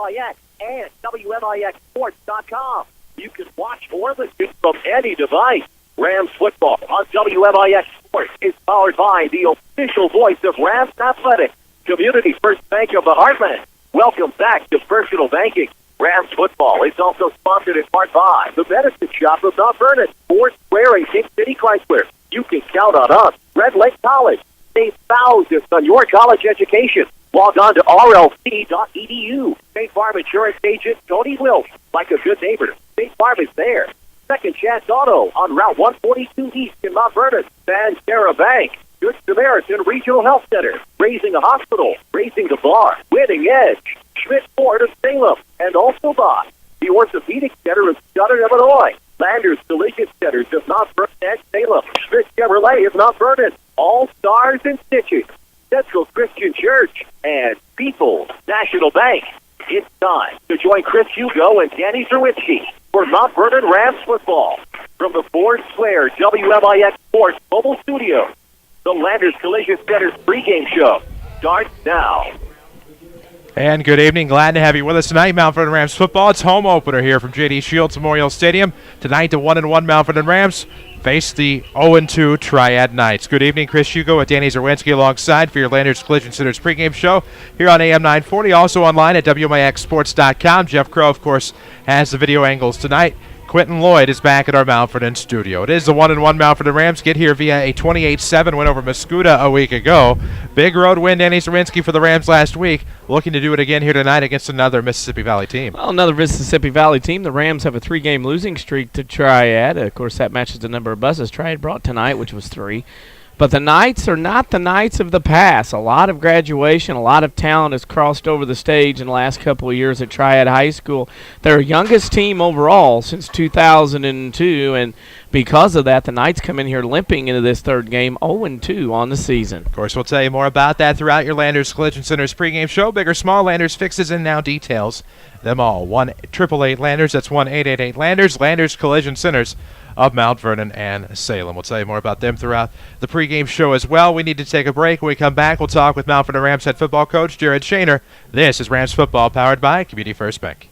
WMIX and WMIXsports.com. You can watch or listen from any device. Rams football on WMIX Sports is powered by the official voice of Rams Athletics, Community First Bank of the Heartland. Welcome back to Personal Banking. Rams football is also sponsored in part by the Medicine Shop of Mount Vernon, Ford Square and King City Chrysler. You can count on us. Red Lake College. Save thousands on your college education. Log on to rlc.edu. State Farm Insurance Agent Tony Wilkes. Like a good neighbor, State Farm is there. Second Chance Auto on Route 142 East in Mount Vernon. Banterra Bank. Good Samaritan Regional Health Center. Raising a hospital. Raising the bar. Winning Edge. Schmidt Ford of Salem. And also by the Orthopedic Center of Southern Illinois. Landers Collision Centers of Mount Vernon and Salem. Schmidt Chevrolet of Mount Vernon. All Stars and Stitches. Central Christian Church. And People's National Bank. It's time to join Chris Hugo and Danny Czerwinski for Mount Vernon Rams football. From the Ford Square WMIX Sports Mobile Studio, the Landers Collision Center's pregame show starts now. And good evening. Glad to have you with us tonight. Mount Vernon Rams football. It's home opener here from J.D. Shields Memorial Stadium. Tonight, the 1-1 Mount Vernon Rams face the 0-2 Triad Knights. Good evening, Chris Hugo with Danny Czerwinski alongside for your Landers Collision Center's pregame show here on AM 940. Also online at WMIXsports.com. Jeff Crow, of course, has the video angles tonight. Quentin Lloyd is back at our Mount Vernon studio. It is the 1-1 Mount Vernon Rams get here via a 28-7 win over Mascoutah a week ago. Big road win, Danny Czerwinski, for the Rams last week. Looking to do it again here tonight against another Mississippi Valley team. Well, another Mississippi Valley team. The Rams have a 3-game losing streak to Triad. Of course, that matches the number of buses Triad brought tonight, which was 3. But the Knights are not the Knights of the past. A lot of graduation, a lot of talent has crossed over the stage in the last couple of years at Triad High School. They're our youngest team overall since 2002, and because of that, the Knights come in here limping into this third game, 0-2 on the season. Of course, we'll tell you more about that throughout your Landers Collision Center's pregame show. Big or small, Landers fixes and now details them all. 1-888-Landers, that's 1-888-Landers. Landers Collision Centers of Mount Vernon and Salem. We'll tell you more about them throughout the pregame show as well. We need to take a break. When we come back, we'll talk with Mount Vernon Rams head football coach Jared Shaner. This is Rams football powered by Community First Bank.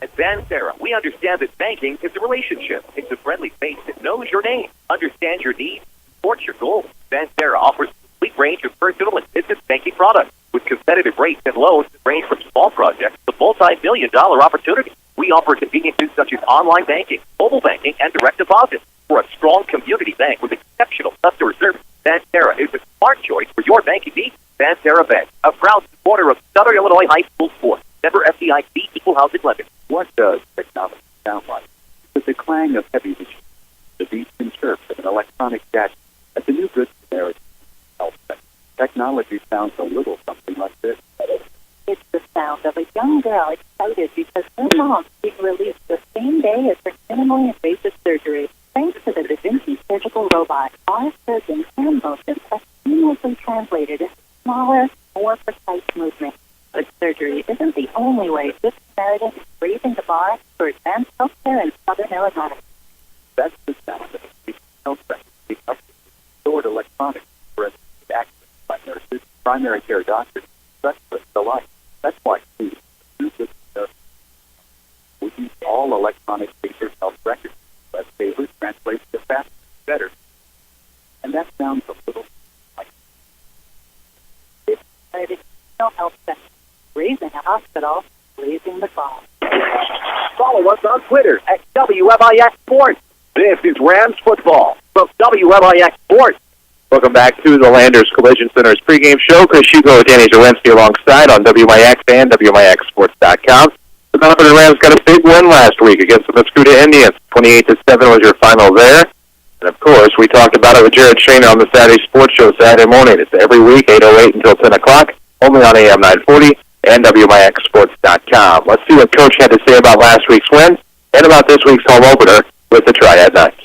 At Banterra, we understand that banking is a relationship. It's a friendly face that knows your name, understands your needs, supports your goals. Banterra offers a complete range of personal and business banking products with competitive rates and loans that range from small projects to multi-million-dollar opportunities. We offer conveniences such as online banking, mobile banking, and direct deposit. For a strong community bank with exceptional customer service, Banterra is a smart choice for your banking needs. Banterra Bank, a proud supporter of Southern Illinois High School sports. Member FDIC, equal housing lender. What does technology sound like? With the clang of heavy machines, the beats and chirps of an electronic gadget, at the new Good Samaritan Health Center, technology sounds a little something like this. It's the sound of a young girl excited because her mom is being released the same day as her minimally invasive surgery. Thanks to the Da Vinci surgical robot, our surgeon hand motions are seamlessly translated into smaller, more precise movements. But surgery isn't the only way Good Samaritan is raising the bar for advanced healthcare in Southern Illinois. That's the sound of a health record being updated, stored electronics for access by nurses, primary care doctors, specialists alike. That's why we use all electronic patient health records. Less paper translates to faster, better. And that sounds a little like It's health center. Raising a hospital, raising the bar. Follow us on Twitter at WMIX Sports. This is Rams football from WMIX Sports. Welcome back to the Landers Collision Center's pregame show. Chris Hugo and Danny Czerwinski alongside on WMIX and WMIXsports.com. The Mount Vernon Rams got a big win last week against the Mascoutah Indians. 28-7 was your final there. And, of course, we talked about it with Jared Shaner on the Saturday Sports Show Saturday morning. It's every week, 8:08 until 10 o'clock, only on AM 940 and WMIXsports.com. Let's see what Coach had to say about last week's win and about this week's home opener with the Triad Knights.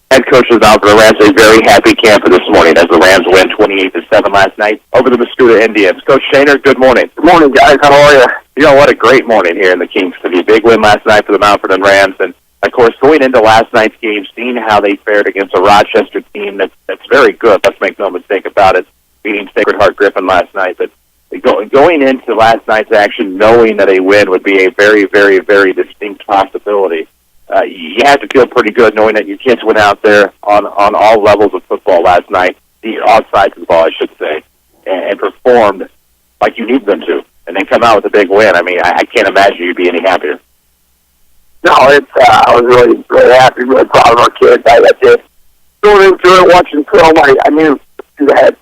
Head coach of the Mount Vernon Rams, a very happy camper this morning as the Rams win 28-7 last night over the Mascoutah Indians. Coach Shaner, good morning. Good morning, guys. How are you? You know, what a great morning here in the King City. Big win last night for the Mount Vernon Rams. And, of course, going into last night's game, seeing how they fared against a Rochester team that's very good. Let's make no mistake about it, beating Sacred Heart Griffin last night. But going into last night's action, knowing that a win would be a very, very, very distinct possibility, you have to feel pretty good knowing that your kids went out there on all levels of football last night, all sides of the ball, I should say, and performed like you need them to, and then come out with a big win. I mean, I can't imagine you'd be any happier. No, I was really, really happy, really proud of our kids. I just going into it, watching film. I knew they had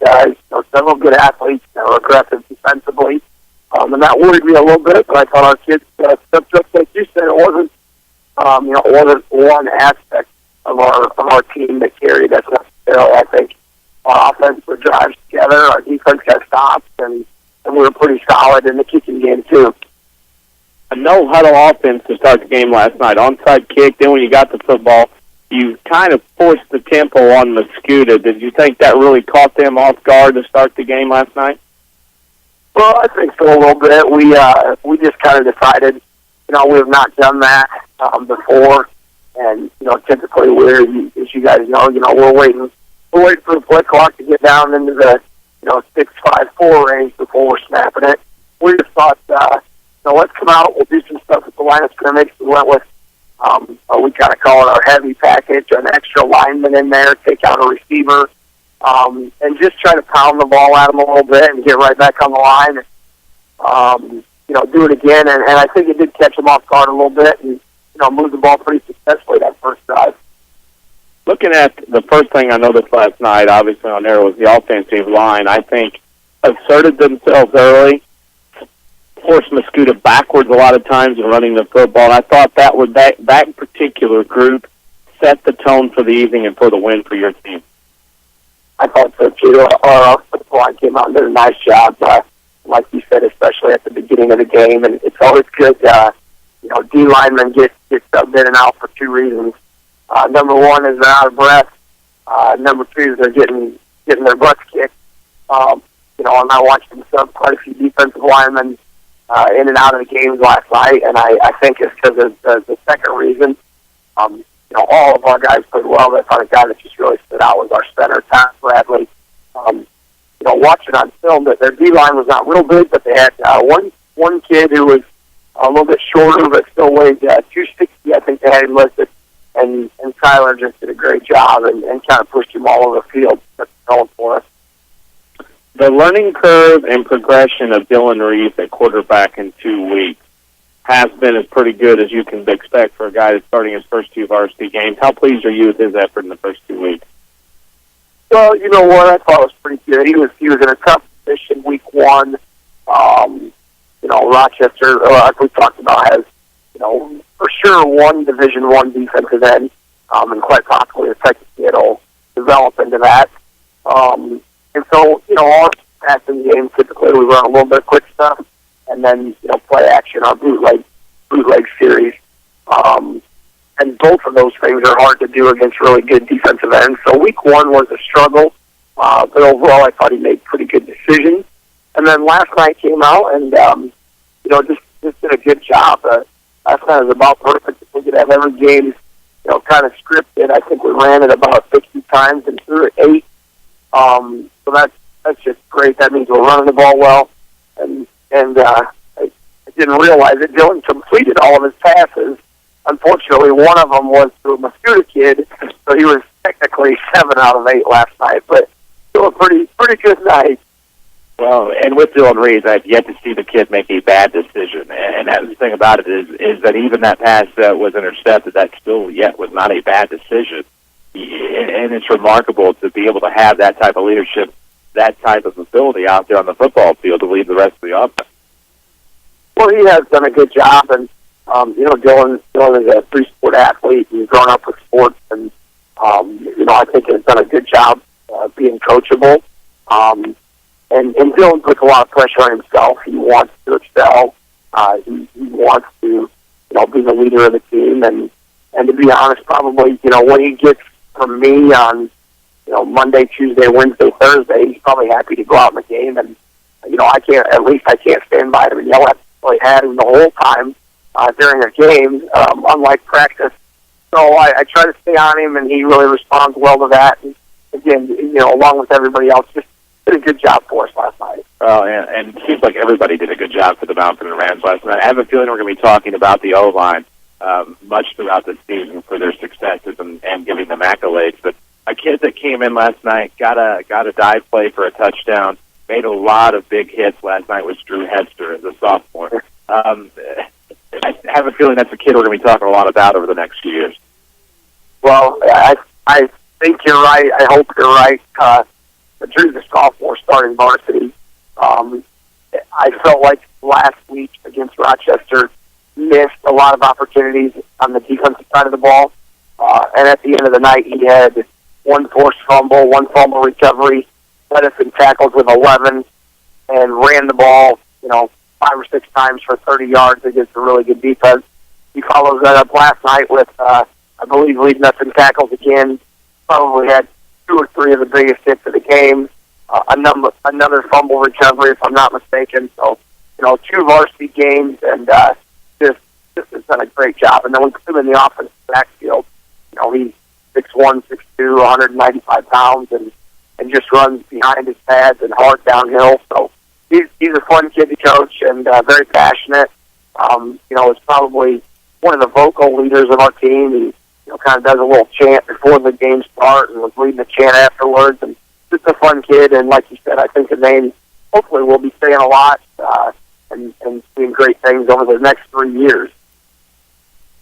several good athletes that were aggressive defensively, and that worried me a little bit. But I thought our kids stepped up, like you said. It wasn't one aspect of our team that carried us necessarily. I think our offense would drive together, our defense got stops, and we were pretty solid in the kicking game too. A no-huddle offense to start the game last night. Onside kick, then when you got the football, you kind of forced the tempo on Mascoutah. Did you think that really caught them off guard to start the game last night? Well, I think so a little bit. We just kind of decided, we have not done that before, and typically as you guys know, we're waiting for the play clock to get down into the 6-5-4 range before we're snapping it. We just thought, let's come out. We'll do some stuff at the line of scrimmage. We went with we kind of call it our heavy package, an extra lineman in there, take out a receiver, and just try to pound the ball at them a little bit and get right back on the line. Do it again, and I think it did catch them off guard a little bit, and move the ball pretty successfully that first drive. Looking at the first thing I noticed last night, obviously on there, was the offensive line. I think asserted themselves early, forced Mascoutah backwards a lot of times in running the football. And I thought that particular group set the tone for the evening and for the win for your team. I thought so too. Our football line came out and did a nice job, like you said, especially at the beginning of the game. And it's always good, D linemen get subbed in and out for two reasons. Number one is they're out of breath. Number two is they're getting their butts kicked. And I watched them sub quite a few defensive linemen in and out of the games last night, and I think it's because of the second reason. All of our guys played well. I thought a guy that just really stood out was our center, Tom Bradley. Watching on film that their D-line was not real big, but they had one kid who was a little bit shorter, but still weighed 260, I think they had him listed, and Tyler just did a great job and kind of pushed him all over the field. That's going for us. The learning curve and progression of Dylan Reeves at quarterback in 2 weeks has been as pretty good as you can expect for a guy that's starting his first two varsity games. How pleased are you with his effort in the first 2 weeks? Well, you know what? I thought it was pretty good. He was in a tough position week one. Rochester, like we talked about, has for sure one Division I defensive end, and quite possibly a second kid will develop into that. And so, our passing game, typically we run a little bit of quick stuff, and then, play action, our bootleg series. And both of those things are hard to do against really good defensive ends. So week one was a struggle, but overall I thought he made pretty good decisions. And then last night came out and, just did a good job. Last night was about perfect. If we could have every game, kind of scripted, I think we ran it about 60 times and threw it 8. So that's just great. That means we're running the ball well. And I didn't realize it. Dylan completed all of his passes. Unfortunately, one of them was to a Mascoutah kid, so he was technically 7 out of 8 last night, but still a pretty good night. Well, and with Dylan Reeves, I've yet to see the kid make a bad decision. And that's the thing about it is that even that pass that was intercepted, that still yet was not a bad decision. And it's remarkable to be able to have that type of leadership, that type of ability out there on the football field to lead the rest of the offense. Well, he has done a good job, and Dylan is a three-sport athlete. He's grown up with sports, and I think he's done a good job being coachable. And Dylan puts a lot of pressure on himself. He wants to excel. He wants to, be the leader of the team. And to be honest, probably, when he gets from me on, Monday, Tuesday, Wednesday, Thursday, he's probably happy to go out in the game. And, I can't stand by him and yell at him. I had him the whole time during a game, unlike practice. So I try to stay on him, and he really responds well to that. And again, along with everybody else, just did a good job for us last night. Well, and it seems like everybody did a good job for the Mount Rams last night. I have a feeling we're going to be talking about the O-line much throughout the season for their successes and giving them accolades. But a kid that came in last night, got a dive play for a touchdown, made a lot of big hits last night, was Drew Hester as a sophomore. I have a feeling that's a kid we're going to be talking a lot about over the next few years. Well, I think you're right. I hope you're right. Drew's a sophomore starting varsity. I felt like last week against Rochester missed a lot of opportunities on the defensive side of the ball. And at the end of the night, he had one forced fumble, one fumble recovery, led us in tackles with 11, and ran the ball, 5 or 6 times for 30 yards against a really good defense. He follows that up last night with, I believe, leading us in tackles again. Probably had 2 or 3 of the biggest hits of the game. Another fumble recovery, if I'm not mistaken. So, 2 varsity games, and just has done a great job. And then we put him in the offensive backfield. He's 6'1", 6'2", 195 pounds, and just runs behind his pads and hard downhill. So he's a fun kid to coach and very passionate. Is probably one of the vocal leaders of our team. He kind of does a little chant before the game start and was leading the chant afterwards. And just a fun kid. And like you said, I think the name hopefully will be saying a lot and seeing great things over the next 3 years.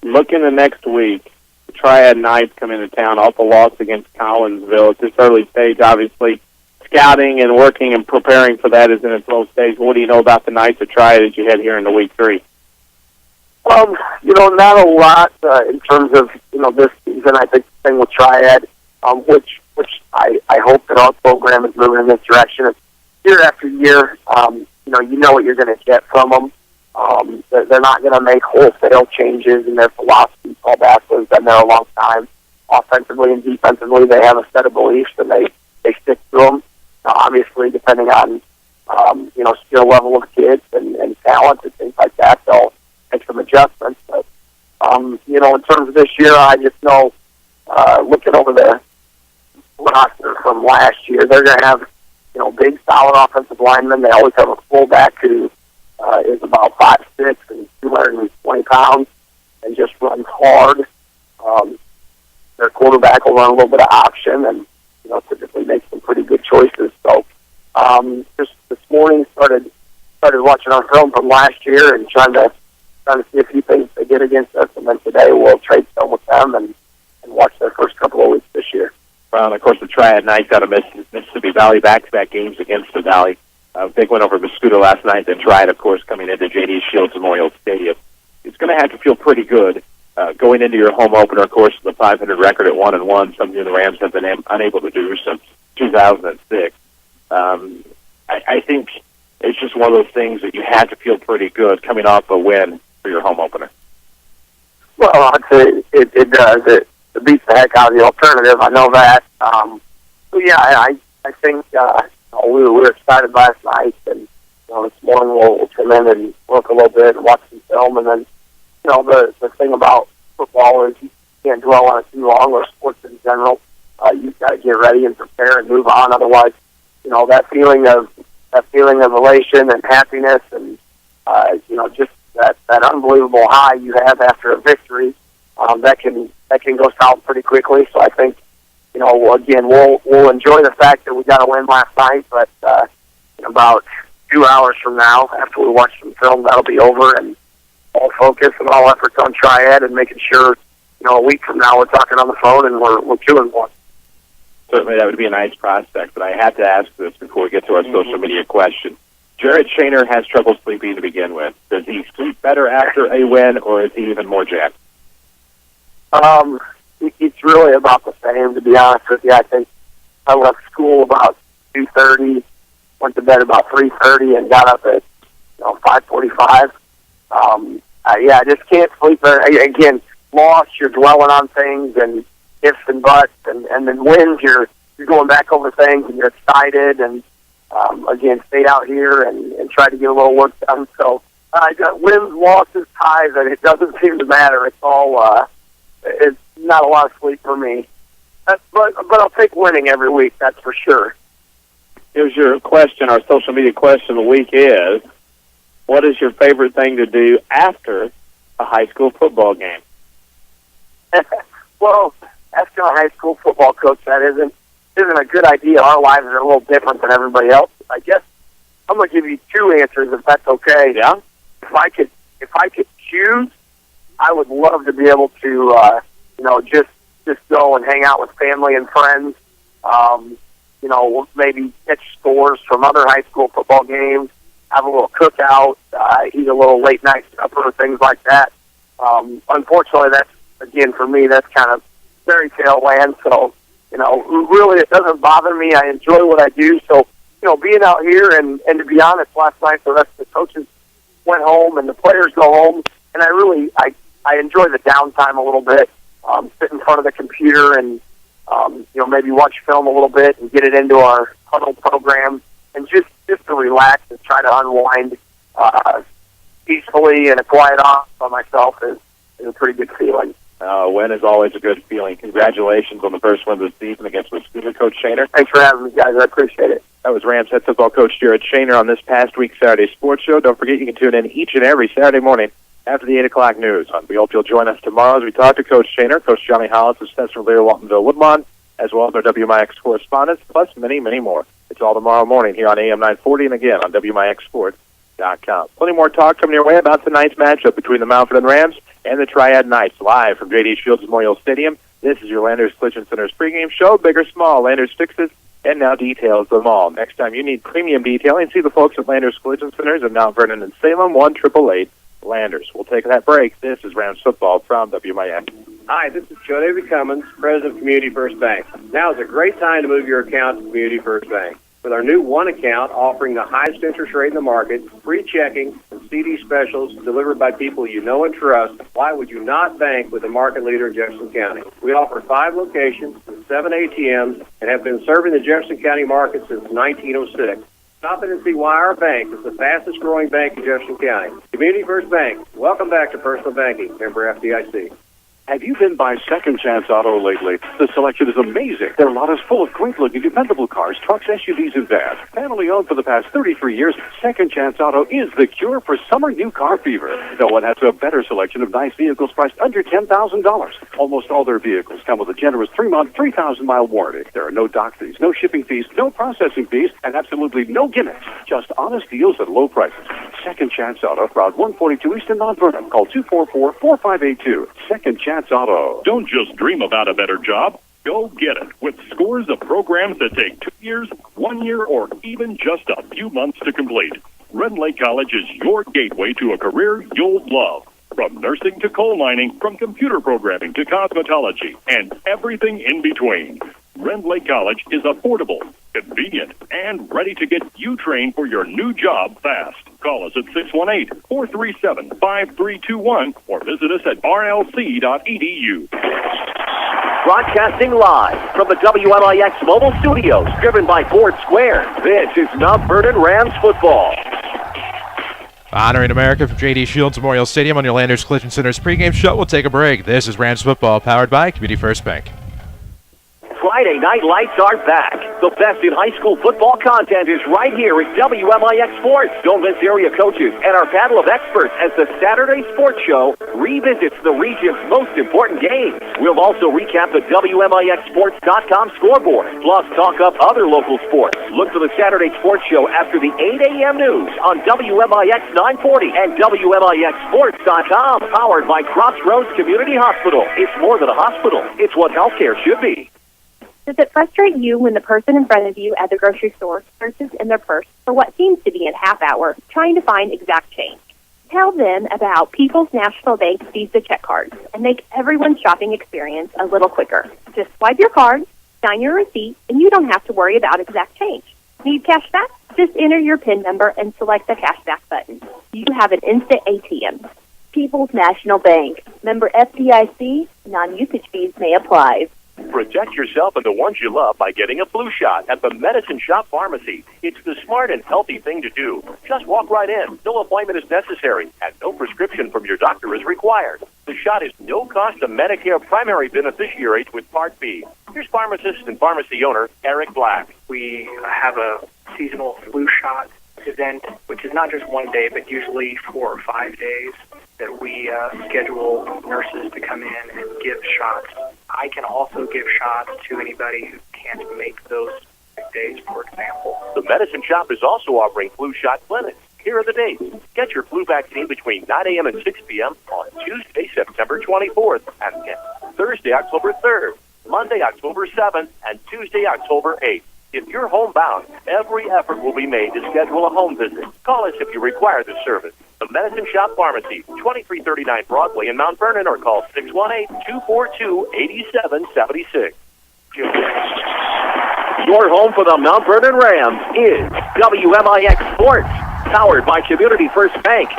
Looking the next week, the Triad Knights come into town off a loss against Collinsville. At this early stage, obviously, scouting and working and preparing for that is in its low stage. What do you know about the Knights of Triad as you head here into week 3? Not a lot in terms of, this season. I think the thing with Triad, which I hope that our program is moving in this direction. It's year after year, you know what you're going to get from them. They're not going to make wholesale changes in their philosophy. Paul Bassler's been there a long time. Offensively and defensively, they have a set of beliefs, and they stick to them. Obviously, depending on, skill level of kids and talent and things like that, they'll make some adjustments. But, in terms of this year, I just know, looking over the roster from last year, they're going to have, big, solid offensive linemen. They always have a fullback who is about 5'6" and 220 pounds and just runs hard. Their quarterback will run a little bit of option and, typically make some pretty good choices. So just this morning started watching our film from last year and trying to see a few things they did against us. And then today we'll trade film with them and watch their first couple of weeks this year. Well, and of course, the Triad Knights out of Mississippi Valley, back-to-back games against the Valley. Big win over Mascoutah last night, then Triad, of course, coming into J.D. Shields Memorial Stadium. It's going to have to feel pretty good going into your home opener, of course, with a 500 record at 1-1, something the Rams have been unable to do since 2006. I think it's just one of those things that you have to feel pretty good coming off a win for your home opener. Well, I'd say it does. It beats the heck out of the alternative. I know that. I think we were excited last night, and this morning we'll come in and work a little bit and watch some film, and then the thing about football is you can't dwell on it too long, or sports in general. You've got to get ready and prepare and move on. Otherwise, that feeling of elation and happiness, and just that unbelievable high you have after a victory, that can go south pretty quickly. So I think, again, we'll enjoy the fact that we got a win last night, but in about 2 hours from now, after we watch some film, that'll be over, and all focus and all efforts on Triad and making sure, a week from now we're talking on the phone and we're 2-1. Certainly that would be a nice prospect, but I have to ask this before we get to our social media question. Jared Shaner has trouble sleeping to begin with. Does he sleep better after a win, or is he even more jacked? It's really about the same, to be honest with you. I think I left school about 2:30, went to bed about 3:30, and got up at 5:45. I just can't sleep. Again, loss, you're dwelling on things and ifs and buts, and then wins, you're going back over things and you're excited, and again, stayed out here and tried to get a little work done. So I got wins, losses, ties, and it doesn't seem to matter. It's all it's not a lot of sleep for me. But I'll take winning every week, that's for sure. here's your question. Our social media question of the week is, what is your favorite thing to do after a high school football game? Well, asking a high school football coach that isn't a good idea. Our lives are a little different than everybody else. I guess I'm going to give you two answers, if that's okay. Yeah. If I could choose, I would love to be able to, just go and hang out with family and friends. Maybe catch scores from other high school football games, have a little cookout, eat a little late night supper, things like that. Unfortunately, that's, again, for me, that's kind of fairy tale land. So, really, it doesn't bother me. I enjoy what I do. So, being out here and to be honest, last night the rest of the coaches went home and the players go home, and I enjoy the downtime a little bit. Sit in front of the computer and maybe watch film a little bit and get it into our huddle program, and just to relax and try to unwind peacefully and a quiet off by myself is a pretty good feeling. Win is always a good feeling. Congratulations on the first win of the season against Mascoutah, Coach Shaner. Thanks for having me, guys. I appreciate it. That was Rams head football coach Jared Shaner on this past week's Saturday Sports Show. Don't forget you can tune in each and every Saturday morning after the 8 o'clock news. We hope you'll join us tomorrow as we talk to Coach Shaner, Coach Johnny Hollis of Stetson, Lear, Waltonville, Woodlawn, as well as our WMIX correspondents, plus many, many more. It's all tomorrow morning here on AM 940 and again on WMIXsports.com. Plenty more talk coming your way about tonight's matchup between the Mount Rams and the Triad Knights, live from J.D. Shields Memorial Stadium. This is your Landers Collision Center's pregame show. Big or small, Landers fixes and now details them all. Next time you need premium detailing, see the folks at Landers Collision Centers in Mount Vernon and Salem, 1-888 Landers. We'll take that break. This is Rams football from WMIX. Hi, this is Joe David Cummins, President of Community First Bank. Now is a great time to move your account to Community First Bank. With our new One Account offering the highest interest rate in the market, free checking, and CD specials delivered by people you know and trust, why would you not bank with the market leader in Jefferson County? We offer 5 locations and 7 ATMs and have been serving the Jefferson County market since 1906. Stop in and see why our bank is the fastest growing bank in Jefferson County. Community First Bank. Welcome back to Personal Banking. Member FDIC. Have you been by Second Chance Auto lately? The selection is amazing. Their lot is full of great-looking, dependable cars, trucks, SUVs, and vans. Family owned for the past 33 years, Second Chance Auto is the cure for summer new car fever. No one has a better selection of nice vehicles priced under $10,000. Almost all their vehicles come with a generous 3-month, 3,000-mile warranty. There are no dock fees, no shipping fees, no processing fees, and absolutely no gimmicks. Just honest deals at low prices. Second Chance Auto, Route 142 East in Mount Vernon. Call 244-4582. Second Chance Auto. Don't just dream about a better job. Go get it with scores of programs that take 2 years, 1 year, or even just a few months to complete. Red Lake College is your gateway to a career you'll love. From nursing to coal mining, from computer programming to cosmetology, and everything in between. Red Lake College is affordable, convenient, and ready to get you trained for your new job fast. Call us at 618-437-5321 or visit us at rlc.edu. Broadcasting live from the WMIX mobile studios, driven by Ford Square. This is Mount Vernon Rams football. Honoring America from J.D. Shields Memorial Stadium on your Landers Collision Center's pregame show. We'll take a break. This is Rams football, powered by Community First Bank. Friday Night Lights are back. The best in high school football content is right here at WMIX Sports. Don't miss area coaches and our panel of experts as the Saturday Sports Show revisits the region's most important games. We'll also recap the WMIXSports.com scoreboard, plus talk up other local sports. Look for the Saturday Sports Show after the 8 a.m. news on WMIX 940 and WMIXSports.com, powered by Crossroads Community Hospital. It's more than a hospital. It's what healthcare should be. Does it frustrate you when the person in front of you at the grocery store searches in their purse for what seems to be a half hour trying to find exact change? Tell them about People's National Bank Visa check cards and make everyone's shopping experience a little quicker. Just swipe your card, sign your receipt, and you don't have to worry about exact change. Need cash back? Just enter your PIN number and select the cashback button. You have an instant ATM. People's National Bank. Member FDIC. Non-usage fees may apply. Protect yourself and the ones you love by getting a flu shot at the Medicine Shop Pharmacy. It's the smart and healthy thing to do. Just walk right in. No appointment is necessary, and no prescription from your doctor is required. The shot is no cost to Medicare primary beneficiaries with Part B. Here's pharmacist and pharmacy owner Eric Black. We have a seasonal flu shot event, which is not just one day, but usually 4 or 5 days that we schedule nurses to come in and give shots. I can also give shots to anybody who can't make those days, for example. The Medicine Shop is also offering flu shot clinics. Here are the dates. Get your flu vaccine between 9 a.m. and 6 p.m. on Tuesday, September 24th, and Thursday, October 3rd, Monday, October 7th, and Tuesday, October 8th. If you're homebound, every effort will be made to schedule a home visit. Call us if you require this service. The Medicine Shop Pharmacy, 2339 Broadway in Mount Vernon, or call 618-242-8776. Your home for the Mount Vernon Rams is WMIX Sports, powered by Community First Bank.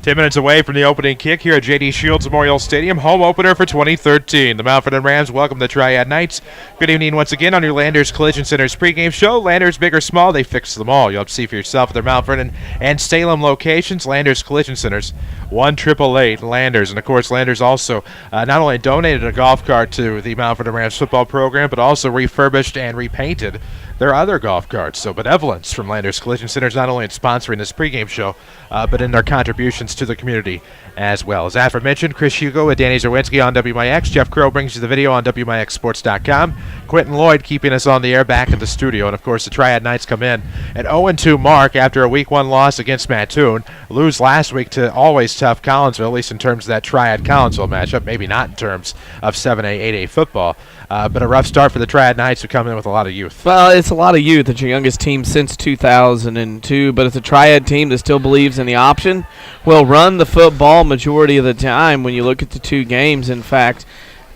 10 minutes away from the opening kick here at J.D. Shields Memorial Stadium, home opener for 2013. The Mount Vernon Rams welcome the Triad Knights. Good evening once again on your Landers Collision Center's pregame show. Landers, big or small, they fix them all. You'll have to see for yourself at their Mount Vernon and Salem locations. Landers Collision Centers, 1-888 Landers. And, of course, Landers also not only donated a golf cart to the Mount Vernon Rams football program, but also refurbished and repainted their other golf carts. So benevolence from Landers Collision Centers, not only in sponsoring this pregame show, but in their contributions to the community as well. As aforementioned, Chris Hugo and Danny Czerwinski on WMIX. Jeff Crow brings you the video on WMIXsports.com. Quentin Lloyd keeping us on the air back in the studio. And, of course, the Triad Knights come in at 0-2 mark after a Week 1 loss against Mattoon. Lose last week to always tough Collinsville, at least in terms of that Triad-Collinsville matchup, maybe not in terms of 7A, 8A football. But a rough start for the Triad Knights, who come in with a lot of youth. Well, it's a lot of youth. It's your youngest team since 2002, but it's a Triad team that still believes in the option. Will run the football majority of the time when you look at the two games. In fact,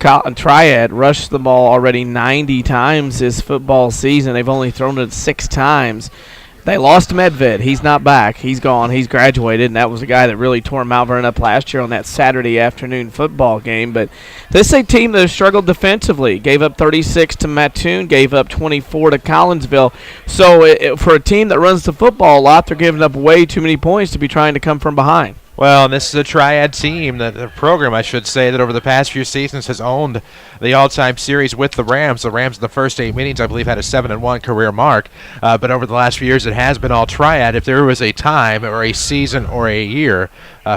Triad rushed the ball already 90 times this football season. They've only thrown it 6 times. They lost Medved. He's not back. He's gone. He's graduated, and that was a guy that really tore Mount Vernon up last year on that Saturday afternoon football game. But this is a team that has struggled defensively. Gave up 36 to Mattoon, gave up 24 to Collinsville. So for a team that runs the football a lot, they're giving up way too many points to be trying to come from behind. Well, and this is a Triad team, the program, I should say, that over the past few seasons has owned the all-time series with the Rams. The Rams in the first 8 meetings, I believe, had a 7-1 career mark. But over the last few years, it has been all Triad. If there was a time or a season or a year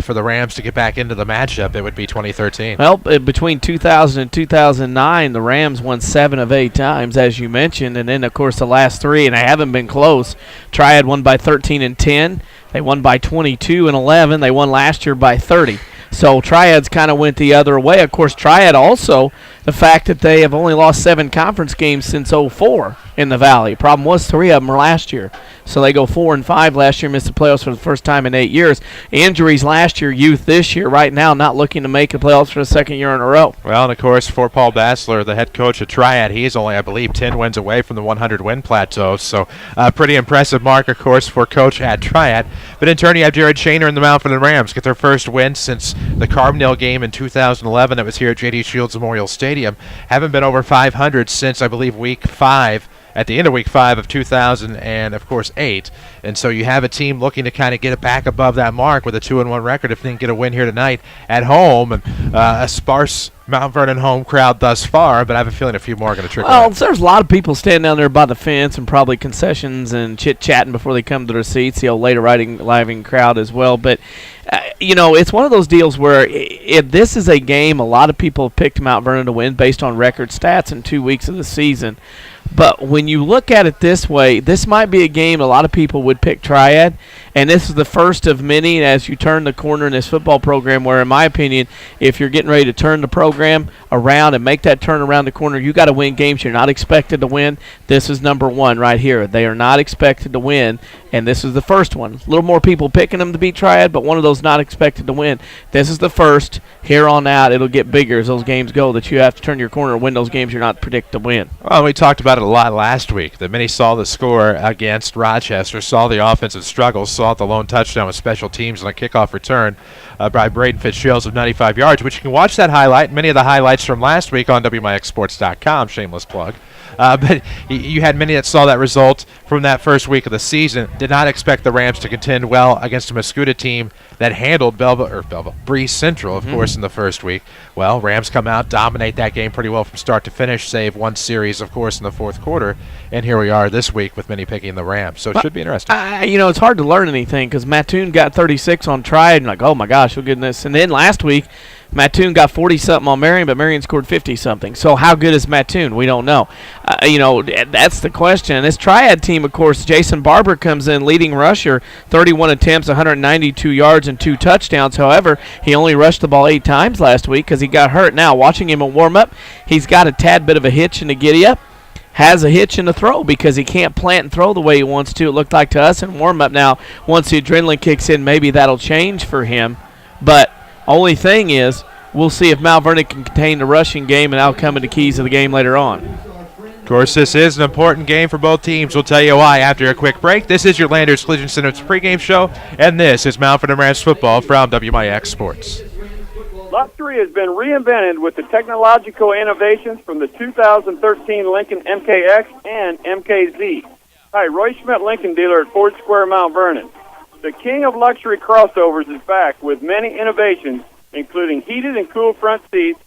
for the Rams to get back into the matchup, it would be 2013. Well, between 2000 and 2009, the Rams won 7 of 8 times, as you mentioned. And then, of course, the last 3, and they haven't been close. Triad won by 13 and 10. They won by 22 and 11. They won last year by 30. So Triad's kind of went the other way. Of course, Triad also, the fact that they have only lost 7 conference games since 04 in the Valley. Problem was 3 of them were last year. So they go 4-5 last year, missed the playoffs for the first time in 8 years. Injuries last year, youth this year. Right now, not looking to make the playoffs for the second year in a row. Well, and of course, for Paul Bassler, the head coach of Triad, he's only, I believe, 10 wins away from the 100-win plateau. So pretty impressive mark, of course, for coach at Triad. But in turn, you have Jared Shaner and the Mount Vernon Rams get their first win since the Carbondale game in 2011 that was here at J.D. Shields Memorial Stadium. Haven't been over 500 since, I believe, Week 5. At the end of Week 5 of 2000 and, of course, 8. And so you have a team looking to kind of get it back above that mark with a 2-1 record if they can get a win here tonight at home. And a sparse Mount Vernon home crowd thus far, but I have a feeling a few more are going to trickle in. There's a lot of people standing down there by the fence and probably concessions and chit-chatting before they come to their seats, the old later riding crowd as well. But, it's one of those deals where if this is a game, a lot of people have picked Mount Vernon to win based on record stats in 2 weeks of the season. But when you look at it this way, this might be a game a lot of people would pick Triad, and this is the first of many as you turn the corner in this football program where, in my opinion, if you're getting ready to turn the program around and make that turn around the corner, you got to win games you're not expected to win. This is number 1 right here. They are not expected to win, And this is the first one. A little more people picking them to beat Triad, but one of those not expected to win. This is the first. Here on out, it'll get bigger as those games go, that you have to turn your corner and win those games you're not predicted to win. Well, we talked about it a lot last week. That many saw the score against Rochester, saw the offensive struggles, saw the lone touchdown with special teams on a kickoff return by Braden Fitzgerald of 95 yards, which you can watch that highlight, many of the highlights from last week on WMIXsports.com, shameless plug. But you had many that saw that result from that first week of the season. Did not expect the Rams to contend well against a Mascoutah team that handled Bree Central, of course, in the first week. Well, Rams come out, dominate that game pretty well from start to finish, save one series, of course, in the fourth quarter. And here we are this week with many picking the Rams. So it should be interesting. It's hard to learn anything because Mattoon got 36 on Triad, and like, oh my gosh, oh goodness. And then last week, Mattoon got 40-something on Marion, but Marion scored 50-something. So how good is Mattoon? We don't know. That's the question. This Triad team, of course, Jason Barber comes in leading rusher, 31 attempts, 192 yards, and 2 touchdowns. However, he only rushed the ball 8 times last week because he got hurt. Now, watching him in warm-up, he's got a tad bit of a hitch in the giddy-up. Has a hitch in the throw because he can't plant and throw the way he wants to. It looked like to us in warm-up. Now, once the adrenaline kicks in, maybe that'll change for him. But only thing is, we'll see if Mount Vernon can contain the rushing game, and that'll come in the keys of the game later on. Of course, this is an important game for both teams. We'll tell you why after a quick break. This is your Landers Collision Center's pregame show, and this is Mount Vernon Rams football from WMIX Sports. Luxury has been reinvented with the technological innovations from the 2013 Lincoln MKX and MKZ. Hi, Roy Schmidt Lincoln dealer at Ford Square, Mount Vernon. The king of luxury crossovers is back with many innovations, including heated and cooled front seats,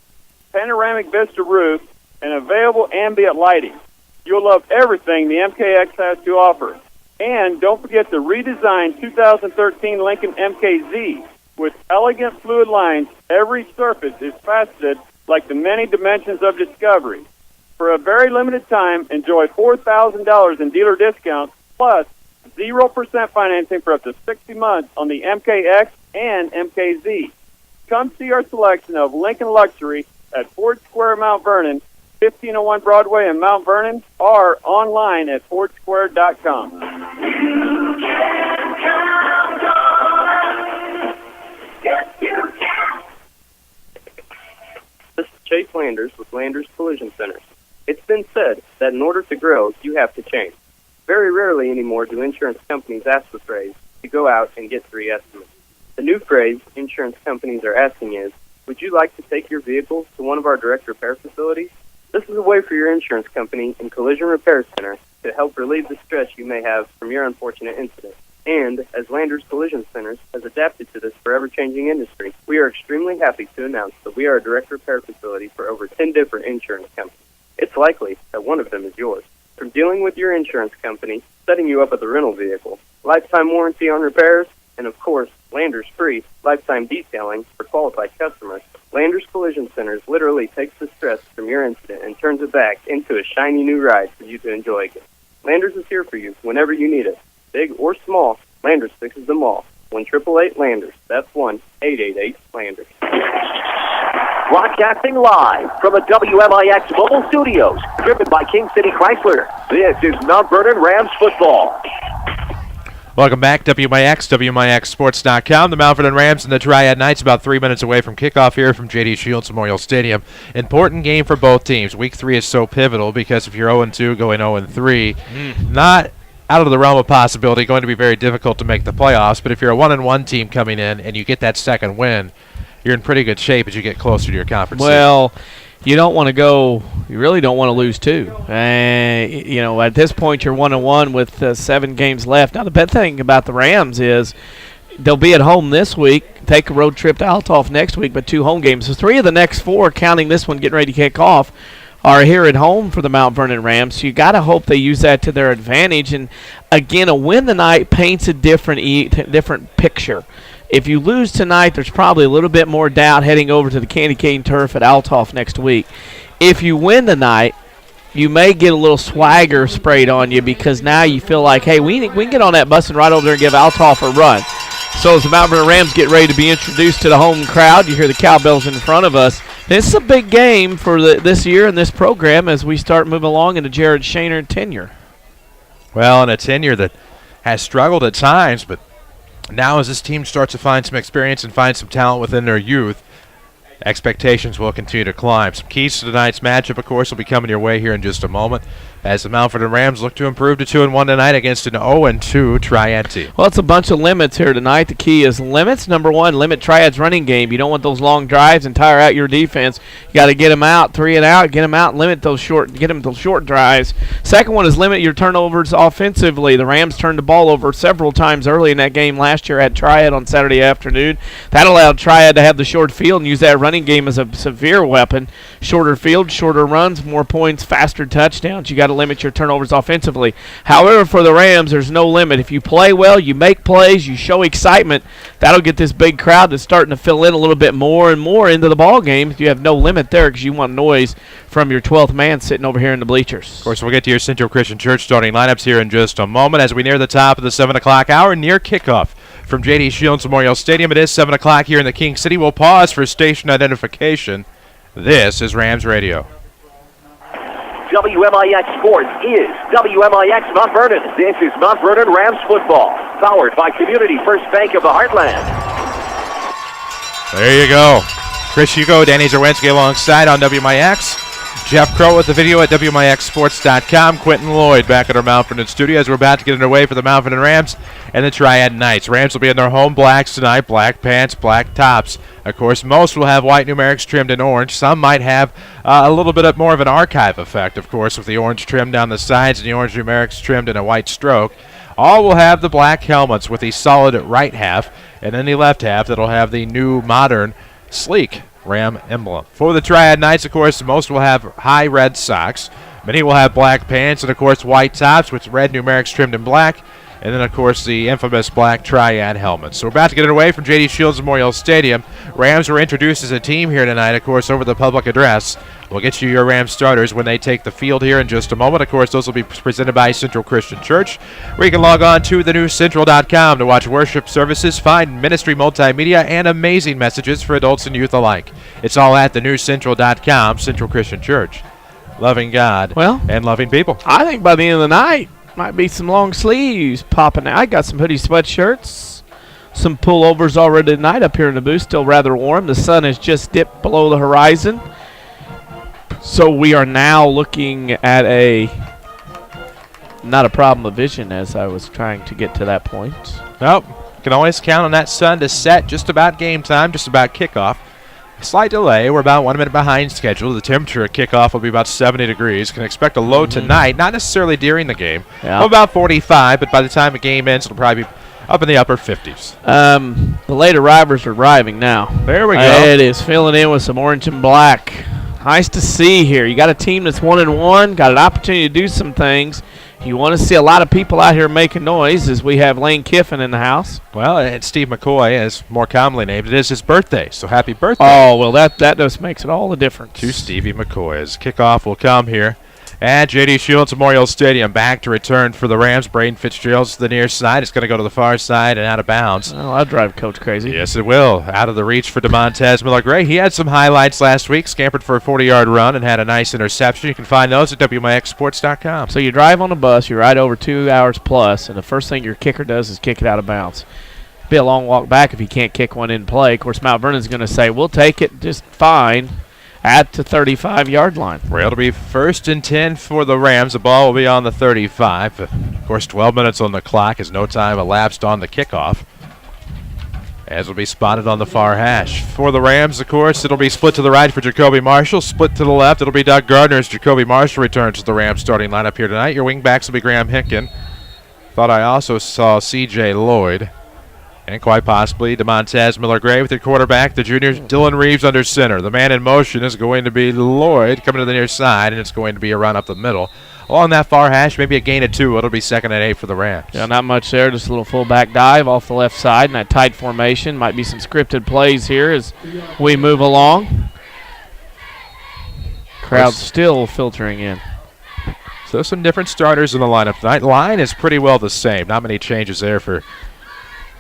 panoramic vista roof, and available ambient lighting. You'll love everything the MKX has to offer. And don't forget the redesigned 2013 Lincoln MKZ. With elegant fluid lines, every surface is faceted like the many dimensions of discovery. For a very limited time, enjoy $4,000 in dealer discounts plus 0% financing for up to 60 months on the MKX and MKZ. Come see our selection of Lincoln Luxury at Ford Square, Mount Vernon, 1501 Broadway in Mount Vernon, or online at fordsquare.com. This is Chase Landers with Landers Collision Centers. It's been said that in order to grow, you have to change. Very rarely anymore do insurance companies ask the phrase to go out and get 3 estimates. The new phrase insurance companies are asking is, would you like to take your vehicle to one of our direct repair facilities? This is a way for your insurance company and collision repair center to help relieve the stress you may have from your unfortunate incident. And as Landers Collision Centers has adapted to this forever-changing industry, we are extremely happy to announce that we are a direct repair facility for over 10 different insurance companies. It's likely that one of them is yours. From dealing with your insurance company, setting you up with a rental vehicle, lifetime warranty on repairs, and of course, Landers Free lifetime detailing for qualified customers, Landers Collision Centers literally takes the stress from your incident and turns it back into a shiny new ride for you to enjoy again. Landers is here for you whenever you need it. Big or small, Landers fixes them all. 1-888-LANDERS. That's 1-888-LANDERS. Broadcasting live from the WMIX mobile studios, driven by King City Chrysler. This is Mount Vernon Rams football. Welcome back, WMIX, WMIXsports.com. The Mount Vernon Rams and the Triad Knights about 3 minutes away from kickoff here from J.D. Shields Memorial Stadium. Important game for both teams. Week 3 is so pivotal because if you're 0-2 going 0-3, not out of the realm of possibility, going to be very difficult to make the playoffs. But if you're a 1-1 team coming in and you get that second win, you're in pretty good shape as you get closer to your conference. Well, you don't want to go. You really don't want to lose 2. At this point, you're 1-1 with 7 games left. Now, the bad thing about the Rams is they'll be at home this week, take a road trip to Althoff next week, but 2 home games. So 3 of the next 4, counting this one getting ready to kick off, are here at home for the Mount Vernon Rams. So you got to hope they use that to their advantage. And again, a win tonight paints a different picture. If you lose tonight, there's probably a little bit more doubt heading over to the Candy Cane Turf at Althoff next week. If you win tonight, you may get a little swagger sprayed on you because now you feel like, hey, we can get on that bus and ride over there and give Althoff a run. So as the Mount Vernon Rams get ready to be introduced to the home crowd, you hear the cowbells in front of us. This is a big game for this year and this program as we start moving along into Jared Shaner tenure. Well, and a tenure that has struggled at times, but now as this team starts to find some experience and find some talent within their youth, expectations will continue to climb. Some keys to tonight's matchup, of course, will be coming your way here in just a moment as the Mount Vernon Rams look to improve to 2-1 tonight against an 0-2 Triad team. Well, it's a bunch of limits here tonight. The key is limits. Number one, limit Triad's running game. You don't want those long drives and tire out your defense. You got to get them out, 3 and out, get them out, limit those short, get them those short drives. Second one is limit your turnovers offensively. The Rams turned the ball over several times early in that game last year at Triad on Saturday afternoon. That allowed Triad to have the short field and use that running game as a severe weapon. Shorter field, shorter runs, more points, faster touchdowns. You got to limit your turnovers offensively. However, for the Rams, there's no limit. If you play well, you make plays, you show excitement, that'll get this big crowd that's starting to fill in a little bit more and more into the ball game. You have no limit there because you want noise from your 12th man sitting over here in the bleachers. Of course, we'll get to your Central Christian Church starting lineups here in just a moment as we near the top of the 7 o'clock hour, near kickoff from J.D. Shields Memorial Stadium. It is 7 o'clock here in the King City. We'll pause for station identification. This is Rams Radio. WMIX Sports is WMIX Mount Vernon. This is Mount Vernon Rams Football, powered by Community First Bank of the Heartland. There you go. Chris Hugo, Danny Czerwinski alongside on WMIX. Jeff Crow with the video at WMIXsports.com. Quentin Lloyd back at our Mount Vernon studio as we're about to get underway for the Mount Vernon Rams and the Triad Knights. Rams will be in their home blacks tonight, black pants, black tops. Of course, most will have white numerics trimmed in orange. Some might have a little bit more of an archive effect, of course, with the orange trim down the sides and the orange numerics trimmed in a white stroke. All will have the black helmets with the solid right half, and then the left half that'll have the new modern sleek Ram emblem. For the Triad Knights, of course, most will have high red socks. Many will have black pants and, of course, white tops with red numerics trimmed in black. And then, of course, the infamous black Triad helmets. So we're about to get underway from J.D. Shields Memorial Stadium. Rams were introduced as a team here tonight, of course, over the public address. We'll get you your Rams starters when they take the field here in just a moment. Of course, those will be presented by Central Christian Church, where you can log on to thenewscentral.com to watch worship services, find ministry multimedia, and amazing messages for adults and youth alike. It's all at thenewscentral.com, Central Christian Church. Loving God and loving people. I think by the end of the night, might be some long sleeves popping out. I got some hoodie sweatshirts, some pullovers already tonight up here in the booth. Still rather warm. The sun has just dipped below the horizon. So we are now looking at not a problem of vision as I was trying to get to that point. Nope. Can always count on that sun to set just about game time, just about kickoff. Slight delay. We're about 1 minute behind schedule. The temperature at kickoff will be about 70 degrees. Can expect a low tonight, not necessarily during the game. Yeah. About 45, but by the time the game ends, it'll probably be up in the upper 50s. The late arrivers are arriving now. There we go. It is filling in with some orange and black. Nice to see here. You got a team that's 1-1, got an opportunity to do some things. You want to see a lot of people out here making noise as we have Lane Kiffin in the house. Well, and Steve McCoy, as more commonly named, it is his birthday, so happy birthday. Oh, well, that just makes it all the difference. To Stevie McCoy. As kickoff will come here at J.D. Shields Memorial Stadium. Back to return for the Rams. Braden Fitzgerald's to the near side. It's going to go to the far side and out of bounds. Oh, that'll drive Coach crazy. Yes, it will. Out of the reach for DeMontez Miller-Gray. He had some highlights last week. Scampered for a 40-yard run and had a nice interception. You can find those at WMIXsports.com. So you drive on a bus, you ride over 2 hours plus, and the first thing your kicker does is kick it out of bounds. Be a long walk back if you can't kick one in play. Of course, Mount Vernon's going to say, we'll take it just fine at the 35-yard line. Well, it'll be 1st and 10 for the Rams. The ball will be on the 35. Of course, 12 minutes on the clock as no time elapsed on the kickoff. As will be spotted on the far hash. For the Rams, of course, it'll be split to the right for Jacoby Marshall. Split to the left, it'll be Doug Gardner as Jacoby Marshall returns to the Rams starting lineup here tonight. Your wingbacks will be Graham Hinken. Thought I also saw C.J. Lloyd. And quite possibly DeMontez Miller-Gray with your quarterback, the junior Dylan Reeves under center. The man in motion is going to be Lloyd coming to the near side, and it's going to be a run up the middle. Along that far hash, maybe a gain of 2. It'll be 2nd and 8 for the Rams. Yeah, not much there. Just a little fullback dive off the left side in that tight formation. Might be some scripted plays here as we move along. Crowd still filtering in. So some different starters in the lineup tonight. Line is pretty well the same. Not many changes there for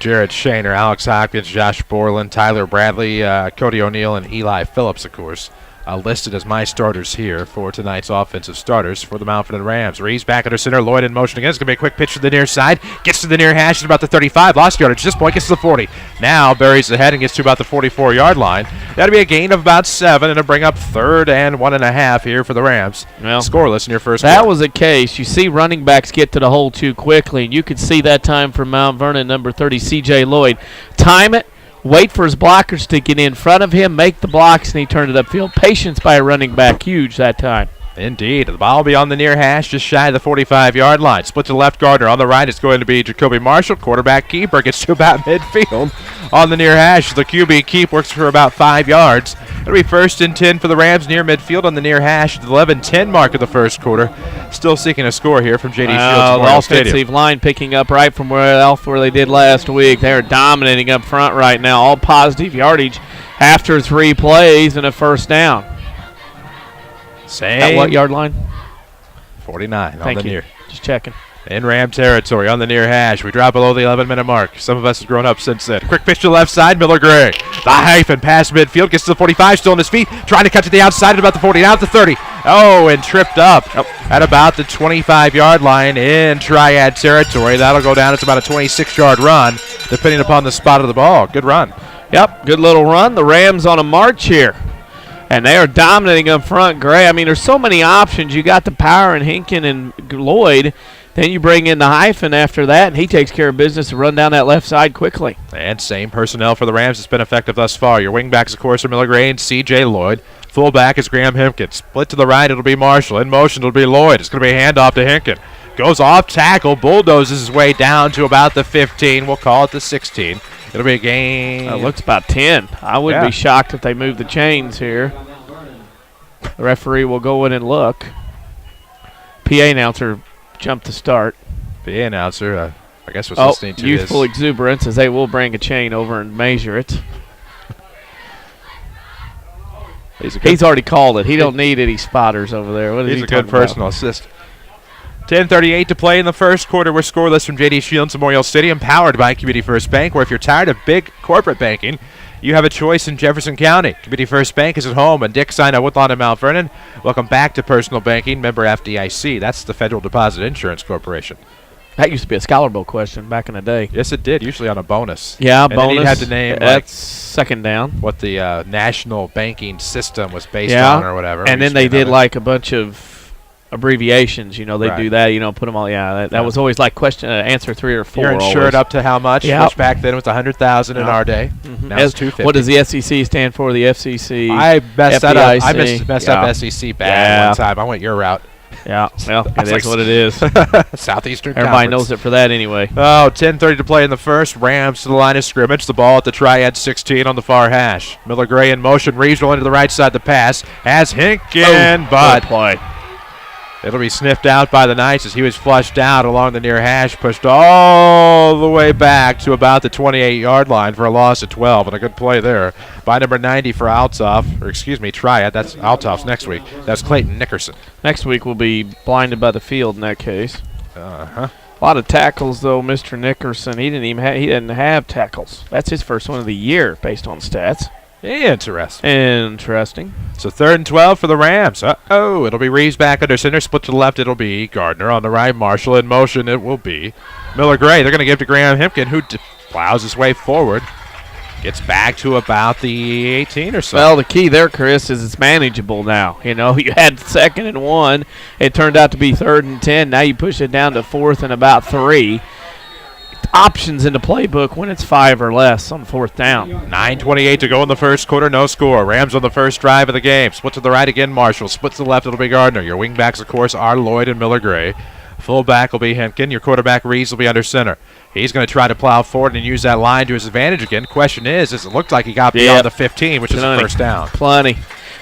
Jared Shaner, Alex Hopkins, Josh Borland, Tyler Bradley, Cody O'Neill, and Eli Phillips, of course. listed as my starters here for tonight's offensive starters for the Mount Vernon Rams. Reeves back under center. Lloyd in motion again. It's going to be a quick pitch to the near side. Gets to the near hash at about the 35. Lost yardage. This point gets to the 40. Now buries the head and gets to about the 44-yard line. That'll be a gain of about 7 and it'll bring up 3rd and 1.5 here for the Rams. Well, scoreless in your first That quarter. was a case. You see running backs get to the hole too quickly, and you could see that time from Mount Vernon, number 30, C.J. Lloyd. Time it. Wait for his blockers to get in front of him, make the blocks, and he turned it upfield. Patience by a running back, huge that time. Indeed. The ball will be on the near hash, just shy of the 45-yard line. Split to left, Gardner. On the right, it's going to be Jacoby Marshall. Quarterback keeper gets to about midfield on the near hash. The QB keep works for about 5 yards. It'll be 1st and 10 for the Rams near midfield on the near hash at the 11-10 mark of the first quarter. Still seeking a score here from J.D. Shields The Memorial Stadium. offensive line picking up right from where they did last week. They're dominating up front right now. All positive yardage after 3 plays and a first down. At what yard line? 49 Thank on the you. near. Just checking. In Ram territory on the near hash. We drop below the 11-minute mark. Some of us have grown up since then. Quick pitch to the left side. Miller Gray. The hyphen past midfield. Gets to the 45. Still on his feet. Trying to cut to the outside at about the 40. Now at the 30. Oh, and tripped up at about the 25-yard line in Triad territory. That'll go down. It's about a 26-yard run, depending upon the spot of the ball. Good run. Yep, good little run. The Rams on a march here. And they are dominating up front. Gray, I mean, there's so many options. You got the power in Hinken and Lloyd. Then you bring in the hyphen after that, and he takes care of business to run down that left side quickly. And same personnel for the Rams. It's been effective thus far. Your wingbacks, of course, are Miller Gray and C.J. Lloyd. Fullback is Graham Hempkins. Split to the right, it'll be Marshall. In motion, it'll be Lloyd. It's going to be a handoff to Hinken. Goes off tackle, bulldozes his way down to about the 15. We'll call it the 16. It'll be a gain. It looks about 10. I wouldn't be shocked if they move the chains here. The referee will go in and look. PA announcer jumped to start. PA announcer, I guess, was listening to youthful this. exuberance as they will bring a chain over and measure it. He's already called it. He don't need any spotters over there. What is He's he a good talking about? personal assist. 10:38 to play in the first quarter. We're scoreless from J.D. Shields Memorial Stadium, powered by Community First Bank, where if you're tired of big corporate banking, you have a choice in Jefferson County. Community First Bank is at home, and Dick Sign at Woodlawn and Mount Vernon. Welcome back to personal banking. Member FDIC. That's the Federal Deposit Insurance Corporation. That used to be a Scholar Bowl question back in the day. Yes, it did, usually on a bonus. Yeah, and bonus. Then you'd have to name That's second down. What the national banking system was based on or whatever. And then they did like a bunch of abbreviations. You know, they do that. You know, put them all. Yeah, that was always like question, answer 3 or 4. You're insured always. up to how much? Yep. Which back then was $100,000 in our day. Now it's $250,000. What does the SEC stand for? The FCC. I messed that up. I FDIC. messed up SEC bad one time. I went your route. Yeah, well, it is what it is. Southeastern Everybody Conference. knows it for that anyway. Oh, 10:30 to play in the first. Rams to the line of scrimmage. The ball at the Triad 16 on the far hash. Miller Gray in motion. Reeves rolling to the right side. The pass has Hinken, but play. It'll be sniffed out by the Knights as he was flushed out along the near hash, pushed all the way back to about the 28-yard line for a loss of 12, and a good play there by number 90 for Triad. That's Altoff's next week. That's Clayton Nickerson. Next week we'll be blinded by the field in that case. Uh-huh. A lot of tackles though, Mr. Nickerson. He didn't have tackles. That's his first one of the year based on stats. Interesting. So 3rd and 12 for the Rams. It'll be Reeves back under center. Split to the left, it'll be Gardner. On the right, Marshall. In motion, it will be Miller Gray. They're going to give to Graham Hempkin, who plows his way forward. Gets back to about the 18 or so. Well, the key there, Chris, is it's manageable now. You know, you had 2nd and 1. It turned out to be 3rd and 10. Now you push it down to 4th and about 3. Options in the playbook when it's 5 or less on 4th down. 9:28 to go in the first quarter, no score. Rams on the first drive of the game. Split to the right again, Marshall. Split to the left, it'll be Gardner. Your wingbacks, of course, are Lloyd and Miller Gray. Fullback will be Hinken. Your quarterback, Reeves, will be under center. He's going to try to plow forward and use that line to his advantage again. Question is it looked like he got beyond the 15, which is a first down. Plenty.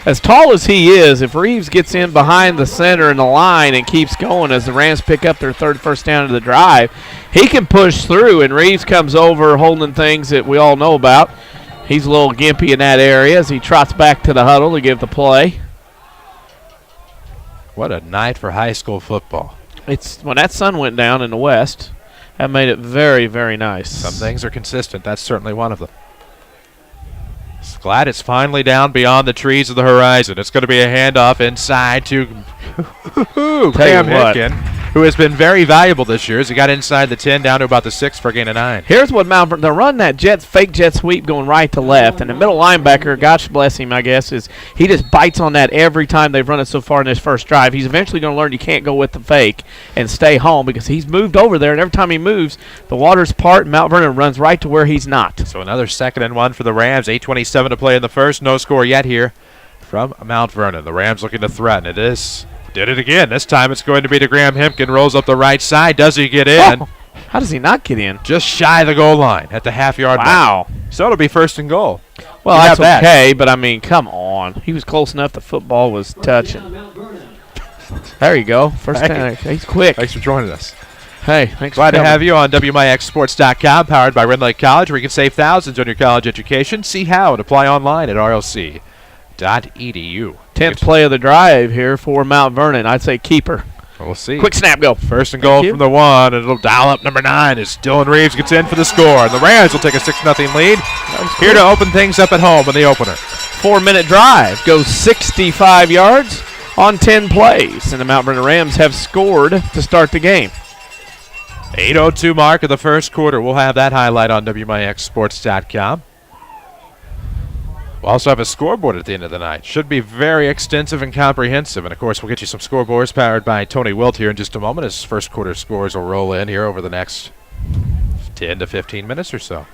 As tall as he is, if Reeves gets in behind the center and the line and keeps going as the Rams pick up their 3rd first down of the drive, he can push through, and Reeves comes over holding things that we all know about. He's a little gimpy in that area as he trots back to the huddle to give the play. What a night for high school football. It's when that sun went down in the west, that made it very, very nice. Some things are consistent. That's certainly one of them. Glad it's finally down beyond the trees of the horizon. It's going to be a handoff inside to Graham Hinkin, who has been very valuable this year as he got inside the 10 down to about the 6 for a gain of 9. Here's what Mount Vernon, they're running that fake jet sweep going right to left, and the middle linebacker, gosh bless him, I guess, is he just bites on that every time they've run it so far in this first drive. He's eventually going to learn you can't go with the fake and stay home because he's moved over there, and every time he moves, the waters part, and Mount Vernon runs right to where he's not. So another 2nd and 1 for the Rams. 8:27 to play in the first. No score yet here from Mount Vernon. The Rams looking to threaten. It is. Did it again. This time it's going to be to Graham Hinkin. Rolls up the right side. Does he get in? Oh, how does he not get in? Just shy of the goal line at the half-yard line. Wow. So it'll be 1st and goal. Well, that's okay, but I mean, come on. He was close enough the football was touching. There you go. First down. He's quick. Thanks for joining us. Hey, thanks Glad for to have you on WMIXSports.com, powered by Red Lake College, where you can save thousands on your college education. See how and apply online at rlc.edu. 10th play of the drive here for Mount Vernon. I'd say keeper. We'll see. Quick snap, go. 1st and goal from the 1, and it'll dial up number 9 as Dylan Reeves gets in for the score. And the Rams will take a 6-0 lead. Here to open things up at home in the opener. 4-minute drive. Goes 65 yards on 10 plays. And the Mount Vernon Rams have scored to start the game. 8:02 mark of the first quarter. We'll have that highlight on WMIXSports.com. We'll also have a scoreboard at the end of the night. Should be very extensive and comprehensive. And, of course, we'll get you some scoreboards powered by Tony Wilt here in just a moment as first quarter scores will roll in here over the next 10 to 15 minutes or so.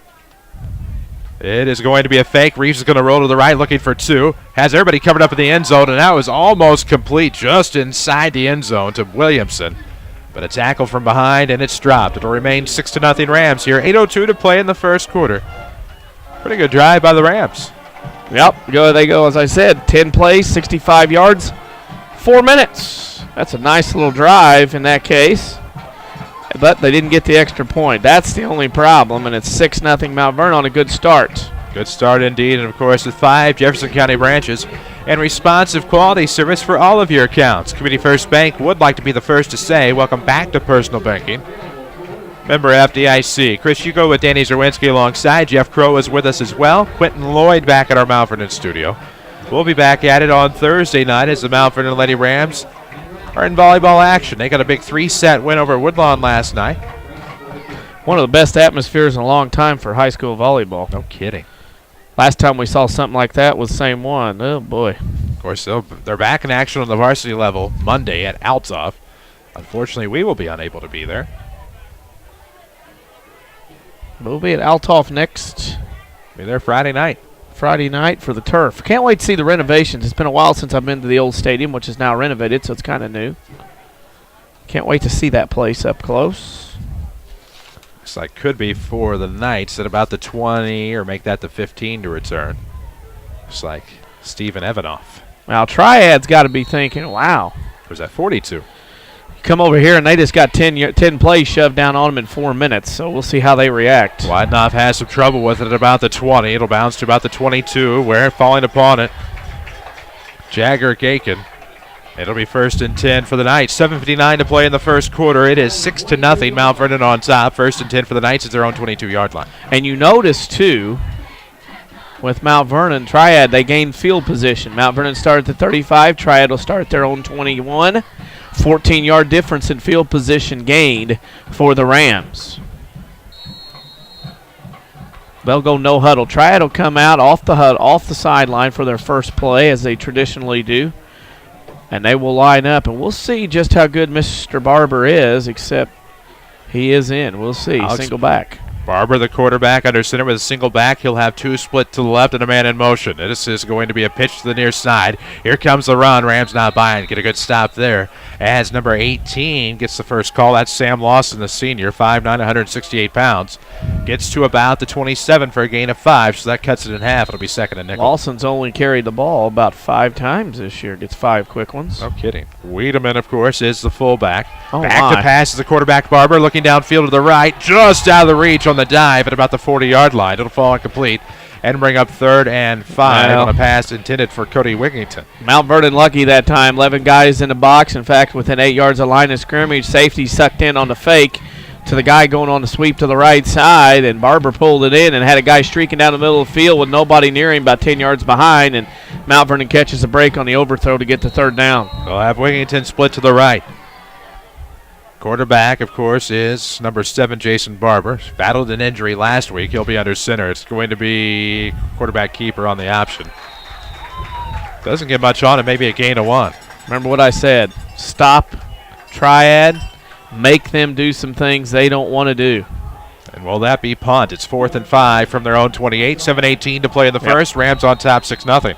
It is going to be a fake. Reeves is going to roll to the right looking for 2. Has everybody covered up in the end zone, and that was almost complete just inside the end zone to Williamson. But a tackle from behind, and it's dropped. It'll remain 6-0 Rams here. 8:02 to play in the first quarter. Pretty good drive by the Rams. Yep, they go, as I said, 10 plays, 65 yards, 4 minutes. That's a nice little drive in that case. But they didn't get the extra point. That's the only problem, and it's 6-0 Mount Vernon on a good start. Good start indeed, and of course with 5 Jefferson County branches and responsive quality service for all of your accounts. Community First Bank would like to be the first to say welcome back to personal banking. Member FDIC. Chris Hugo with Danny Czerwinski alongside. Jeff Crow is with us as well. Quentin Lloyd back at our Mount Vernon studio. We'll be back at it on Thursday night as the Mount Vernon Lady Rams are in volleyball action. They got a big 3-set win over Woodlawn last night. One of the best atmospheres in a long time for high school volleyball. No kidding. Last time we saw something like that was the same one. Oh, boy. Of course, they're back in action on the varsity level Monday at Althoff. Unfortunately, we will be unable to be there. We'll be at Althoff next. Be there Friday night. Friday night for the turf. Can't wait to see the renovations. It's been a while since I've been to the old stadium, which is now renovated, so it's kind of new. Can't wait to see that place up close. Looks like could be for the Knights at about the 20 or make that the 15 to return. Looks like Stephen Evanoff. Now, Triad's got to be thinking, wow. Was that 42? Come over here, and they just got 10 plays shoved down on them in 4 minutes, so we'll see how they react. Widenoff has some trouble with it at about the 20. It'll bounce to about the 22, where falling upon it, Jagger Gakin. It'll be 1st and 10 for the Knights. 7:59 to play in the first quarter. It is 6-0 Mount Vernon on top. 1st and 10 for the Knights at their own 22-yard line. And you notice, too, with Mount Vernon, Triad, they gained field position. Mount Vernon started at the 35. Triad will start at their own 21. 14-yard difference in field position gained for the Rams. They'll go no huddle. Triad will come out off the sideline for their first play, as they traditionally do. And they will line up, and we'll see just how good Mr. Barber is, except he is in. We'll see. Single back. Barber, the quarterback, under center with a single back. He'll have 2 split to the left and a man in motion. This is going to be a pitch to the near side. Here comes the run. Rams not buying. Get a good stop there as number 18 gets the first call. That's Sam Lawson, the senior, 5'9", 168 pounds. Gets to about the 27 for a gain of 5, so that cuts it in half. It'll be 2nd and nickel. Lawson's only carried the ball about 5 times this year. Gets 5 quick ones. No kidding. Wiedemann, of course, is the fullback. Oh, back to pass is the quarterback, Barber, looking downfield to the right, just out of the reach on the dive at about the 40-yard line. It'll fall incomplete and bring up 3rd and 5 on a pass intended for Cody Wigington. Mount Vernon lucky that time. 11 guys in the box. In fact, within 8 yards of line of scrimmage, safety sucked in on the fake. to the guy going on the sweep to the right side, and Barber pulled it in and had a guy streaking down the middle of the field with nobody near him, about 10 yards behind, and Mount Vernon catches a break on the overthrow to get the third down. They'll have Wigington split to the right. Quarterback, of course, is number 7, Jason Barber. Battled an injury last week. He'll be under center. It's going to be quarterback keeper on the option. Doesn't get much on it, maybe a gain of 1. Remember what I said. Stop Triad. Make them do some things they don't want to do. And will that be punt? It's 4th and 5 from their own 28. 7:18 to play in the first. Rams on top 6-0.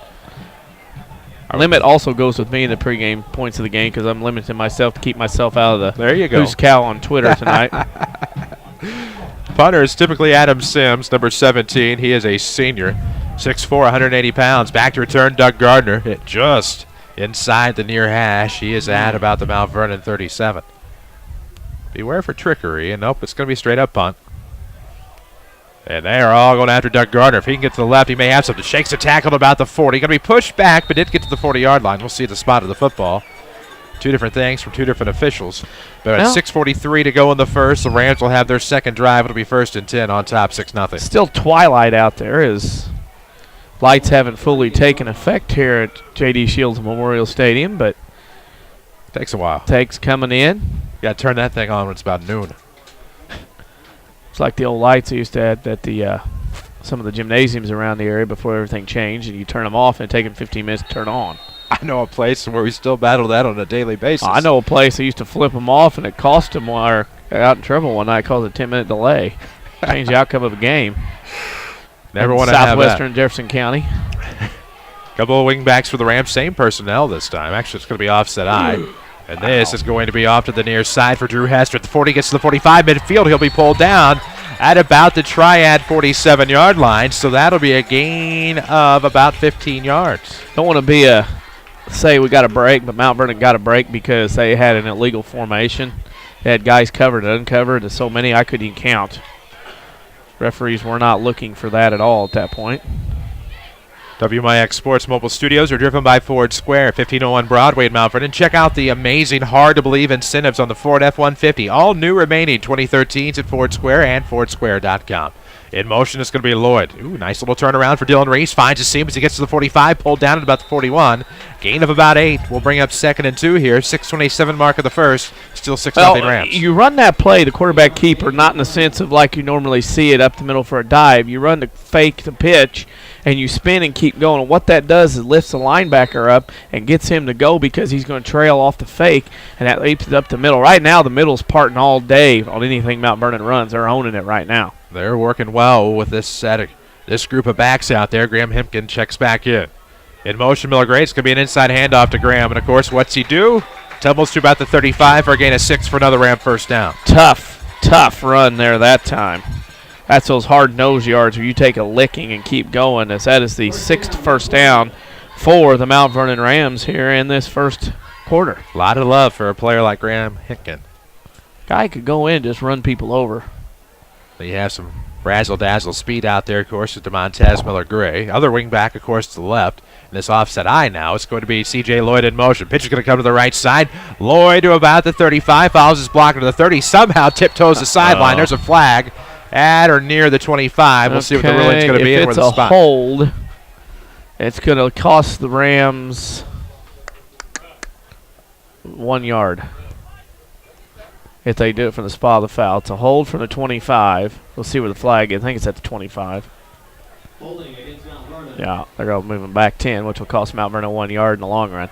Limit also goes with me in the pregame points of the game because I'm limiting myself to keep myself out of the there you go. Who's Cow on Twitter tonight. Punter is typically Adam Sims, number 17. He is a senior, 6'4", 180 pounds. Back to return, Doug Gardner. Hit just inside the near hash. He is at about the Mount Vernon 37. Beware for trickery, and nope, it's going to be straight up punt. And they are all going after Doug Gardner. If he can get to the left, he may have something. Shakes a tackle at about the 40. Going to be pushed back, but did get to the 40-yard line. We'll see the spot of the football. Two different things from two different officials. But at 6:43 to go in the first, the Rams will have their second drive. It'll be 1st and 10 on top, 6-0. Still twilight out there as lights haven't fully taken effect here at J.D. Shields Memorial Stadium, but takes a while. Takes coming in. You got to turn that thing on when it's about noon. It's like the old lights they used to have at the some of the gymnasiums around the area before everything changed, and you turn them off and it take them 15 minutes to turn on. I know a place where we still battle that on a daily basis. I know a place that used to flip them off, and it cost them while out in trouble one night caused a 10-minute delay. Changed the outcome of a game. Never want to have that. Southwestern Jefferson County. Couple of wingbacks for the Rams, same personnel this time. Actually, it's going to be offset I. And this is going to be off to the near side for Drew Hester. At the 40, gets to the 45 midfield. He'll be pulled down at about the Triad 47-yard line. So that'll be a gain of about 15 yards. Don't want to be say we got a break, but Mount Vernon got a break because they had an illegal formation. They had guys covered and uncovered, and so many I couldn't even count. Referees were not looking for that at all at that point. WMIX Sports Mobile Studios are driven by Ford Square, 1501 Broadway in Mount Vernon. Check out the amazing, hard-to-believe incentives on the Ford F-150. All new remaining 2013s at Ford Square and FordSquare.com. In motion, it's going to be Lloyd. Ooh, nice little turnaround for Dylan Reese. Finds his seam as he gets to the 45, pulled down at about the 41. Gain of about 8. We'll bring up 2nd and 2 here. 6:27 mark of the first. Still 6-0 Rams. You run that play, the quarterback keeper, not in the sense of like you normally see it up the middle for a dive. You run the fake the pitch, and you spin and keep going. And what that does is lifts the linebacker up and gets him to go because he's going to trail off the fake, and that leaps it up the middle. Right now, the middle's parting all day on anything Mount Vernon runs. They're owning it right now. They're working well with this group of backs out there. Graham Hempkin checks back in. In motion, Miller Gray. It's going to be an inside handoff to Graham. And, of course, what's he do? Tumbles to about the 35 for a gain of 6 for another Ram first down. Tough run there that time. That's those hard nose yards where you take a licking and keep going. As that is the 6th first down for the Mount Vernon Rams here in this first quarter. A lot of love for a player like Graham Hempkin. Guy could go in and just run people over. You have some razzle-dazzle speed out there, of course, with DeMontez Miller-Gray. Other wing-back, of course, to the left. And this offset I now, it's going to be C.J. Lloyd in motion. Pitch is going to come to the right side. Lloyd to about the 35, follows his blocker to the 30, somehow tiptoes the sideline. There's a flag at or near the 25. We'll see what the ruling's going to be in with the spot. If it's a hold, it's going to cost the Rams 1 yard. If they do it from the spot of the foul. It's a hold from the 25. We'll see where the flag is. I think it's at the 25. Holding against Mount Vernon. Yeah, they're going to move him back 10, which will cost Mount Vernon 1 yard in the long run.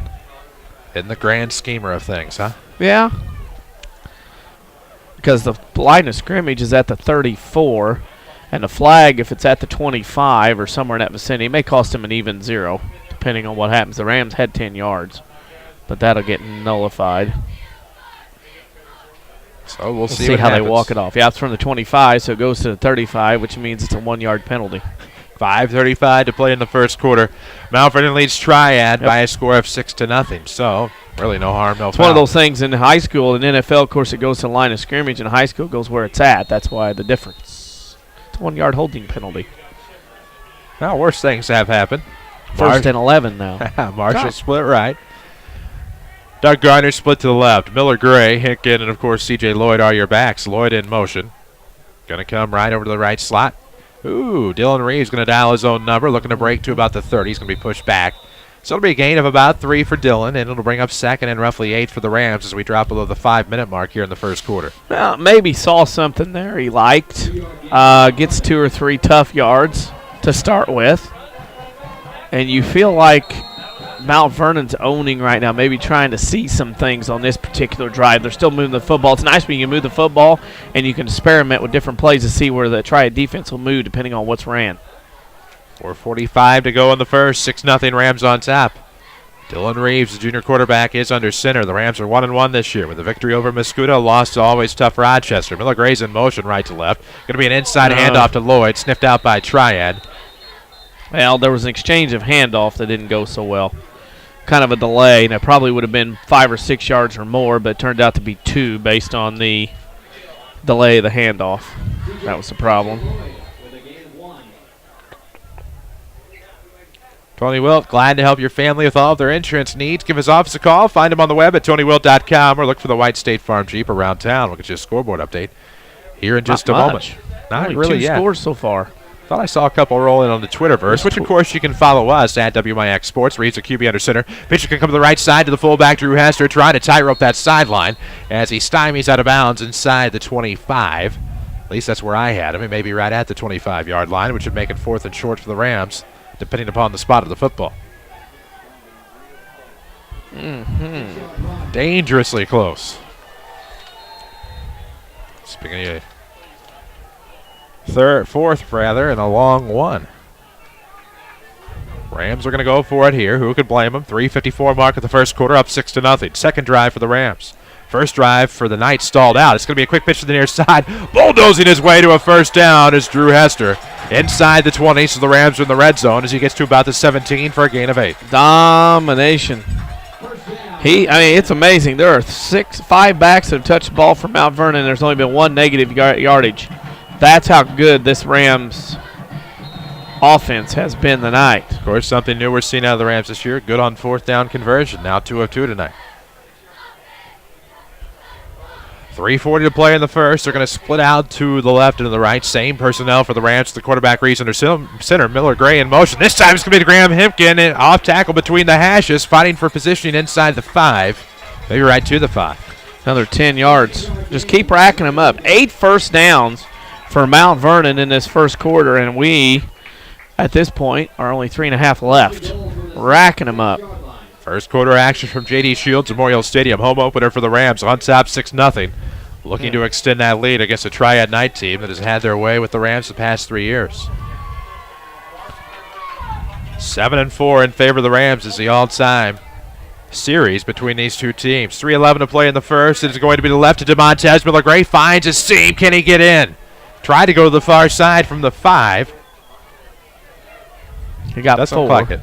In the grand schemer of things, huh? Yeah. Because the line of scrimmage is at the 34, and the flag, if it's at the 25 or somewhere in that vicinity, it may cost them an even 0, depending on what happens. The Rams had 10 yards, but that'll get nullified. So we'll see how happens. They walk it off. Yeah, it's from the 25, so it goes to the 35, which means it's a 1 yard penalty. 5:35 to play in the first quarter. Mount Vernon leads Triad by a score of 6-0. So really no harm, no foul. It's one of those things in high school. In NFL, of course, it goes to the line of scrimmage. In high school, it goes where it's at. That's why the difference. It's a 1 yard holding penalty. Now, worse things have happened. 1st and 11 now. Marshall split right. Doug Gardner split to the left. Miller Gray, Hinkin, and of course C.J. Lloyd are your backs. Lloyd in motion. Going to come right over to the right slot. Ooh, Dylan Reeves going to dial his own number, looking to break to about the 30. He's going to be pushed back. So it'll be a gain of about 3 for Dylan, and it'll bring up second and roughly 8 for the Rams as we drop below the 5-minute mark here in the first quarter. Well, maybe saw something there he liked. Gets 2 or 3 tough yards to start with. And you feel like Mount Vernon's owning right now, maybe trying to see some things on this particular drive. They're still moving the football. It's nice when you can move the football and you can experiment with different plays to see where the Triad defense will move depending on what's ran. 4:45 to go in the first. 6-0 Rams on top. Dylan Reeves, the junior quarterback, is under center. The Rams are 1-1 this year with a victory over Mascoutah, lost to always tough Rochester. Miller Gray's in motion right to left. Going to be an inside handoff to Lloyd, sniffed out by Triad. Well, there was an exchange of handoff that didn't go so well. Kind of a delay, and it probably would have been 5 or 6 yards or more, but it turned out to be 2 based on the delay of the handoff. That was the problem. Tony Wilt, glad to help your family with all of their insurance needs. Give his office a call. Find him on the web at TonyWilt.com or look for the white State Farm Jeep around town. We'll get you a scoreboard update here in just a moment. Not Not really really 2 yet. scores so far. Thought I saw a couple roll in on the Twitterverse, which, of course, you can follow us at WMIX Sports. Reads a QB under center. Pitcher can come to the right side to the fullback, Drew Hester, trying to tightrope that sideline as he stymies out of bounds inside the 25. At least that's where I had him. He may be right at the 25-yard line, which would make it 4th and short for the Rams, depending upon the spot of the football. Dangerously close. Speaking of fourth, and a long one. Rams are going to go for it here. Who could blame them? 3:54 mark of the first quarter, up 6-0. Second drive for the Rams. First drive for the Knights stalled out. It's going to be a quick pitch to the near side. Bulldozing his way to a first down is Drew Hester. Inside the 20, so the Rams are in the red zone as he gets to about the 17 for a gain of 8. Domination. It's amazing. There are 5 backs that have touched the ball from Mount Vernon. There's only been 1 negative yardage. That's how good this Rams offense has been tonight. Of course, something new we're seeing out of the Rams this year. Good on 4th down conversion. Now 2 of 2 tonight. 3:40 to play in the first. They're going to split out to the left and to the right. Same personnel for the Rams. The quarterback reads under center. Miller Gray in motion. This time it's going to be to Graham Hempkin. And off tackle between the hashes, fighting for positioning inside the 5. Maybe right to the 5. Another 10 yards. Just keep racking them up. 8 first downs for Mount Vernon in this first quarter, and we, at this point, are only 3.5 left. Racking them up. First quarter action from J.D. Shields Memorial Stadium. Home opener for the Rams on top 6-0. Looking to extend that lead against a Triad Night team that has had their way with the Rams the past 3 years. 7-4 in favor of the Rams is the all-time series between these two teams. 3:11 to play in the first. It is going to be to the left to DeMontez. Miller Gray finds a seam. Can he get in? Tried to go to the far side from the 5. He got Doesn't 4. look like it.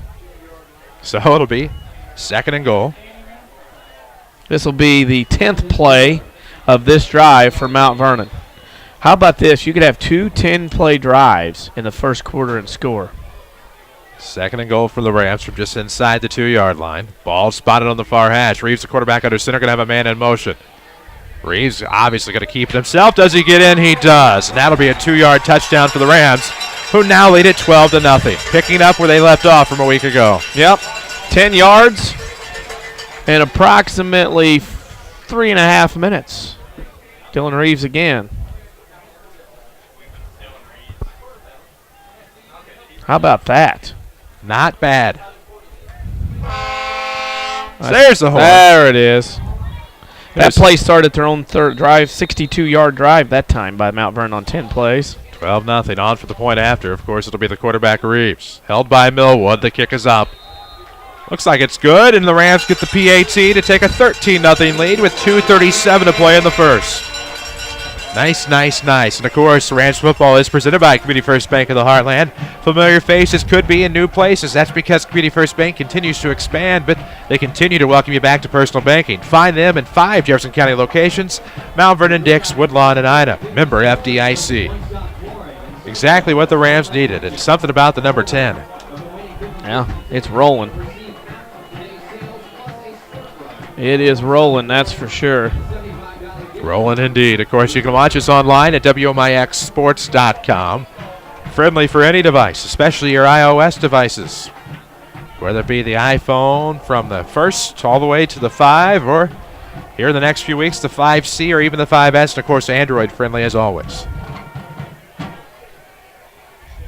So it'll be 2nd and goal. This will be the 10th play of this drive for Mount Vernon. How about this? You could have 2 10-play drives in the first quarter and score. 2nd and goal for the Rams from just inside the 2-yard line. Ball spotted on the far hash. Reeves, the quarterback under center, going to have a man in motion. Reeves obviously going to keep it himself. Does he get in? He does. And that'll be a 2-yard touchdown for the Rams, who now lead it 12-0. Picking up where they left off from a week ago. Yep. 10 yards and approximately 3.5 minutes. Dylan Reeves again. How about that? Not bad. There's the horn. There it is. That play started their own third drive, 62-yard drive that time by Mount Vernon on 10 plays. 12-0. On for the point after. Of course, it'll be the quarterback Reeves. Held by Millwood. The kick is up. Looks like it's good, and the Rams get the PAT to take a 13-0 lead with 2:37 to play in the first. Nice, nice, nice. And, of course, Rams football is presented by Community First Bank of the Heartland. Familiar faces could be in new places. That's because Community First Bank continues to expand, but they continue to welcome you back to personal banking. Find them in 5 Jefferson County locations: Mount Vernon, Dix, Woodlawn, and Ida. Member FDIC. Exactly what the Rams needed, and something about the number 10. Yeah, it's rolling. It is rolling, that's for sure. Rolling indeed. Of course, you can watch us online at WMIXsports.com. Friendly for any device, especially your iOS devices. Whether it be the iPhone from the 1st all the way to the 5, or here in the next few weeks, the 5C or even the 5S, and of course, Android friendly as always.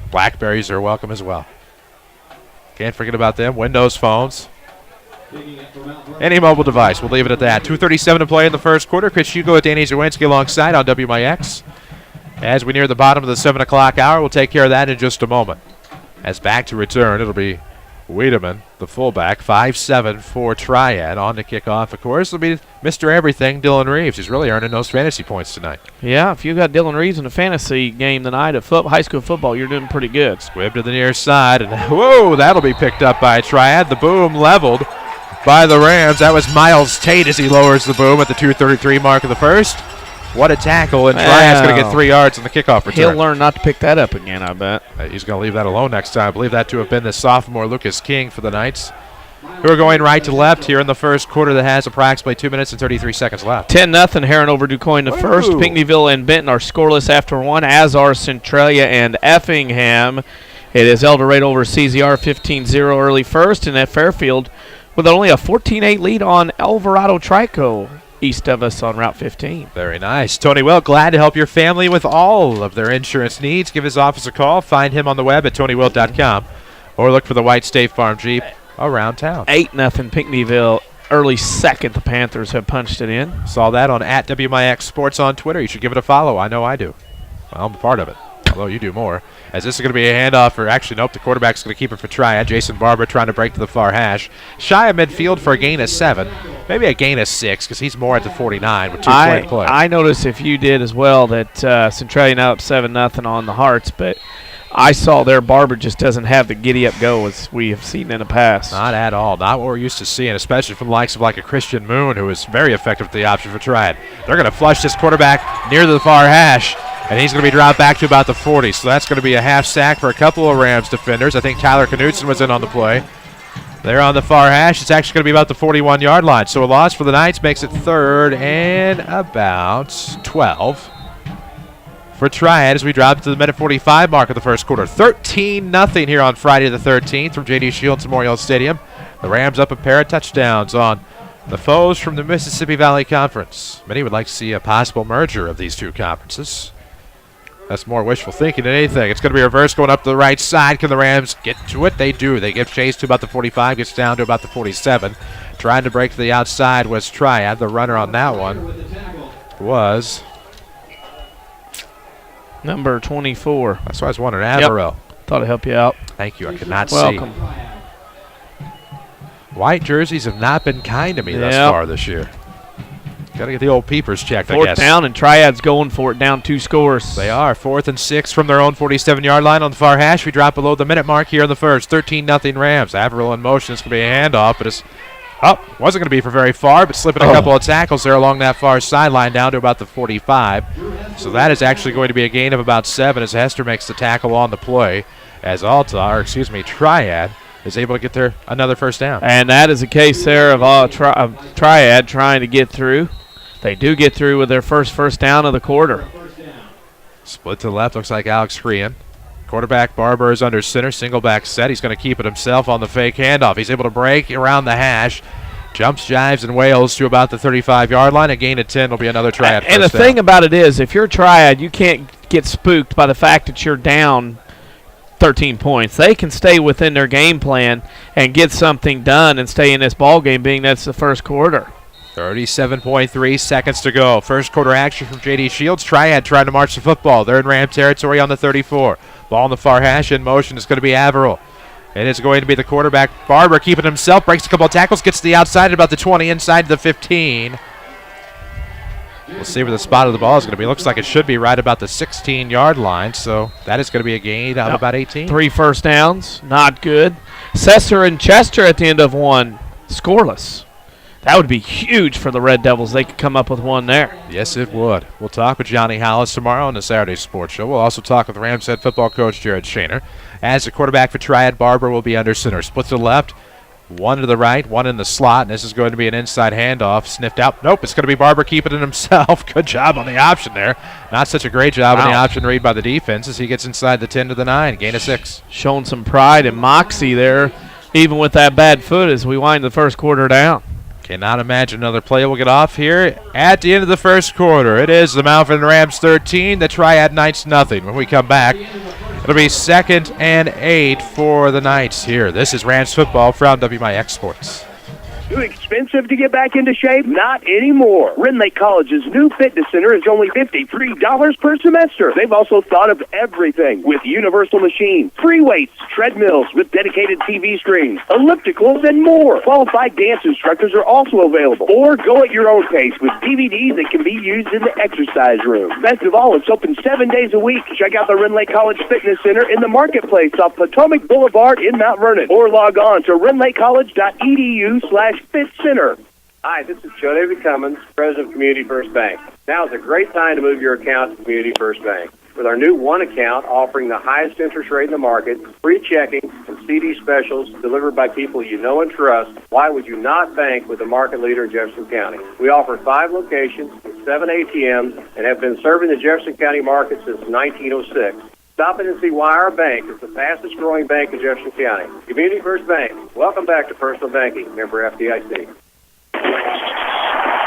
Blackberries are welcome as well. Can't forget about them. Windows phones. Any mobile device. We'll leave it at that. 2:37 to play in the first quarter. Chris Hugo with Danny Czerwinski alongside on WMIX. As we near the bottom of the 7 o'clock hour, we'll take care of that in just a moment. As back to return, it'll be Wiedemann, the fullback, 5'7" for Triad. On to kick off, of course, it'll be Mr. Everything, Dylan Reeves. He's really earning those fantasy points tonight. Yeah, if you got Dylan Reeves in a fantasy game tonight of high school football, you're doing pretty good. Squib to the near side, and whoa, that'll be picked up by Triad. The boom leveled by the Rams. That was Miles Tate as he lowers the boom at the 2:33 mark of the first. What a tackle, and Triad's going to get 3 yards on the kickoff return. He'll learn not to pick that up again, I bet. He's going to leave that alone next time. I believe that to have been the sophomore Lucas King for the Knights, who are going right to left here in the first quarter that has approximately 2 minutes and 33 seconds left. 10-0, Heron over DuQuoin the first. Pinckneyville and Benton are scoreless after one, as are Centralia and Effingham. It is El Dorado over CZR 15-0 early first, and at Fairfield with only a 14-8 lead on Alvarado Trico east of us on Route 15. Very nice. Tony Will, glad to help your family with all of their insurance needs. Give his office a call. Find him on the web at TonyWill.com or look for the white State Farm Jeep around town. 8-0 Pinckneyville. Early second, the Panthers have punched it in. Saw that on at WMIX Sports on Twitter. You should give it a follow. I know I do. Well, I'm a part of it, although you do more. As this is going to be a handoff for, actually, nope, the quarterback's going to keep it for Triad. Jason Barber trying to break to the far hash. Shy of midfield for a gain of 7. Maybe a gain of 6 because he's more at the 49 with 2:20 play. I noticed, if you did as well, that Centralia now up 7-0 on the Hearts, but I saw their Barber just doesn't have the giddy-up go as we have seen in the past. Not at all. Not what we're used to seeing, especially from the likes of like a Christian Moon, who is very effective with the option for Triad. They're going to flush this quarterback near the far hash, and he's going to be dropped back to about the 40. So that's going to be a half sack for a couple of Rams defenders. I think Tyler Knudsen was in on the play. They're on the far hash. It's actually going to be about the 41-yard line. So a loss for the Knights makes it 3rd and about 12 for Triad as we drop to the minute 45 mark of the first quarter. 13-0 here on Friday the 13th from J.D. Shields Memorial Stadium. The Rams up a pair of touchdowns on the foes from the Mississippi Valley Conference. Many would like to see a possible merger of these two conferences. That's more wishful thinking than anything. It's going to be reverse going up to the right side. Can the Rams get to it? They do. They give chase to about the 45, gets down to about the 47. Trying to break to the outside was Triad. The runner on that one was number 24. That's what I was wondering. Averill. Yep. Thought I'd help you out. Thank you. I could not Welcome. see. White jerseys have not been kind to me thus far this year. Got to get the old peepers checked, I guess. 4th down, and Triad's going for it, down 2 scores. They are. 4th and 6 from their own 47-yard line on the far hash. We drop below the minute mark here in the first. 13-0 Rams. Averill in motion. It's going to be a handoff, but it's wasn't going to be for very far, but slipping a couple of tackles there along that far sideline down to about the 45. So that is actually going to be a gain of about 7 as Hester makes the tackle on the play as Triad is able to get there another first down. And that is a case there of Triad trying to get through. They do get through with their first down of the quarter. Split to the left, looks like Alex Crean. Quarterback Barber is under center, single back set. He's going to keep it himself on the fake handoff. He's able to break around the hash. Jumps, jives, and wails to about the 35-yard line. A gain of 10 will be another Triad first down. And the thing about it is, if you're Triad, you can't get spooked by the fact that you're down 13 points. They can stay within their game plan and get something done and stay in this ball game, being that's the first quarter. 37.3 seconds to go. First quarter action from J.D. Shields. Triad trying to march the football. They're in Ram territory on the 34. Ball on the far hash in motion. It's going to be Averill. And it's going to be the quarterback, Barber, keeping himself. Breaks a couple of tackles. Gets to the outside at about the 20, inside the 15. We'll see where the spot of the ball is going to be. Looks like it should be right about the 16-yard line. So that is going to be a gain of about 18. 3 first downs. Not good. Cesar and Chester at the end of one. Scoreless. That would be huge for the Red Devils. They could come up with one there. Yes, it would. We'll talk with Johnny Hollis tomorrow on the Saturday Sports Show. We'll also talk with Rams head football coach Jared Shaner. As the quarterback for Triad, Barber will be under center. Split to the left. One to the right, one in the slot, and this is going to be an inside handoff. Sniffed out. Nope, it's going to be Barber keeping it himself. Good job on the option there. Not such a great job on the option read by the defense as he gets inside the 10 to the 9. Gain of 6. Showing some pride and moxie there, even with that bad foot as we wind the first quarter down. Cannot imagine another play will get off here at the end of the first quarter. It is the Mount Vernon Rams 13, the Triad Knights nothing. When we come back, it'll be 2nd and 8 for the Knights here. This is Rams football from WMIX Sports. Too expensive to get back into shape? Not anymore. Ren Lake College's new fitness center is only $53 per semester. They've also thought of everything with universal machines, free weights, treadmills with dedicated TV screens, ellipticals, and more. Qualified dance instructors are also available. Or go at your own pace with DVDs that can be used in the exercise room. Best of all, it's open 7 days a week. Check out the Ren Lake College Fitness Center in the Marketplace off Potomac Boulevard in Mount Vernon. Or log on to renlakecollege.edu/Fit Center. Hi, this is Joe David Cummins, President of Community First Bank. Now is a great time to move your account to Community First Bank. With our new one account offering the highest interest rate in the market, free checking, and CD specials delivered by people you know and trust, why would you not bank with the market leader in Jefferson County? We offer 5 locations with 7 ATMs and have been serving the Jefferson County market since 1906. Stop in and see why our bank is the fastest growing bank in Jefferson County. Community First Bank. Welcome back to personal banking. Member FDIC.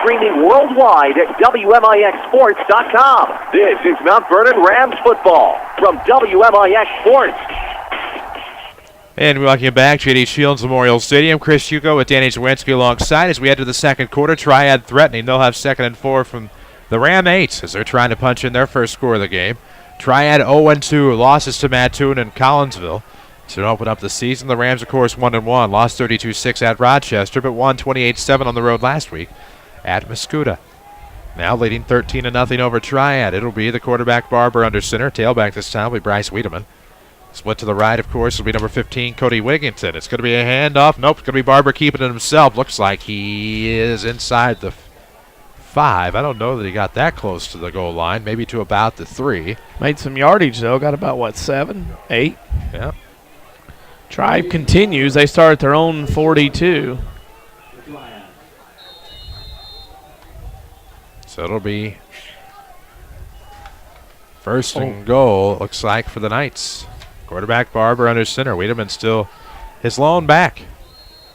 Streaming worldwide at WMIXsports.com. This is Mount Vernon Rams football from WMIX Sports. And we welcome you back, J.D. Shields Memorial Stadium. Chris Hugo with Danny Czerwinski alongside as we head to the second quarter. Triad threatening. They'll have 2nd and 4 from the Ram 8s as they're trying to punch in their first score of the game. Triad 0-2, losses to Mattoon and Collinsville. To open up the season, the Rams, of course, 1-1. Lost 32-6 at Rochester, but won 28-7 on the road last week at Mascoutah. Now leading 13-0 over Triad. It'll be the quarterback Barber under center. Tailback this time will be Bryce Wiedemann. Split to the right, of course, will be number 15, Cody Wigginton. It's going to be a handoff. Nope, it's going to be Barber keeping it himself. Looks like he is inside the 5. I don't know that he got that close to the goal line. Maybe to about the 3. Made some yardage, though. Got about, 7, 8? Yeah. Drive continues. They start at their own 42. So it'll be 1st and goal, looks like, for the Knights. Quarterback Barber under center. Wiedemann still his lone back.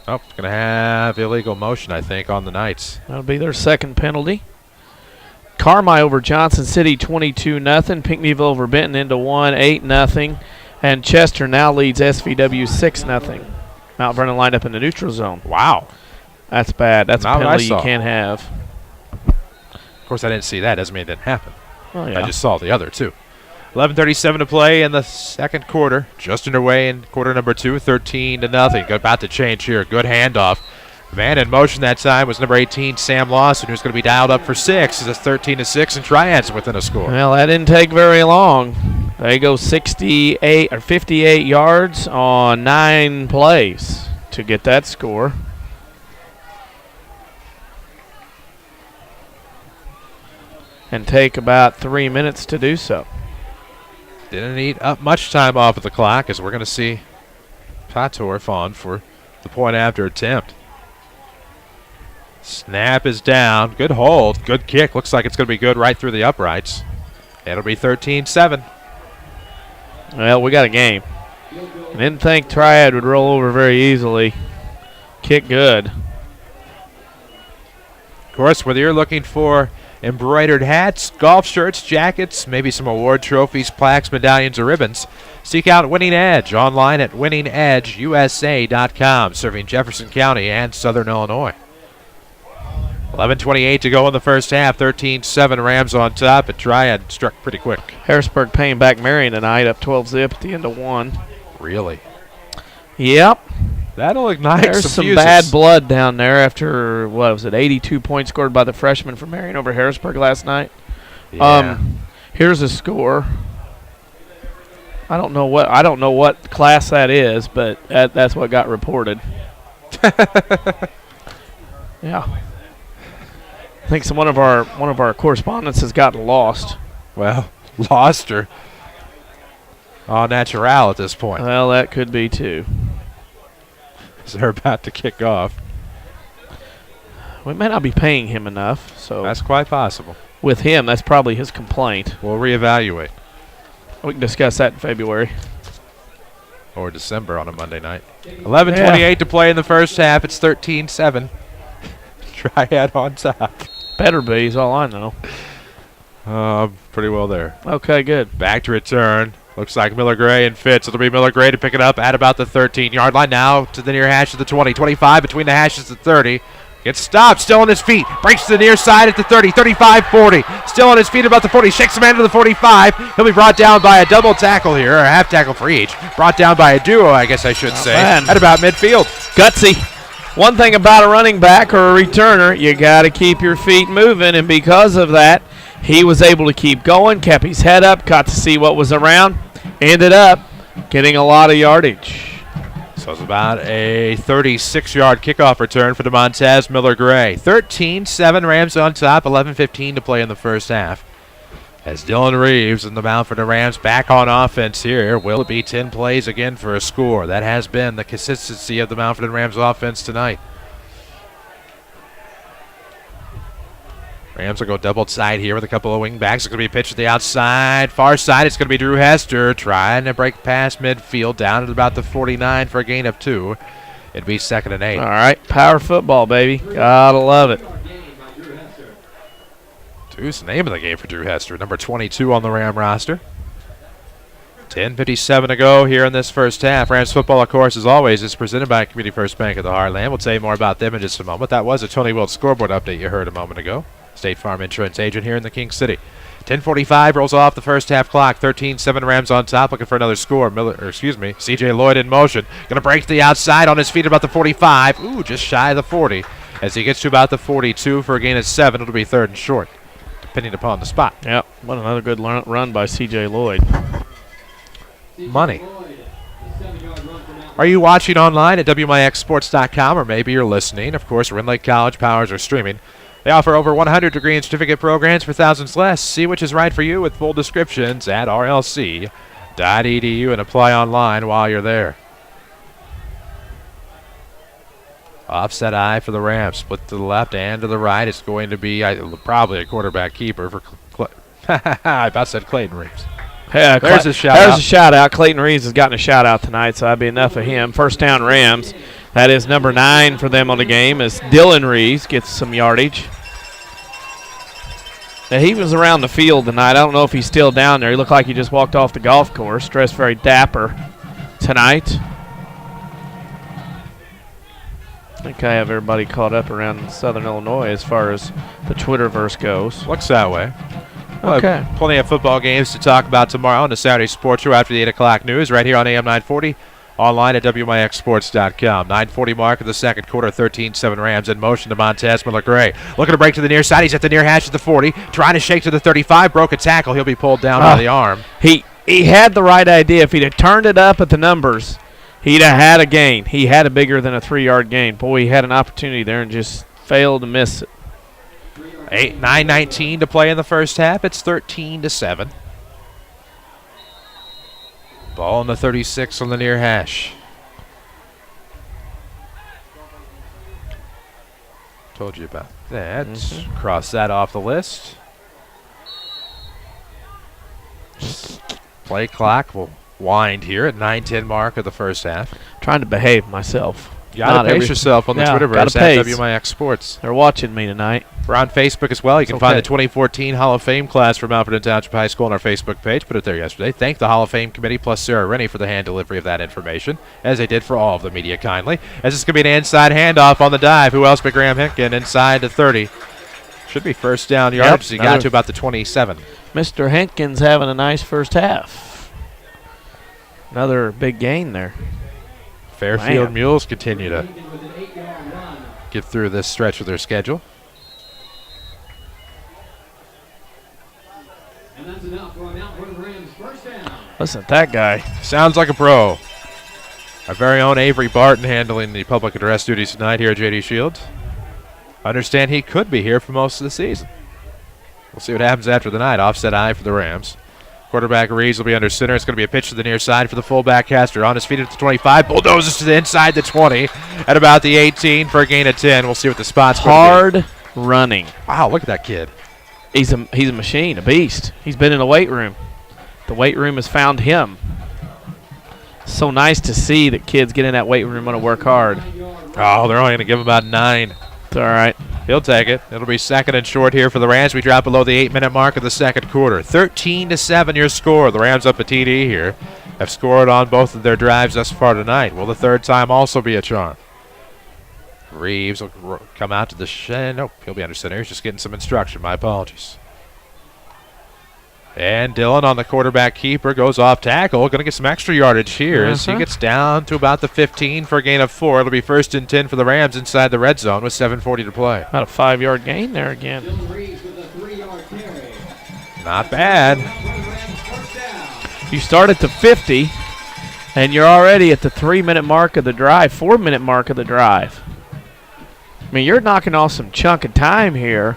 Oh, going to have illegal motion, I think, on the Knights. That'll be their second penalty. Carmi over Johnson City 22-0. Pinckneyville over Benton into 1, 8-0. And Chester now leads SVW 6-0. Mount Vernon lined up in the neutral zone. Wow. That's bad. That's a penalty you can't have. Of course, I didn't see that. Doesn't mean it didn't happen. Oh, yeah. I just saw the other two. 11:37 to play in the second quarter. Just underway in quarter number 2, 13-0. About to change here. Good handoff. Man in motion that time was number 18, Sam Lawson, who's going to be dialed up for 6. It's 13-6, and Triad's within a score. Well, that didn't take very long. They go 58 or 58 yards on 9 plays to get that score. And take about 3 minutes to do so. Didn't eat up much time off of the clock as we're going to see Patorf on for the point after attempt. Snap is down. Good hold. Good kick. Looks like it's going to be good right through the uprights. It'll be 13-7. Well, we got a game. I didn't think Triad would roll over very easily. Kick good. Of course, whether you're looking for embroidered hats, golf shirts, jackets, maybe some award trophies, plaques, medallions, or ribbons, seek out Winning Edge online at winningedgeusa.com, serving Jefferson County and Southern Illinois. 11:28 to go in the first half. 13-7 Rams on top, and Triad struck pretty quick. Harrisburg paying back Marion tonight, up 12-zip at the end of 1. Really? Yep. That'll ignite There's some fuses. bad blood down there after, 82 points scored by the freshman from Marion over Harrisburg last night. Yeah. Here's a score. I don't know what class that is, but that's what got reported. Yeah. I think one of our correspondents has gotten lost. Well, lost or au natural at this point. Well, that could be too. as they're about to kick off. We may not be paying him enough, so That's quite possible. with him, that's probably his complaint. We'll reevaluate. We can discuss that in February. Or December on a Monday night. 11:28 to play in the first half. It's 13-7. Triad on top. Better be, is all I know. Pretty well there. Okay, good. Back to return. Looks like Miller Gray and Fitz. It'll be Miller Gray to pick it up at about the 13-yard line. Now to the near hash of the 20. 25 between the hashes of the 30. Gets stopped, still on his feet. Breaks to the near side at the 30, 35, 40. Still on his feet about the 40. Shakes a man to the 45. He'll be brought down by a double tackle here, or a half tackle for each. Brought down by a duo, I guess I should say, at about midfield. Gutsy. One thing about a running back or a returner, you got to keep your feet moving, and because of that, he was able to keep going, kept his head up, got to see what was around, ended up getting a lot of yardage. So it's about a 36-yard kickoff return for the Montez Miller Gray. 13-7, Rams on top, 11:15 to play in the first half. As Dylan Reeves and the Mountford Rams back on offense here, will it be 10 plays again for a score? That has been the consistency of the Mountford Rams offense tonight. Rams will go double side here with a couple of wing backs. It's going to be pitched to the outside. Far side, it's going to be Drew Hester trying to break past midfield down at about the 49 for a gain of 2. It'd be 2nd and 8. All right, power football, baby. Gotta love it. Who's the name of the game for Drew Hester? Number 22 on the Ram roster. 10:57 to go here in this first half. Rams football, of course, as always, is presented by Community First Bank of the Heartland. We'll tell you more about them in just a moment. That was a Tony Wilt scoreboard update you heard a moment ago. State Farm Insurance agent here in the King City. 10:45 rolls off the first half clock. 13-7 Rams on top, looking for another score. C.J. Lloyd in motion. Going to break to the outside on his feet about the 45. Ooh, just shy of the 40. As he gets to about the 42 for a gain of 7, it'll be 3rd and short, depending upon the spot. Yep, what another good run by C.J. Lloyd. Money. Are you watching online at WMIXsports.com, or maybe you're listening? Of course, Rend Lake College Powers are streaming. They offer over 100 degree and certificate programs for thousands less. See which is right for you with full descriptions at rlc.edu and apply online while you're there. Offset eye for the Rams. Split to the left and to the right. It's going to be probably a quarterback keeper for I about said Clayton Reeves. Yeah, there's a shout There's out. a shout out. Clayton Reeves has gotten a shout out tonight, so that'd be enough of him. First down Rams. That is number 9 for them on the game as Dylan Reeves gets some yardage. Now, he was around the field tonight. I don't know if he's still down there. He looked like he just walked off the golf course. Dressed very dapper tonight. I think I have everybody caught up around Southern Illinois as far as the Twitterverse goes. Looks that way. Okay. Plenty of football games to talk about tomorrow on the Saturday Sports Show after the 8 o'clock news right here on AM 940. Online at WMIXsports.com. 9:40 mark of the second quarter. 13-7 Rams in motion to Montez Miller Gray. Looking to break to the near side. He's at the near hash of the 40. Trying to shake to the 35. Broke a tackle. He'll be pulled down by the arm. He had the right idea. If he'd have turned it up at the numbers, he'd have had a gain. He had a bigger than a 3-yard gain. Boy, he had an opportunity there and just failed to miss it. 9:19 to play in the first half. It's 13-7. Ball on the 36 on the near hash. Told you about that. Cross that off the list. Play clock will wind here at 9:10 mark of the first half. Trying to behave myself. You got to pace yourself on the Twitterverse at WMIX Sports. They're watching me tonight. We're on Facebook as well. You can find the 2014 Hall of Fame class from Mountford and Township High School on our Facebook page. Put it there yesterday. Thank the Hall of Fame committee plus Sarah Rennie for the hand delivery of that information, as they did for all of the media kindly. As this is going to be an inside handoff on the dive. Who else but Graham Hinkin inside the 30. Should be first down yards. He got to about the 27. Mr. Hinkin's having a nice first half. Another big gain there. Fairfield Mules continue to get through this stretch of their schedule. And that's enough for a Mountford Rams first down. Listen to that guy. Sounds like a pro. Our very own Avery Barton handling the public address duties tonight here at J.D. Shields. I understand he could be here for most of the season. We'll see what happens after the night. Offset eye for the Rams. Quarterback Reeves will be under center. It's going to be a pitch to the near side for the fullback Castor. On his feet at the 25. Bulldozes to the inside the 20 at about the 18 for a gain of 10. We'll see what the spot's hard running. Wow, look at that kid. He's a machine, a beast. He's been in the weight room. The weight room has found him. So nice to see that kids get in that weight room and work hard. Oh, they're only going to give him about 9. It's all right. He'll take it. It'll be second and short here for the Rams. We drop below the 8-minute mark of the second quarter. 13-7 your score. The Rams up a TD here. Have scored on both of their drives thus far tonight. Will the third time also be a charm? Reeves will come out to the shed. Nope, he'll be under center. He's just getting some instruction. My apologies. And Dillon on the quarterback keeper goes off tackle. Going to get some extra yardage here as he gets down to about the 15 for a gain of 4. It'll be 1st and 10 for the Rams inside the red zone with 7:40 to play. About a 5-yard gain there again. Not bad. You start at the 50, and you're already at the 3-minute mark of the drive, 4-minute mark of the drive. I mean, you're knocking off some chunk of time here.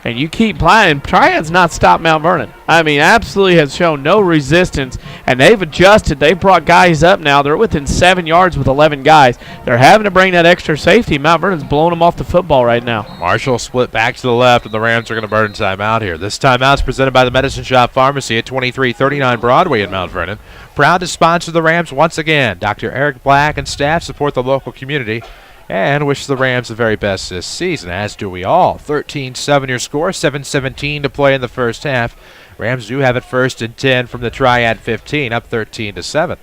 And you keep playing. Triad's not stopped Mount Vernon. I mean, absolutely has shown no resistance. And they've adjusted. They've brought guys up now. They're within 7 yards with 11 guys. They're having to bring that extra safety. Mount Vernon's blowing them off the football right now. Marshall split back to the left, and the Rams are going to burn timeout here. This timeout's presented by the Medicine Shop Pharmacy at 2339 Broadway in Mount Vernon. Proud to sponsor the Rams once again. Dr. Eric Black and staff support the local community and wish the Rams the very best this season, as do we all. 13-7 your score, 7:17 to play in the first half. Rams do have it 1st and 10 from the Triad 15, up 13-7.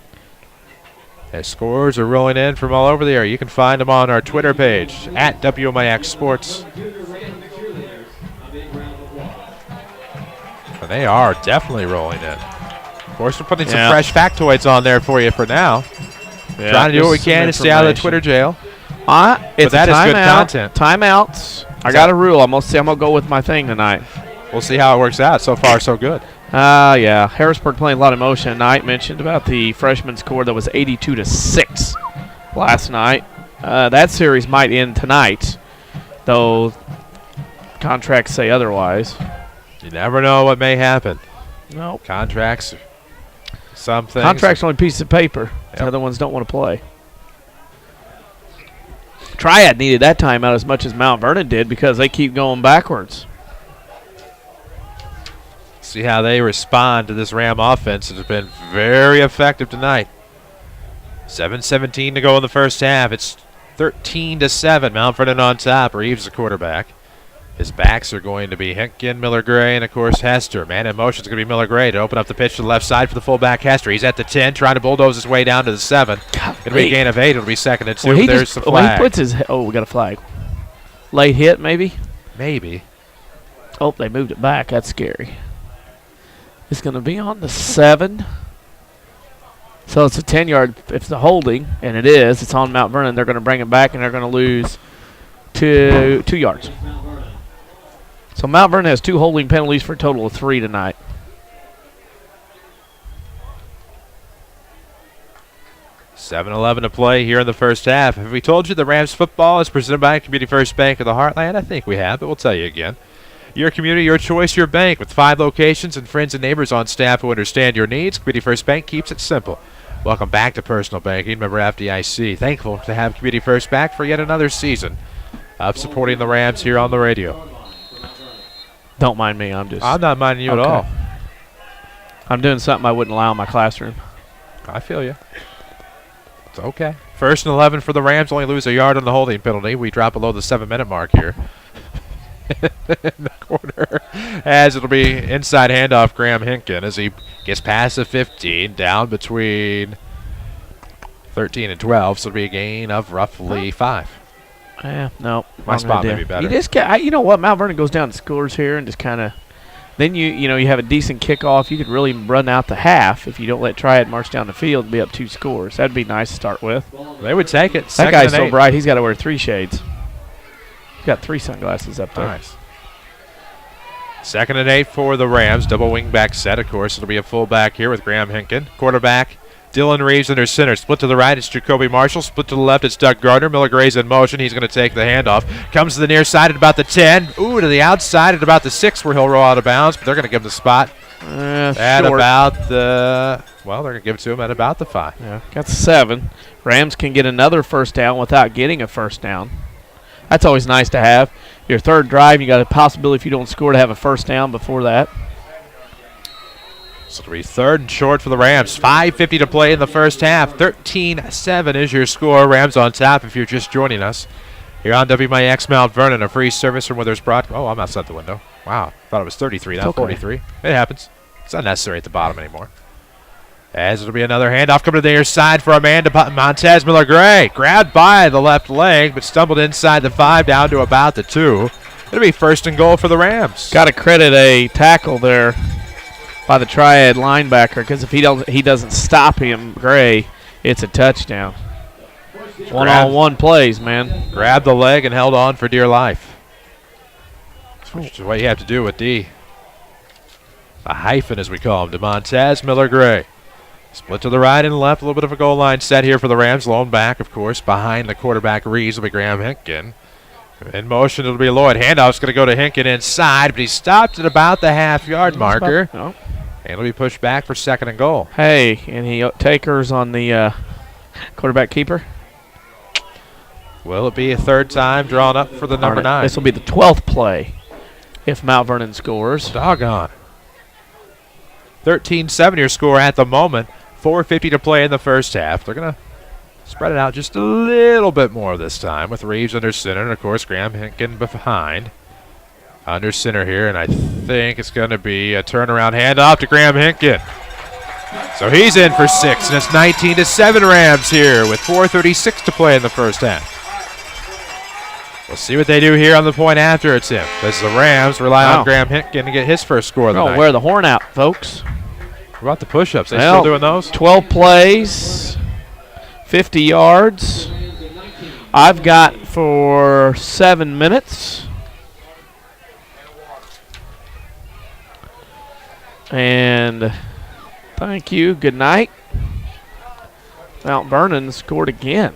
As scores are rolling in from all over the area, you can find them on our Twitter page, at WMIX Sports. And they are definitely rolling in. Of course, we're putting some fresh factoids on there for you for now. Yeah, trying to do what we can to stay out of the Twitter jail. It's that is good content. Timeouts. I got a rule. I'm gonna go with my thing tonight. We'll see how it works out. So far, so good. Yeah. Harrisburg playing a lot of motion tonight. Mentioned about the freshman score that was 82-6 last night. That series might end tonight, though contracts say otherwise. You never know what may happen. No. Contracts, some things. Contracts are only pieces of paper. Yep. The other ones don't want to play. Triad needed that timeout as much as Mount Vernon did because they keep going backwards. See how they respond to this Ram offense. It's been very effective tonight. 7:17 to go in the first half. It's 13-7. Mount Vernon on top. Reeves the quarterback. His backs are going to be Hinkin, Miller Gray, and of course Hester. Man in motion is going to be Miller Gray to open up the pitch to the left side for the fullback Hester. He's at the 10, trying to bulldoze his way down to the 7. It'll be a gain of 8. It'll be 2nd and 2. There's the flag. He puts his we got a flag. Late hit, maybe? Maybe. Oh, they moved it back. That's scary. It's going to be on the 7. So it's a 10-yard. If it's a holding, and it is, it's on Mount Vernon. They're going to bring it back, and they're going to lose 2 yards. So Mount Vernon has 2 holding penalties for a total of 3 tonight. $7:11 to play here in the first half. Have we told you the Rams football is presented by Community First Bank of the Heartland? I think we have, but we'll tell you again. Your community, your choice, your bank. With 5 locations and friends and neighbors on staff who understand your needs, Community First Bank keeps it simple. Welcome back to personal banking. Member FDIC. Thankful to have Community First back for yet another season of supporting the Rams here on the radio. Don't mind me. I'm not minding you at all. I'm doing something I wouldn't allow in my classroom. I feel you. It's okay. 1st and 11 for the Rams. Only lose a yard on the holding penalty. We drop below the 7-minute mark here. In the corner, as it'll be inside handoff Graham Hinkin as he gets past the 15, down between 13 and 12, so it'll be a gain of roughly 5. Yeah, no. My spot may be better. You just you know what? Mount Vernon goes down to scores here and just kind of. Then you have a decent kickoff. You could really run out the half if you don't let Triad march down the field and be up 2 scores. That'd be nice to start with. They would take it. That guy's so bright. He's got to wear 3 shades. He's got 3 sunglasses up there. Nice. 2nd and 8 for the Rams. Double wing back set, of course. It'll be a fullback here with Graham Hinkin. Quarterback Dylan Reeves under center. Split to the right, it's Jacoby Marshall. Split to the left, it's Doug Gardner. Miller Gray's in motion. He's going to take the handoff. Comes to the near side at about the 10. Ooh, to the outside at about the 6 where he'll roll out of bounds, but they're going to give him the spot At short. about the, well, they're going to give it to him at about the 5. Yeah, got 7. Rams can get another first down without getting a first down. That's always nice to have. Your third drive, you got a possibility if you don't score to have a first down before that. So it'll be 3rd and short for the Rams. 5:50 to play in the first half. 13-7 is your score. Rams on top if you're just joining us. Here on WMIX Mount Vernon, a free service from Withers Broad. Oh, I'm outside the window. Wow, thought it was 33, not 43. It happens. It's not necessary at the bottom anymore. As it'll be another handoff coming to the near side for Montez Miller-Gray. Grabbed by the left leg, but stumbled inside the 5 down to about the 2. It'll be 1st and goal for the Rams. Got to credit a tackle there by the Triad linebacker, because if he doesn't stop him, Gray, it's a touchdown. One-on-one plays, man. Grabbed the leg and held on for dear life. Which is what you have to do with the hyphen, as we call him, Montez Miller-Gray. Split to the right and left, a little bit of a goal line set here for the Rams. Lone back, of course, behind the quarterback Reeves will be Graham Hinkin. In motion, it'll be Lloyd. Handoff's going to go to Hinkin inside, but he stopped at about the half-yard marker. And it'll be pushed back for 2nd and goal. Hey, and he takers on the quarterback keeper. Will it be a 3rd time drawn up for the number 9? This will be the 12th play if Mount Vernon scores. Doggone. 13-7 your score at the moment. 4:50 to play in the first half. They're going to spread it out just a little bit more this time with Reeves under center and, of course, Graham Hinkin behind. Under center here, and I think it's going to be a turnaround handoff to Graham Hinkin. So he's in for 6, and it's 19-7 Rams here with 4:36 to play in the first half. We'll see what they do here on the point after it's in, because the Rams rely on Graham Hinkin to get his first score of the night. Wear the horn out, folks. What about the push-ups? They still doing those? 12 plays, 50 yards. I've got for 7 minutes. And thank you. Good night. Mount Vernon scored again.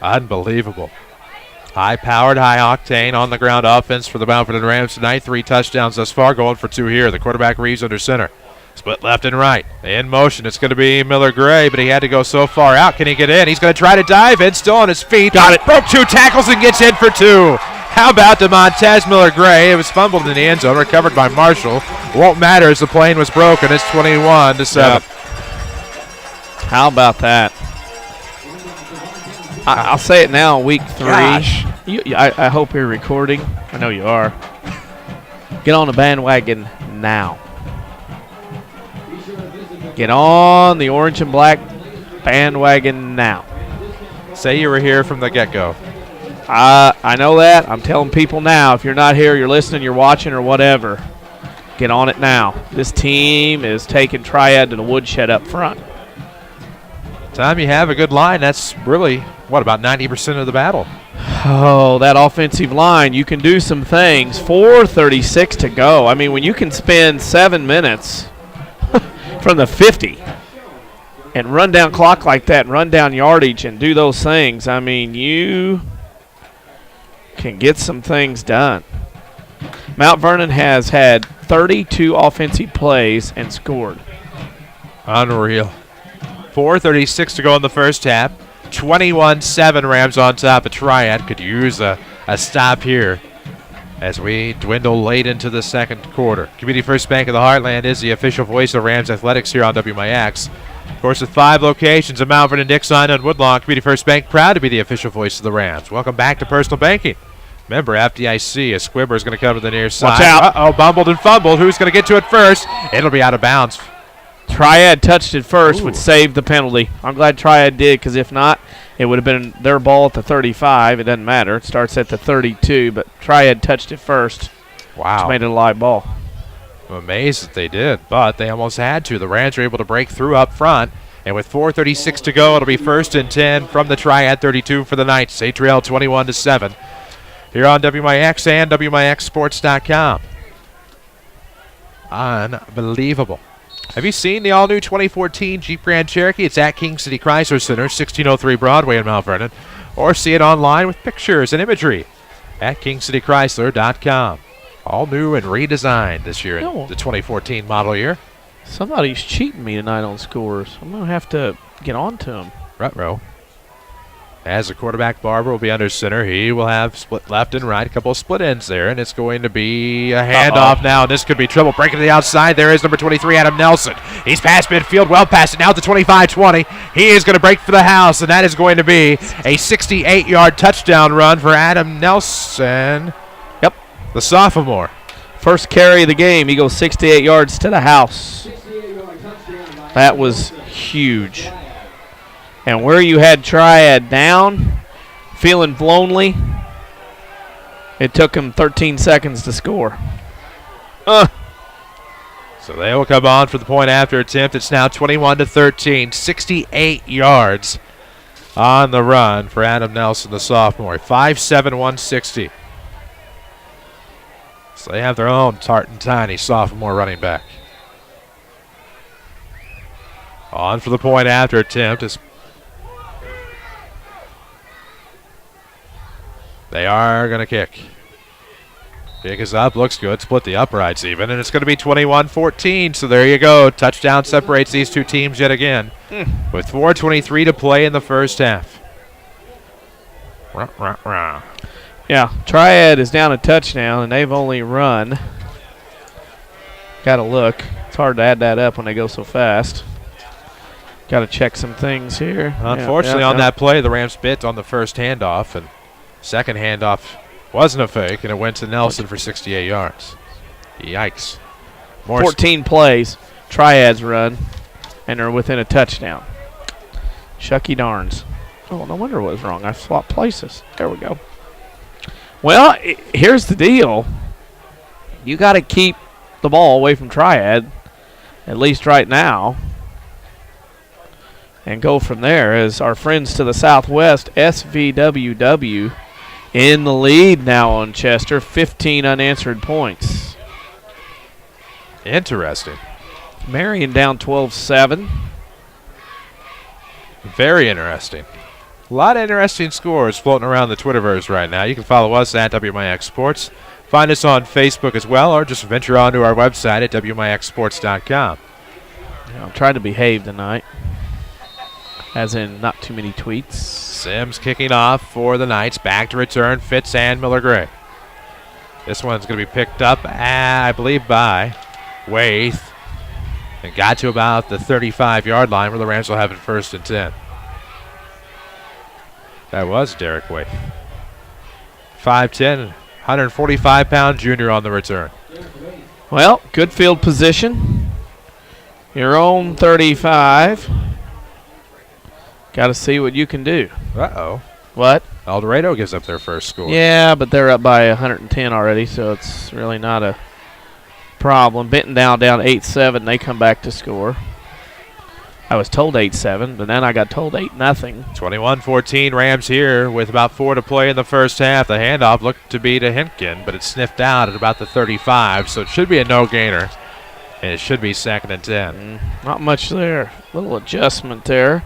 Unbelievable. High-powered, high-octane, on-the-ground offense for the Mount Vernon Rams tonight. 3 touchdowns thus far, going for 2 here. The quarterback Reeves under center. Split left and right. In motion, it's going to be Miller-Gray, but he had to go so far out. Can he get in? He's going to try to dive in, still on his feet. Got it. Broke 2 tackles and gets in for 2. How about Montez Miller-Gray? It was fumbled in the end zone, recovered by Marshall. Won't matter as the plane was broken. It's 21-7. Yep. How about that? I'll say it now, week 3. I hope you're recording. I know you are. Get on the bandwagon now. Get on the orange and black bandwagon now. Say you were here from the get-go. I know that. I'm telling people now, if you're not here, you're listening, you're watching, or whatever, get on it now. This team is taking Triad to the woodshed up front. Time you have a good line, that's really, what, about 90% of the battle? Oh, that offensive line, you can do some things. 4:36 to go. I mean, when you can spend 7 minutes from the 50 and run down clock like that and run down yardage and do those things, I mean, you can get some things done. Mount Vernon has had 32 offensive plays and scored. Unreal. 4:36 to go in the first half. 21-7 Rams on top of Triad. Could use a stop here as we dwindle late into the second quarter. Community First Bank of the Heartland is the official voice of Rams Athletics here on WMIX. Of course, with 5 locations in Mount Vernon, Dixon, and Woodlawn, Community First Bank proud to be the official voice of the Rams. Welcome back to Personal Banking. Remember, FDIC, a squibber is going to come to the near side. Watch out. Uh-oh, bumbled and fumbled. Who's going to get to it first? It'll be out of bounds. Triad touched it first, which saved the penalty. I'm glad Triad did, because if not, it would have been their ball at the 35. It doesn't matter. It starts at the 32, but Triad touched it first. Wow. Which made it a live ball. I'm amazed that they did, but they almost had to. The Rams were able to break through up front, and with 4:36 to go, it'll be 1st and 10 from the Triad 32 for the Knights. Trail 21-7 here on WMIX and WMIXsports.com. Unbelievable. Have you seen the all-new 2014 Jeep Grand Cherokee? It's at King City Chrysler Center, 1603 Broadway in Mount Vernon. Or see it online with pictures and imagery at kingcitychrysler.com. All new and redesigned this year in the 2014 model year. Somebody's cheating me tonight on scores. I'm going to have to get on to him. Rutrow. As the quarterback, Barber will be under center. He will have split left and right, a couple of split ends there, and it's going to be a handoff now. This could be trouble. Breaking to the outside. There is number 23, Adam Nelson. He's past midfield, well past it now to 25-20. He is going to break for the house, and that is going to be a 68-yard touchdown run for Adam Nelson. Yep. The sophomore. First carry of the game. He goes 68 yards to the house. That was huge. And where you had Triad down, feeling lonely, it took him 13 seconds to score. So they will come on for the point after attempt. It's now 21-13, 68 yards on the run for Adam Nelson, the sophomore. 5'7", 160. So they have their own tart and tiny sophomore running back. On for the point after attempt is they are going to kick. Kick is up, looks good, split the uprights even, and it's going to be 21-14, so there you go. Touchdown separates these two teams yet again with 4:23 to play in the first half. Yeah, Triad is down a touchdown, and they've only run. Got to look. It's hard to add that up when they go so fast. Got to check some things here. Unfortunately, on that play, the Rams bit on the first handoff, and second handoff wasn't a fake, and it went to Nelson for 68 yards. Yikes. 14 plays, Triads run, and they're within a touchdown. Shucky darns. Oh, no wonder what was wrong. I swapped places. There we go. Well, here's the deal. You got to keep the ball away from Triad, at least right now, and go from there as our friends to the southwest, SVWW, in the lead now on Chester, 15 unanswered points. Interesting. Marion down 12-7. Very interesting. A lot of interesting scores floating around the Twitterverse right now. You can follow us at WMIX Sports. Find us on Facebook as well, or just venture onto our website at WMIXsports.com. Yeah, I'm trying to behave tonight, as in not too many tweets. Sims kicking off for the Knights. Back to return, Fitz and Miller-Gray. This one's going to be picked up, I believe, by Waith. And got to about the 35-yard line where the Rams will have it 1st and 10. That was Derek Waith. 5'10", 145-pound junior on the return. Well, good field position. Your own 35. Got to see what you can do. Uh-oh. What? El Dorado gives up their first score. Yeah, but they're up by 110 already, so it's really not a problem. Benton down 8-7. They come back to score. I was told 8-7, but then I got told 8-0. 21-14 Rams here with about 4 to play in the first half. The handoff looked to be to Hinkin, but it's sniffed out at about the 35, so it should be a no-gainer, and it should be 2nd and 10. Not much there. Little adjustment there.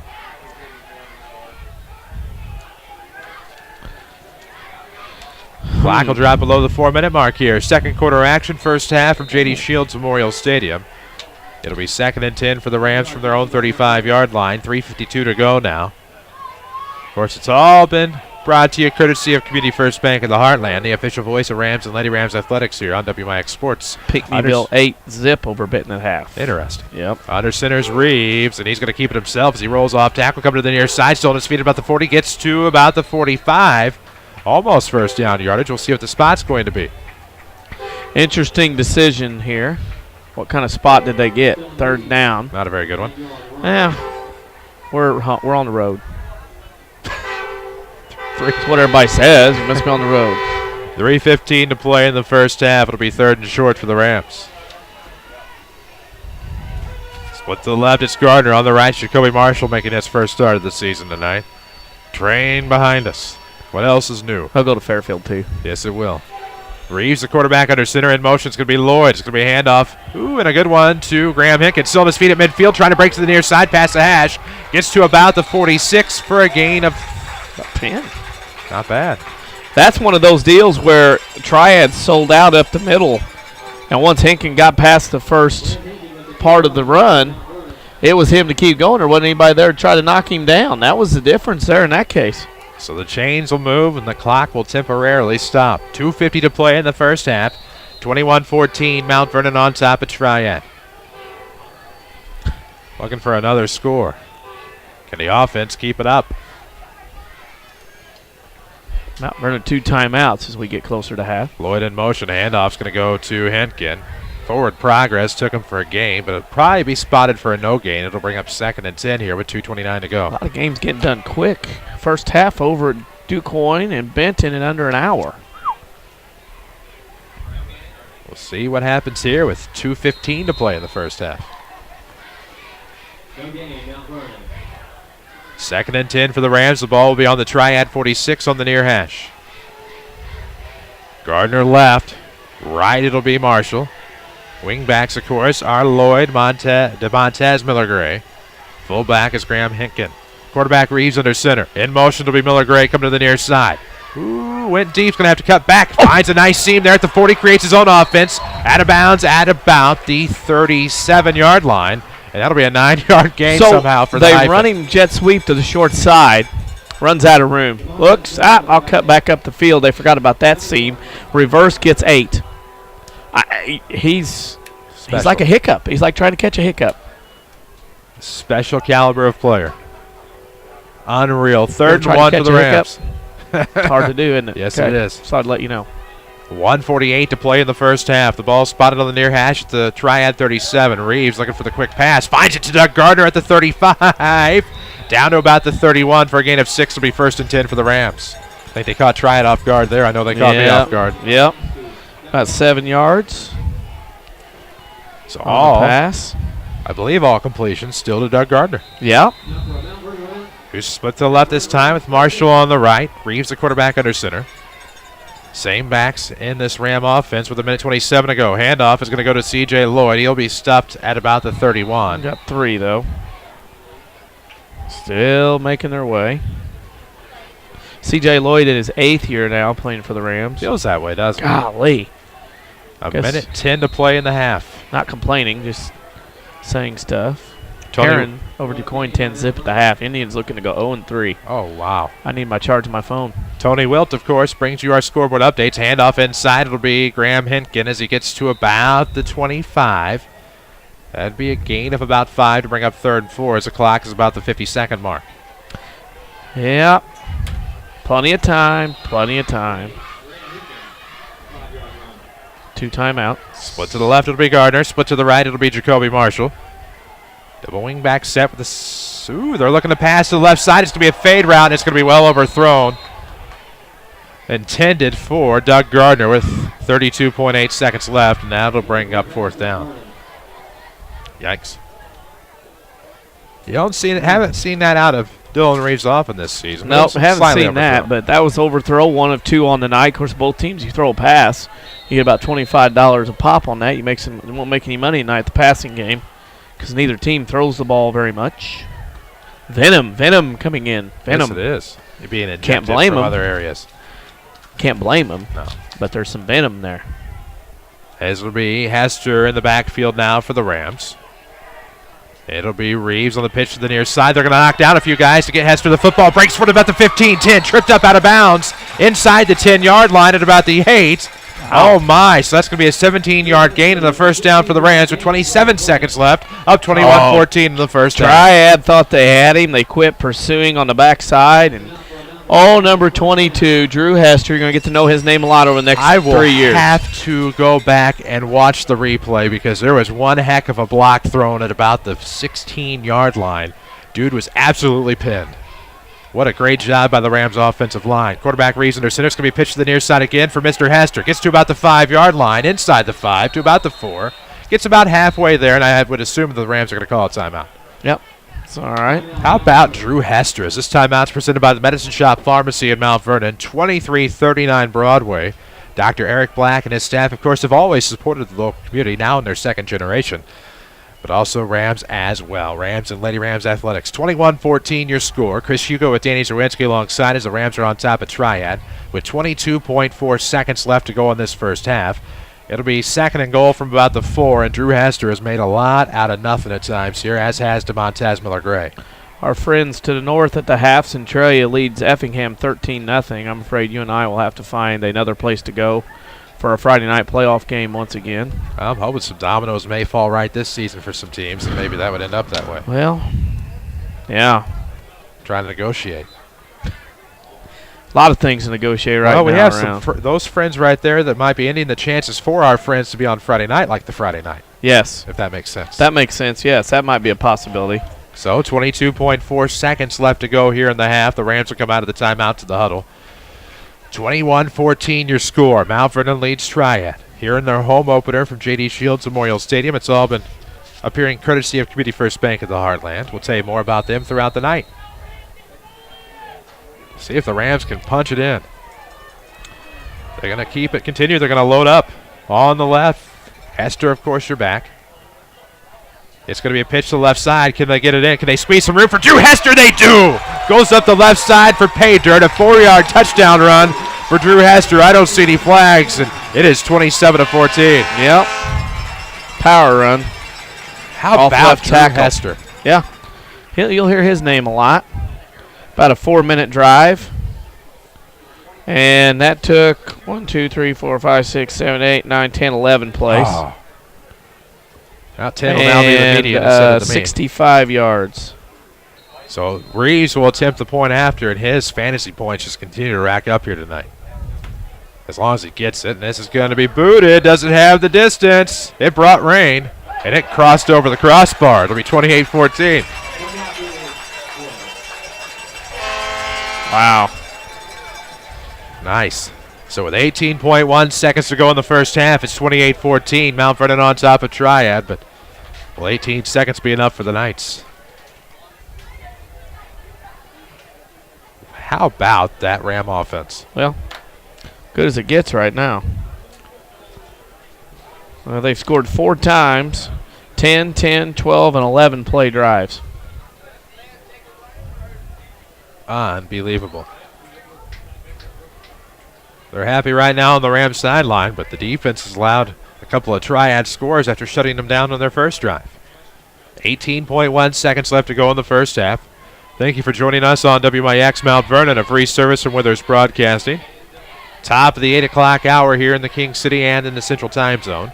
Clock will drop below the 4-minute mark here. Second quarter action, first half from J.D. Shields Memorial Stadium. It'll be 2nd and 10 for the Rams from their own 35-yard line. 3:52 to go now. Of course, it's all been brought to you courtesy of Community First Bank of the Heartland, the official voice of Rams and Lady Rams Athletics here on WMIX Sports. Pinckneyville 8-zip over Benton at half. Interesting. Yep. Under center's Reeves, and he's going to keep it himself as he rolls off tackle, coming to the near side, still on his feet at about the 40, gets to about the 45. Almost first down yardage. We'll see what the spot's going to be. Interesting decision here. What kind of spot did they get? 3rd down. Not a very good one. Yeah. We're on the road. That's what everybody says. We must be on the road. 3:15 to play in the first half. It'll be 3rd and short for the Rams. Split to the left, it's Gardner. On the right, Jacoby Marshall making his first start of the season tonight. Train behind us. What else is new? He'll go to Fairfield, too. Yes, it will. Reeves, the quarterback, under center in motion. It's going to be Lloyd. It's going to be a handoff. Ooh, and a good one to Graham Hinkins. Still on his feet at midfield, trying to break to the near side, past the hash. Gets to about the 46 for a gain of 10. Not bad. That's one of those deals where Triad sold out up the middle. And once Hinkin got past the first part of the run, it was him to keep going. There wasn't anybody there to try to knock him down. That was the difference there in that case. So the chains will move and the clock will temporarily stop. 2:50 to play in the first half. 21-14, Mount Vernon on top of Triad. Looking for another score. Can the offense keep it up? Mount Vernon 2 timeouts as we get closer to half. Lloyd in motion. Handoff's going to go to Henkin. Forward progress took him for a gain, but it'll probably be spotted for a no gain. It'll bring up 2nd and 10 here with 2:29 to go. A lot of games getting done quick. First half over at DuQuoin and Benton in under an hour. We'll see what happens here with 2:15 to play in the first half. 2nd and 10 for the Rams. The ball will be on the Triad 46 on the near hash. Gardner left. Right, it'll be Marshall. Wingbacks, of course, are Lloyd, DeMontez, Miller-Gray. Fullback is Graham Hinkin. Quarterback Reeves under center. In motion will be Miller-Gray coming to the near side. Ooh, went deep. Going to have to cut back. Finds a nice seam there at the 40. Creates his own offense. Out of bounds at about the 37-yard line. And that'll be a 9-yard gain somehow for the they Hyphen. run him jet sweep to the short side. Runs out of room. Looks. I'll cut back up the field. They forgot about that seam. Reverse gets 8. He's like a hiccup. He's like trying to catch a hiccup. Special caliber of player. Unreal. 3rd and 1 for the Rams. It's hard to do, isn't it? Yes, it is. So I'd let you know. 1:48 to play in the first half. The ball spotted on the near hash at the Triad 37. Reeves looking for the quick pass. Finds it to Doug Gardner at the 35. Down to about the 31 for a gain of 6. Will be 1st and 10 for the Rams. I think they caught Triad off guard there. I know they caught me off guard. Yep. About 7 yards. So all pass. I believe all completions still to Doug Gardner. Yep. Who's split to the left this time with Marshall on the right. Reeves the quarterback under center. Same backs in this Ram offense with 1:27 to go. Handoff is going to go to C.J. Lloyd. He'll be stuffed at about the 31. Got 3, though. Still making their way. C.J. Lloyd in his 8th year now playing for the Rams. Feels that way, doesn't it? Golly. A minute 10 to play in the half. Not complaining, just saying stuff. Tony Aaron over DuQuoin 10-zip at the half. Indians looking to go 0-3. Oh, wow. I need my charge on my phone. Tony Wilt, of course, brings you our scoreboard updates. Handoff inside. It'll be Graham Hinkin as he gets to about the 25. That'd be a gain of about 5 to bring up 3rd and 4 as the clock is about the 50-second mark. Yep. Plenty of time. Plenty of time. 2 timeouts. Split to the left, it'll be Gardner. Split to the right, it'll be Jacoby Marshall. Double wing back set with the. Ooh, they're looking to pass to the left side. It's going to be a fade route, and it's going to be well overthrown. Intended for Doug Gardner with 32.8 seconds left, and that'll bring up 4th down. Yikes. You haven't seen that out of Dylan Reeves often this season. Nope, haven't seen that, but that was overthrow, 1 of 2 on the night. Of course, both teams, you throw a pass, you get about $25 a pop on that. You won't make any money tonight at the passing game because neither team throws the ball very much. Venom coming in. Venom. Yes, it is. You're being injected Can't blame from him. other areas. Can't blame him. No. But there's some venom there. As will be Hester in the backfield now for the Rams. It'll be Reeves on the pitch to the near side. They're going to knock down a few guys to get Hester the football. Breaks for about the 15-10. Tripped up out of bounds inside the 10-yard line at about the 8. Wow. Oh, my. So that's going to be a 17-yard gain and a 1st down for the Rams with 27 seconds left. Up 21-14 in the first half. Triad thought they had him. They quit pursuing on the backside. And number 22, Drew Hester. You're going to get to know his name a lot over the next 3 years. I will have to go back and watch the replay because there was one heck of a block thrown at about the 16-yard line. Dude was absolutely pinned. What a great job by the Rams offensive line. Quarterback Reeves under center. It's going to be pitched to the near side again for Mr. Hester. Gets to about the 5-yard line, inside the 5, to about the 4. Gets about halfway there, and I would assume the Rams are going to call a timeout. Yep. It's all right. How about Drew Hester? As this timeout's presented by the Medicine Shop Pharmacy in Mount Vernon, 2339 Broadway. Dr. Eric Black and his staff, of course, have always supported the local community, now in their 2nd generation. But also Rams as well. Rams and Lady Rams Athletics. 21-14 your score. Chris Hugo with Danny Czerwinski alongside as the Rams are on top of Triad with 22.4 seconds left to go in this first half. It'll be 2nd and goal from about the 4, and Drew Hester has made a lot out of nothing at times here, as has DeMontez Miller-Gray. Our friends to the north at the half, Centralia leads Effingham 13-0. I'm afraid you and I will have to find another place to go for a Friday night playoff game once again. I'm hoping some dominoes may fall right this season for some teams, and maybe that would end up that way. Well, yeah. Trying to negotiate. A lot of things to negotiate right now. Well, we have those friends right there that might be ending the chances for our friends to be on Friday night, like the Friday night. Yes. If that makes sense. That makes sense, yes. That might be a possibility. So 22.4 seconds left to go here in the half. The Rams will come out of the timeout to the huddle. 21-14 your score. Mount Vernon leads Triad. Here in their home opener from J.D. Shields Memorial Stadium. It's all been appearing courtesy of Community First Bank of the Heartland. We'll tell you more about them throughout the night. See if the Rams can punch it in. They're going to keep it, continue. They're going to load up on the left. Hester, of course, you're back. It's going to be a pitch to the left side. Can they get it in? Can they squeeze some room for Drew Hester? They do! Goes up the left side for pay dirt. A 4-yard touchdown run for Drew Hester. I don't see any flags, and it is 27-14. Yep. Power run. How about Drew Hester? Yeah. You'll hear his name a lot. About a 4-minute drive. And that took 1, 2, 3, 4, 5, 6, 7, 8, 9, 10, 11 plays. Oh. Now 10 will now be the median instead of the mean. 65 yards. So Reeves will attempt the point after, and his fantasy points just continue to rack up here tonight. As long as he gets it, and this is going to be booted. Doesn't have the distance. It brought rain, and it crossed over the crossbar. It'll be 28-14. Wow. Nice. So with 18.1 seconds to go in the first half, it's 28-14. Mount Vernon on top of Triad, but will 18 seconds be enough for the Knights? How about that Ram offense? Well, good as it gets right now. Well, they've scored 4 times, 10, 10, 12, and 11 play drives. Unbelievable. They're happy right now on the Rams sideline, but the defense has allowed a couple of Triad scores after shutting them down on their first drive. 18.1 seconds left to go in the first half. Thank you for joining us on WMIX Mount Vernon, a free service from Withers Broadcasting. Top of the 8 o'clock hour here in the King City and in the Central Time Zone.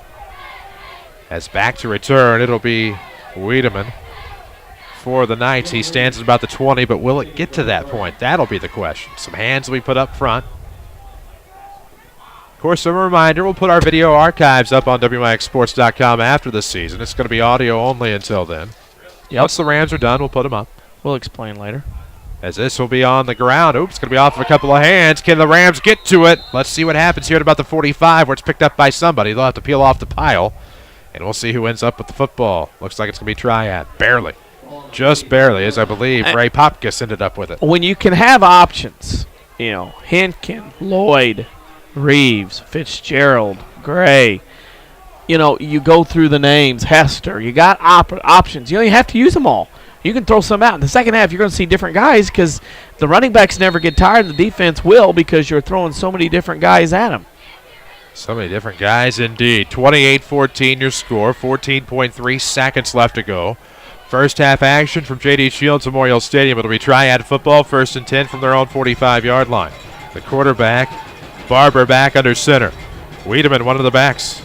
As back to return, it'll be Wiedemann for the Knights. He stands at about the 20, but will it get to that point? That'll be the question. Some hands will be put up front. Of course, a reminder, we'll put our video archives up on WMIXsports.com after the season. It's going to be audio only until then. Yep. Once the Rams are done, we'll put them up. We'll explain later. As this will be on the ground. Oops, going to be off of a couple of hands. Can the Rams get to it? Let's see what happens here at about the 45 where it's picked up by somebody. They'll have to peel off the pile. And we'll see who ends up with the football. Looks like it's going to be Triad. Barely. Just barely, as I believe Ray Popkus ended up with it. When you can have options, you know, Hinkin, Lloyd, Reeves, Fitzgerald, Gray, you know, you go through the names, Hester, you got options. You know, you have to use them all. You can throw some out. In the second half, you're going to see different guys because the running backs never get tired, and the defense will because you're throwing so many different guys at them. So many different guys indeed. 28-14 your score, 14.3 seconds left to go. First half action from J.D. Shields Memorial Stadium. It'll be Triad football, 1st and 10 from their own 45-yard line. The quarterback, Barber, back under center. Wiedemann, one of the backs.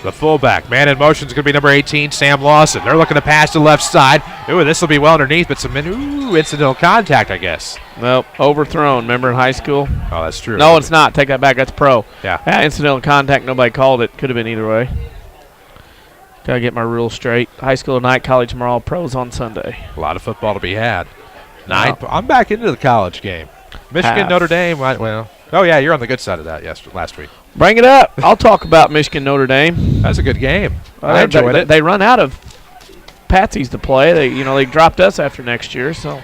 The fullback, man in motion is going to be number 18, Sam Lawson. They're looking to pass to the left side. Ooh, this will be well underneath, but some incidental contact, I guess. Nope, overthrown. Remember in high school? Oh, that's true. No, it's not. Take that back. That's pro. Yeah. Incidental contact. Nobody called it. Could have been either way. Gotta get my rules straight. High school tonight, college tomorrow, pros on Sunday. A lot of football to be had. I'm back into the college game. Michigan, Notre Dame. Well, oh yeah, you're on the good side of that. Last week. Bring it up. I'll talk about Michigan Notre Dame. That's a good game. I enjoyed it. They run out of Patsies to play. They dropped us after next year, so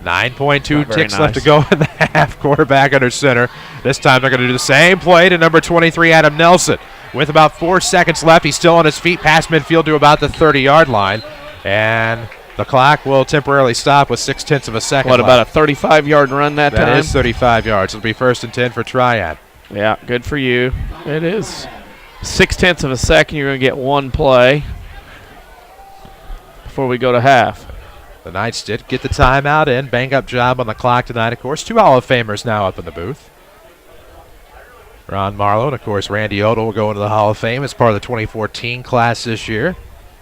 9.2 ticks left to go in the half. Quarterback under center. This time they're going to do the same play to number 23, Adam Nelson. With about 4 seconds left, he's still on his feet past midfield to about the 30-yard line. And the clock will temporarily stop with 0.6 of a second left. About a 35-yard run that time? That is 35 yards. It'll be 1st and 10 for Triad. Yeah, good for you. It is. 0.6 of a second. You're going to get one play before we go to half. The Knights did get the timeout in. Bang-up job on the clock tonight, of course. 2 Hall of Famers now up in the booth. Ron Marlowe and, of course, Randy Odell will go into the Hall of Fame as part of the 2014 class this year.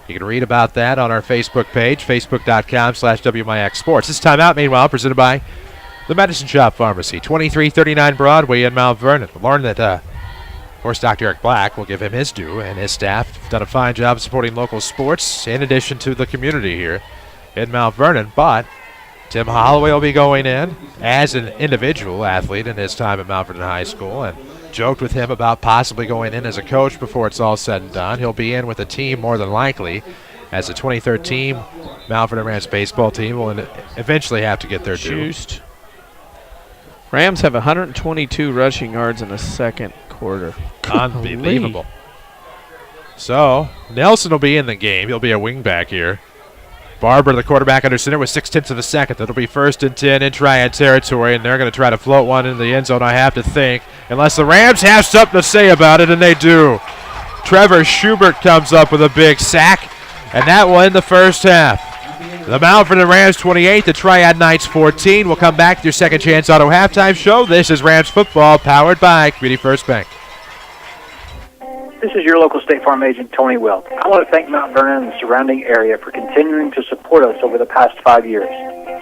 You can read about that on our Facebook page, facebook.com/WMIX Sports. This timeout, meanwhile, presented by the Medicine Shop Pharmacy, 2339 Broadway in Mount Vernon. We'll learn that, of course, Dr. Eric Black will give him his due, and his staff have done a fine job supporting local sports in addition to the community here in Mount Vernon. But Tim Holloway will be going in as an individual athlete in his time at Mount Vernon High School, and joked with him about possibly going in as a coach before it's all said and done. He'll be in with a team more than likely, as the 2013 Mount Vernon Rams baseball team will eventually have to get their due. Rams have 122 rushing yards in the second quarter. Unbelievable. So Nelson will be in the game. He'll be a wingback here. Barber, the quarterback under center, with 0.6 of a second. That'll be 1st and 10 in Triad territory, and they're going to try to float one into the end zone, I have to think, unless the Rams have something to say about it, and they do. Trevor Schubert comes up with a big sack, and that will end the first half. The Mount Vernon Rams 28, the Triad Knights 14. We'll come back to your Second Chance Auto halftime show. This is Rams football, powered by Community First Bank. This is your local State Farm agent, Tony Wilt. I want to thank Mount Vernon and the surrounding area for continuing to support us over the past 5 years.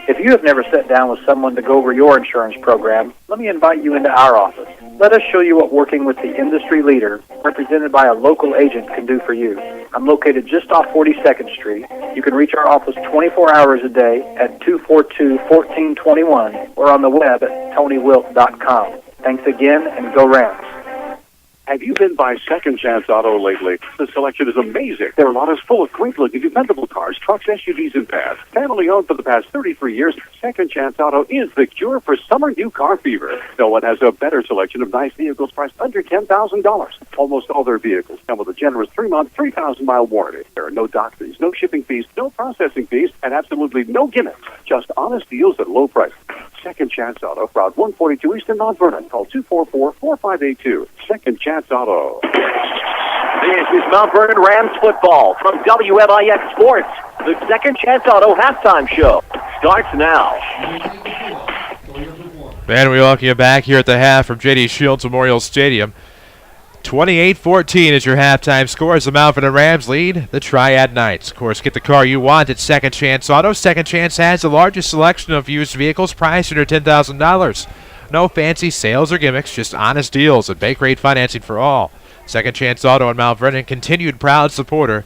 If you have never sat down with someone to go over your insurance program, let me invite you into our office. Let us show you what working with the industry leader, represented by a local agent, can do for you. I'm located just off 42nd Street. You can reach our office 24 hours a day at 242-1421 or on the web at tonywilt.com. Thanks again, and go Rams. Have you been by Second Chance Auto lately? The selection is amazing. Their lot is full of great-looking, dependable cars, trucks, SUVs, and vans. Family owned for the past 33 years, Second Chance Auto is the cure for summer new car fever. No one has a better selection of nice vehicles priced under $10,000. Almost all their vehicles come with a generous 3-month, 3,000-mile warranty. There are no dock fees, no shipping fees, no processing fees, and absolutely no gimmicks. Just honest deals at low prices. Second Chance Auto, Route 142 East in Mount Vernon. Call 244-4582. Second Chance Auto. This is Mount Vernon Rams football from WMIX Sports. The Second Chance Auto halftime show starts now. And we welcome you back here at the half from J.D. Shields Memorial Stadium. 28-14 is your halftime score as the Mount Vernon Rams lead the Triad Knights. Of course, get the car you want at Second Chance Auto. Second Chance has the largest selection of used vehicles priced under $10,000. No fancy sales or gimmicks, just honest deals and bank rate financing for all. Second Chance Auto in Mount Vernon, continued proud supporter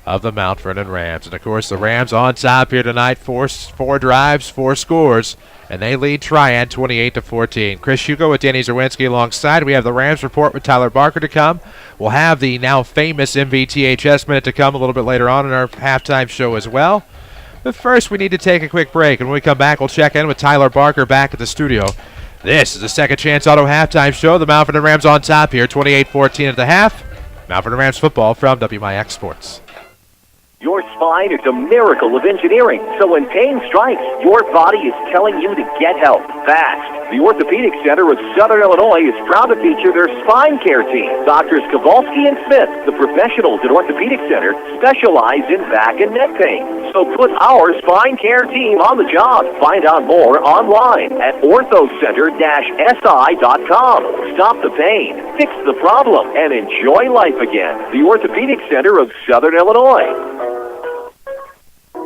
of the Mount Vernon Rams. And, of course, the Rams on top here tonight, four drives, 4 scores, and they lead Triad 28-14. Chris Hugo with Danny Czerwinski alongside. We have the Rams report with Tyler Barker to come. We'll have the now famous MVTHS minute to come a little bit later on in our halftime show as well. But first, we need to take a quick break, and when we come back, we'll check in with Tyler Barker back at the studio. This is the Second Chance Auto halftime show. The Mount Vernon Rams on top here, 28-14 at the half. Mount Vernon Rams football from WMIX Sports. Your spine is a miracle of engineering, so when pain strikes, your body is telling you to get help fast. The Orthopedic Center of Southern Illinois is proud to feature their spine care team. Doctors Kowalski and Smith, the professionals at Orthopedic Center, specialize in back and neck pain. So put our spine care team on the job. Find out more online at orthocenter-si.com. Stop the pain, fix the problem, and enjoy life again. The Orthopedic Center of Southern Illinois.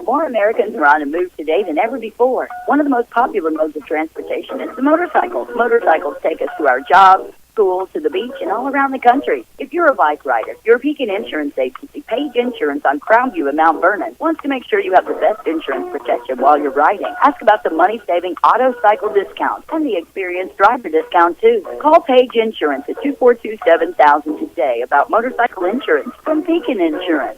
More Americans are on a move today than ever before. One of the most popular modes of transportation is the motorcycle. Motorcycles take us to our jobs, school, to the beach, and all around the country. If you're a bike rider, your Pekin Insurance Agency, Page Insurance on Crownview in Mount Vernon, wants to make sure you have the best insurance protection while you're riding. Ask about the money-saving auto cycle discount and the experienced driver discount, too. Call Page Insurance at 242-7000 today about motorcycle insurance from Pekin Insurance.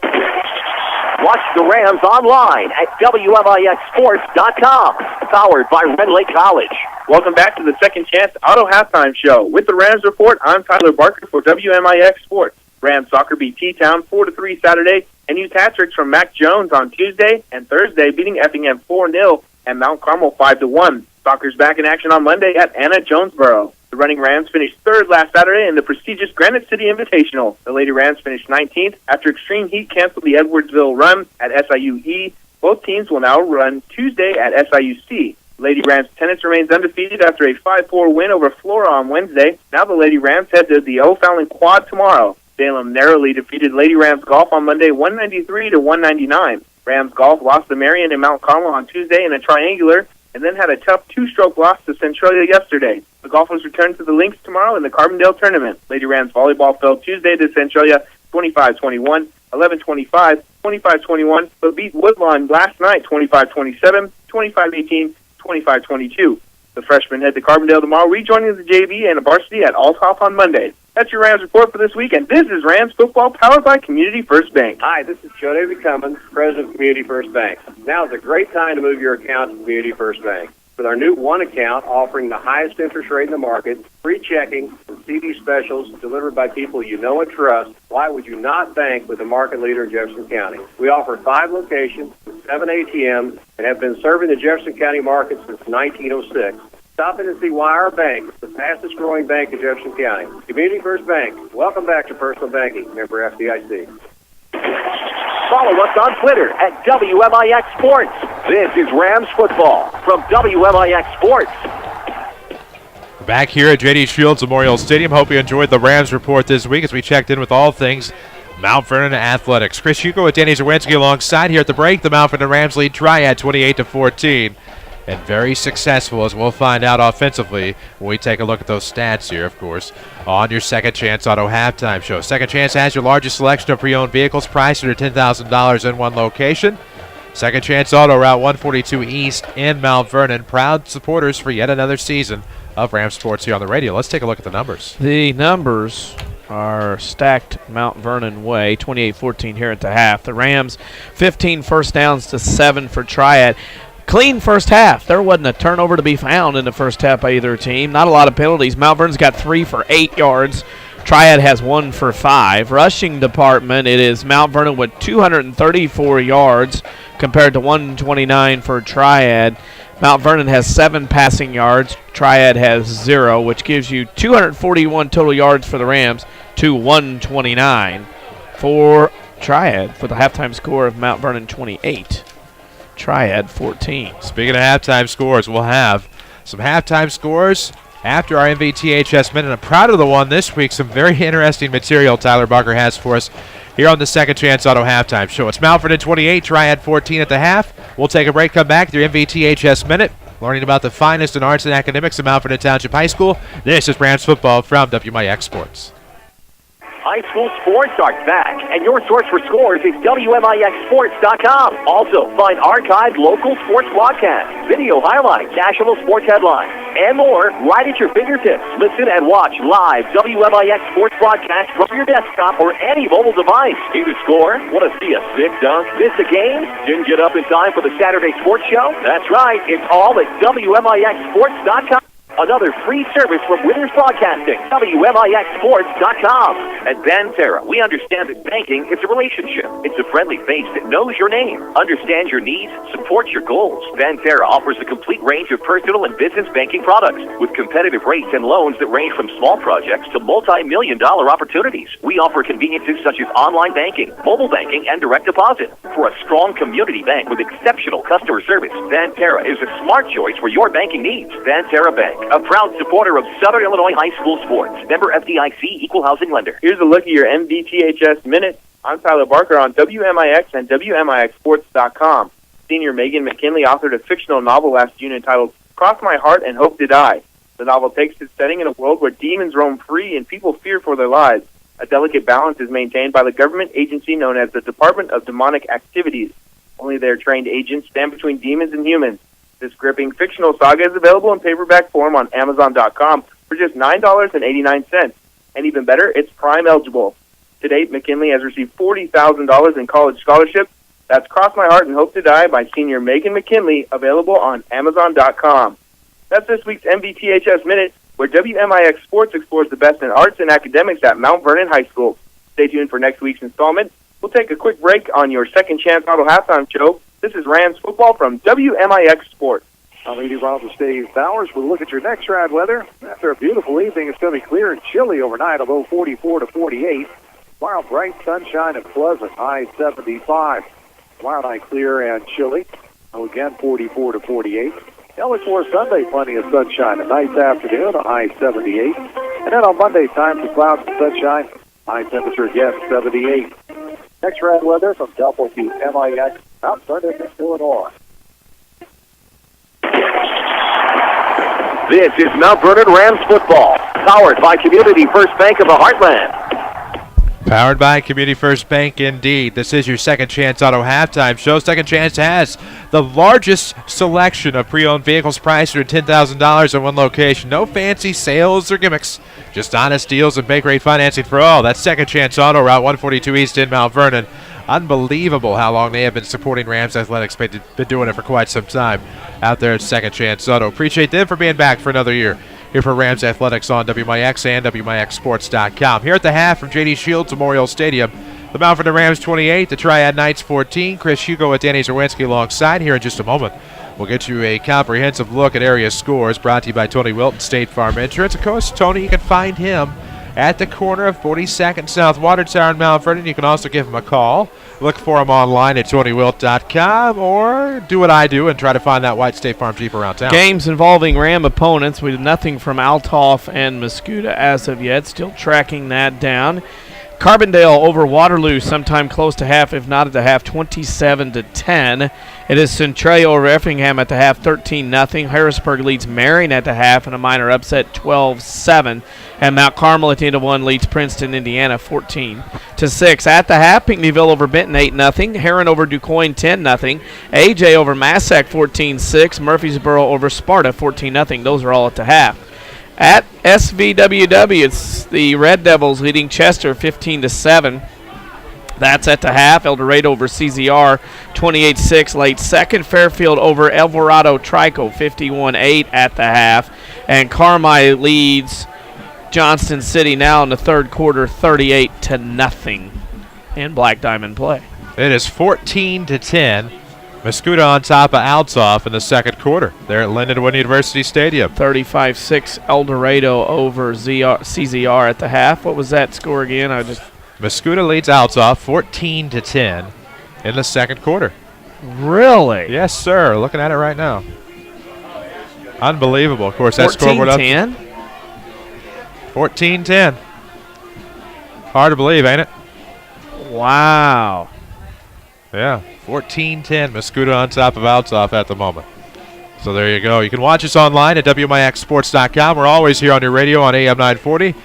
Watch the Rams online at WMIXsports.com. Powered by Red Lake College. Welcome back to the Second Chance Auto Halftime Show. With the Rams Report, I'm Tyler Barker for WMIX Sports. Rams soccer beat T-Town 4-3 Saturday and used hat-tricks from Mac Jones on Tuesday and Thursday, beating Effingham 4-0 and Mount Carmel 5-1. Soccer's back in action on Monday at Anna Jonesboro. The Running Rams finished third last Saturday in the prestigious Granite City Invitational. The Lady Rams finished 19th after extreme heat canceled the Edwardsville Run at SIU-E. Both teams will now run Tuesday at SIU-C. Lady Rams tennis remains undefeated after a 5-4 win over Flora on Wednesday. Now the Lady Rams head to the O'Fallon Quad tomorrow. Salem narrowly defeated Lady Rams Golf on Monday 193-199. Rams Golf lost to Marion and Mount Carmel on Tuesday in a triangular, and then had a tough 2-stroke loss to Centralia yesterday. The Golfers return to the links tomorrow in the Carbondale tournament. Lady Rams volleyball fell Tuesday to Centralia 25-21, 11-25, 25-21, but beat Woodlawn last night 25-27, 25-18, 25-22. The freshmen head to Carbondale tomorrow, rejoining the JV and the varsity at Althoff on Monday. That's your Rams report for this week, and this is Rams football powered by Community First Bank. Hi, this is Joe David Cummins, President of Community First Bank. Now is a great time to move your account to Community First Bank. With our new one account offering the highest interest rate in the market, free checking, and CD specials delivered by people you know and trust, why would you not bank with the market leader in Jefferson County? We offer 5 locations with 7 ATMs and have been serving the Jefferson County market since 1906. Stop in and see why our bank is the fastest growing bank in Jefferson County. Community First Bank. Welcome back to personal banking. Member FDIC. Follow us on Twitter at WMIX Sports. This is Rams Football from WMIX Sports. Back here at J.D. Shields Memorial Stadium. Hope you enjoyed the Rams report this week as we checked in with all things Mount Vernon Athletics. Chris Hugo with Danny Czerwinski alongside here at the break. The Mount Vernon Rams lead Triad 28-14. And very successful, as we'll find out offensively when we take a look at those stats here, of course, on your Second Chance Auto Halftime Show. Second Chance has your largest selection of pre-owned vehicles priced under $10,000 in one location. Second Chance Auto, Route 142 East in Mount Vernon. Proud supporters for yet another season of Rams Sports here on the radio. Let's take a look at the numbers. The numbers are stacked Mount Vernon way, 28-14 here at the half. The Rams, 15 first downs to 7 for Triad. Clean first half. There wasn't a turnover to be found in the first half by either team. Not a lot of penalties. Mount Vernon's got 3 for 8 yards. Triad has 1 for 5. Rushing department, it is Mount Vernon with 234 yards compared to 129 for Triad. Mount Vernon has 7 passing yards. Triad has 0, which gives you 241 total yards for the Rams to 129 for Triad, for the halftime score of Mount Vernon 28. Triad 14. Speaking of halftime scores, we'll have some halftime scores after our MVTHS minute. I'm proud of the one this week. Some very interesting material Tyler Barker has for us here on the Second Chance Auto Halftime Show. It's Mount Vernon 28, Triad 14 at the half. We'll take a break, come back to your MVTHS minute, learning about the finest in arts and academics at Mount Vernon Township High School. This is Rams Football from WMIX Sports. High school sports are back, and your source for scores is WMIXsports.com. Also, find archived local sports broadcasts, video highlights, national sports headlines, and more right at your fingertips. Listen and watch live WMIX sports broadcasts from your desktop or any mobile device. Need to score? Want to see a sick dunk? Miss a game? Didn't get up in time for the Saturday sports show? That's right. It's all at WMIXsports.com. Another free service from Withers Broadcasting, WMIXsports.com. At Banterra, we understand that banking is a relationship. It's a friendly face that knows your name, understands your needs, supports your goals. Banterra offers a complete range of personal and business banking products with competitive rates and loans that range from small projects to multi-million-dollar opportunities. We offer conveniences such as online banking, mobile banking, and direct deposit. For a strong community bank with exceptional customer service, Banterra is a smart choice for your banking needs. Banterra Bank, a proud supporter of Southern Illinois high school sports. Member FDIC, equal housing lender. Here's a look at your MVTHS minute. I'm Tyler Barker on WMIX and WMIXsports.com. Senior Megan McKinley authored a fictional novel last June entitled Cross My Heart and Hope to Die. The novel takes its setting in a world where demons roam free and people fear for their lives. A delicate balance is maintained by the government agency known as the Department of Demonic Activities. Only their trained agents stand between demons and humans. This gripping fictional saga is available in paperback form on Amazon.com for just $9.89. And even better, it's Prime eligible. To date, McKinley has received $40,000 in college scholarships. That's Cross My Heart and Hope to Die by senior Megan McKinley, available on Amazon.com. That's this week's MVTHS Minute, where WMIX Sports explores the best in arts and academics at Mount Vernon High School. Stay tuned for next week's installment. We'll take a quick break on your Second Chance Auto Halftime Show. This is Rams Football from WMIX Sports. I'm meteorologist Dave Bowers. We'll look at your next ride weather. After a beautiful evening, it's going to be clear and chilly overnight, a low 44 to 48. Tomorrow, bright sunshine and pleasant, high 75. Tomorrow night, clear and chilly, again 44 to 48. Now look for Sunday, plenty of sunshine. A nice afternoon, a high 78. And then on Monday, time for clouds and sunshine, high temperature again 78. Next ride weather from WMIX, Mount Vernon, Illinois. This is Mount Vernon Rams Football, powered by Community First Bank of the Heartland. Powered by Community First Bank, indeed. This is your Second Chance Auto halftime show. Second Chance has the largest selection of pre-owned vehicles priced under $10,000 in one location. No fancy sales or gimmicks, just honest deals and bank rate financing for all. That's Second Chance Auto, Route 142 East in Mount Vernon. Unbelievable how long they have been supporting Rams Athletics. Been doing it for quite some time out there at Second Chance Auto. Appreciate them for being back for another year here for Rams Athletics on WMIX and WMIXsports.com. Here at the half from J.D. Shields Memorial Stadium, the Mount Vernon Rams 28, the Triad Knights 14. Chris Hugo with Danny Czerwinski alongside. Here in just a moment, we'll get you a comprehensive look at area scores brought to you by Tony Wilton, State Farm Insurance. Of course, Tony, you can find him at the corner of 42nd South Water Tower in Mount Vernon. You can also give him a call. Look for him online at TonyWilt.com, or do what I do and try to find that white State Farm Jeep around town. Games involving Ram opponents. We have nothing from Althoff and Mascoutah as of yet. Still tracking that down. Carbondale over Waterloo sometime close to half, if not at the half, 27-10. It is Centralia over Effingham at the half, 13-0. Harrisburg leads Marion at the half in a minor upset, 12-7. And Mount Carmel at the end of one leads Princeton, Indiana, 14-6. At the half, Pinckneyville over Benton, 8-0. Heron over DuQuoin, 10-0. AJ over Massac, 14-6. Murfreesboro over Sparta, 14-0. Those are all at the half. At SVWW, it's the Red Devils leading Chester 15-7. That's at the half. El Dorado over CZR 28-6 late second. Fairfield over Alvarado Trico 51-8 at the half. And Carmi leads Johnston City now in the third quarter 38-0 in Black Diamond play. It is 14-10. Mascoutah on top of Althoff in the second quarter. They're at Lindenwood University Stadium. 35-6 El Dorado over CZR at the half. What was that score again? Mascoutah leads Althoff 14-10 in the second quarter. Really? Yes, sir. Looking at it right now. Unbelievable. Of course, that scoreboard up. 14-10. Hard to believe, ain't it? Wow. Yeah, 14-10. Mascoutah on top of Althoff at the moment. So there you go. You can watch us online at WMIXsports.com. We're always here on your radio on AM 940. Of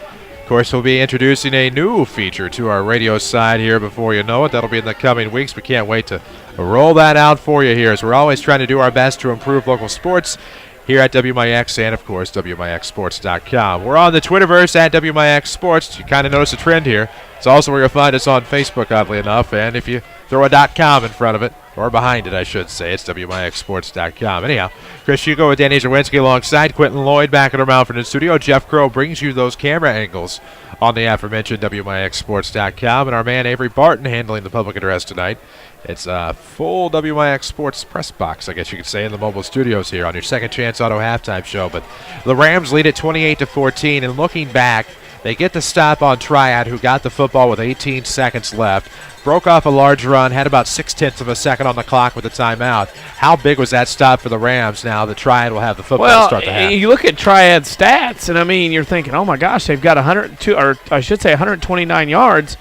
course, we'll be introducing a new feature to our radio side here before you know it. That'll be in the coming weeks. We can't wait to roll that out for you here, as we're always trying to do our best to improve local sports here at WMIX and, of course, WMIXsports.com. We're on the Twitterverse at WMIX Sports. You kind of notice a trend here. It's also where you'll find us on Facebook, oddly enough. And if you throw a .com in front of it, or behind it, I should say, it's WMIXsports.com. Anyhow, Chris Hugo with Danny Czerwinski alongside Quentin Lloyd back at our Mount Vernon studio. Jeff Crow brings you those camera angles on the aforementioned WMIXsports.com. And our man Avery Barton handling the public address tonight. It's a full WMIX Sports press box, I guess you could say, in the mobile studios here on your Second Chance Auto halftime show. But the Rams lead at 28-14, and looking back, they get the stop on Triad, who got the football with 18 seconds left. Broke off a large run, had about 0.6 of a second on the clock with the timeout. How big was that stop for the Rams now that Triad will have the football to start the half? You look at Triad's stats, and I mean, you're thinking, oh my gosh, they've got 102, or I should say 129 yards.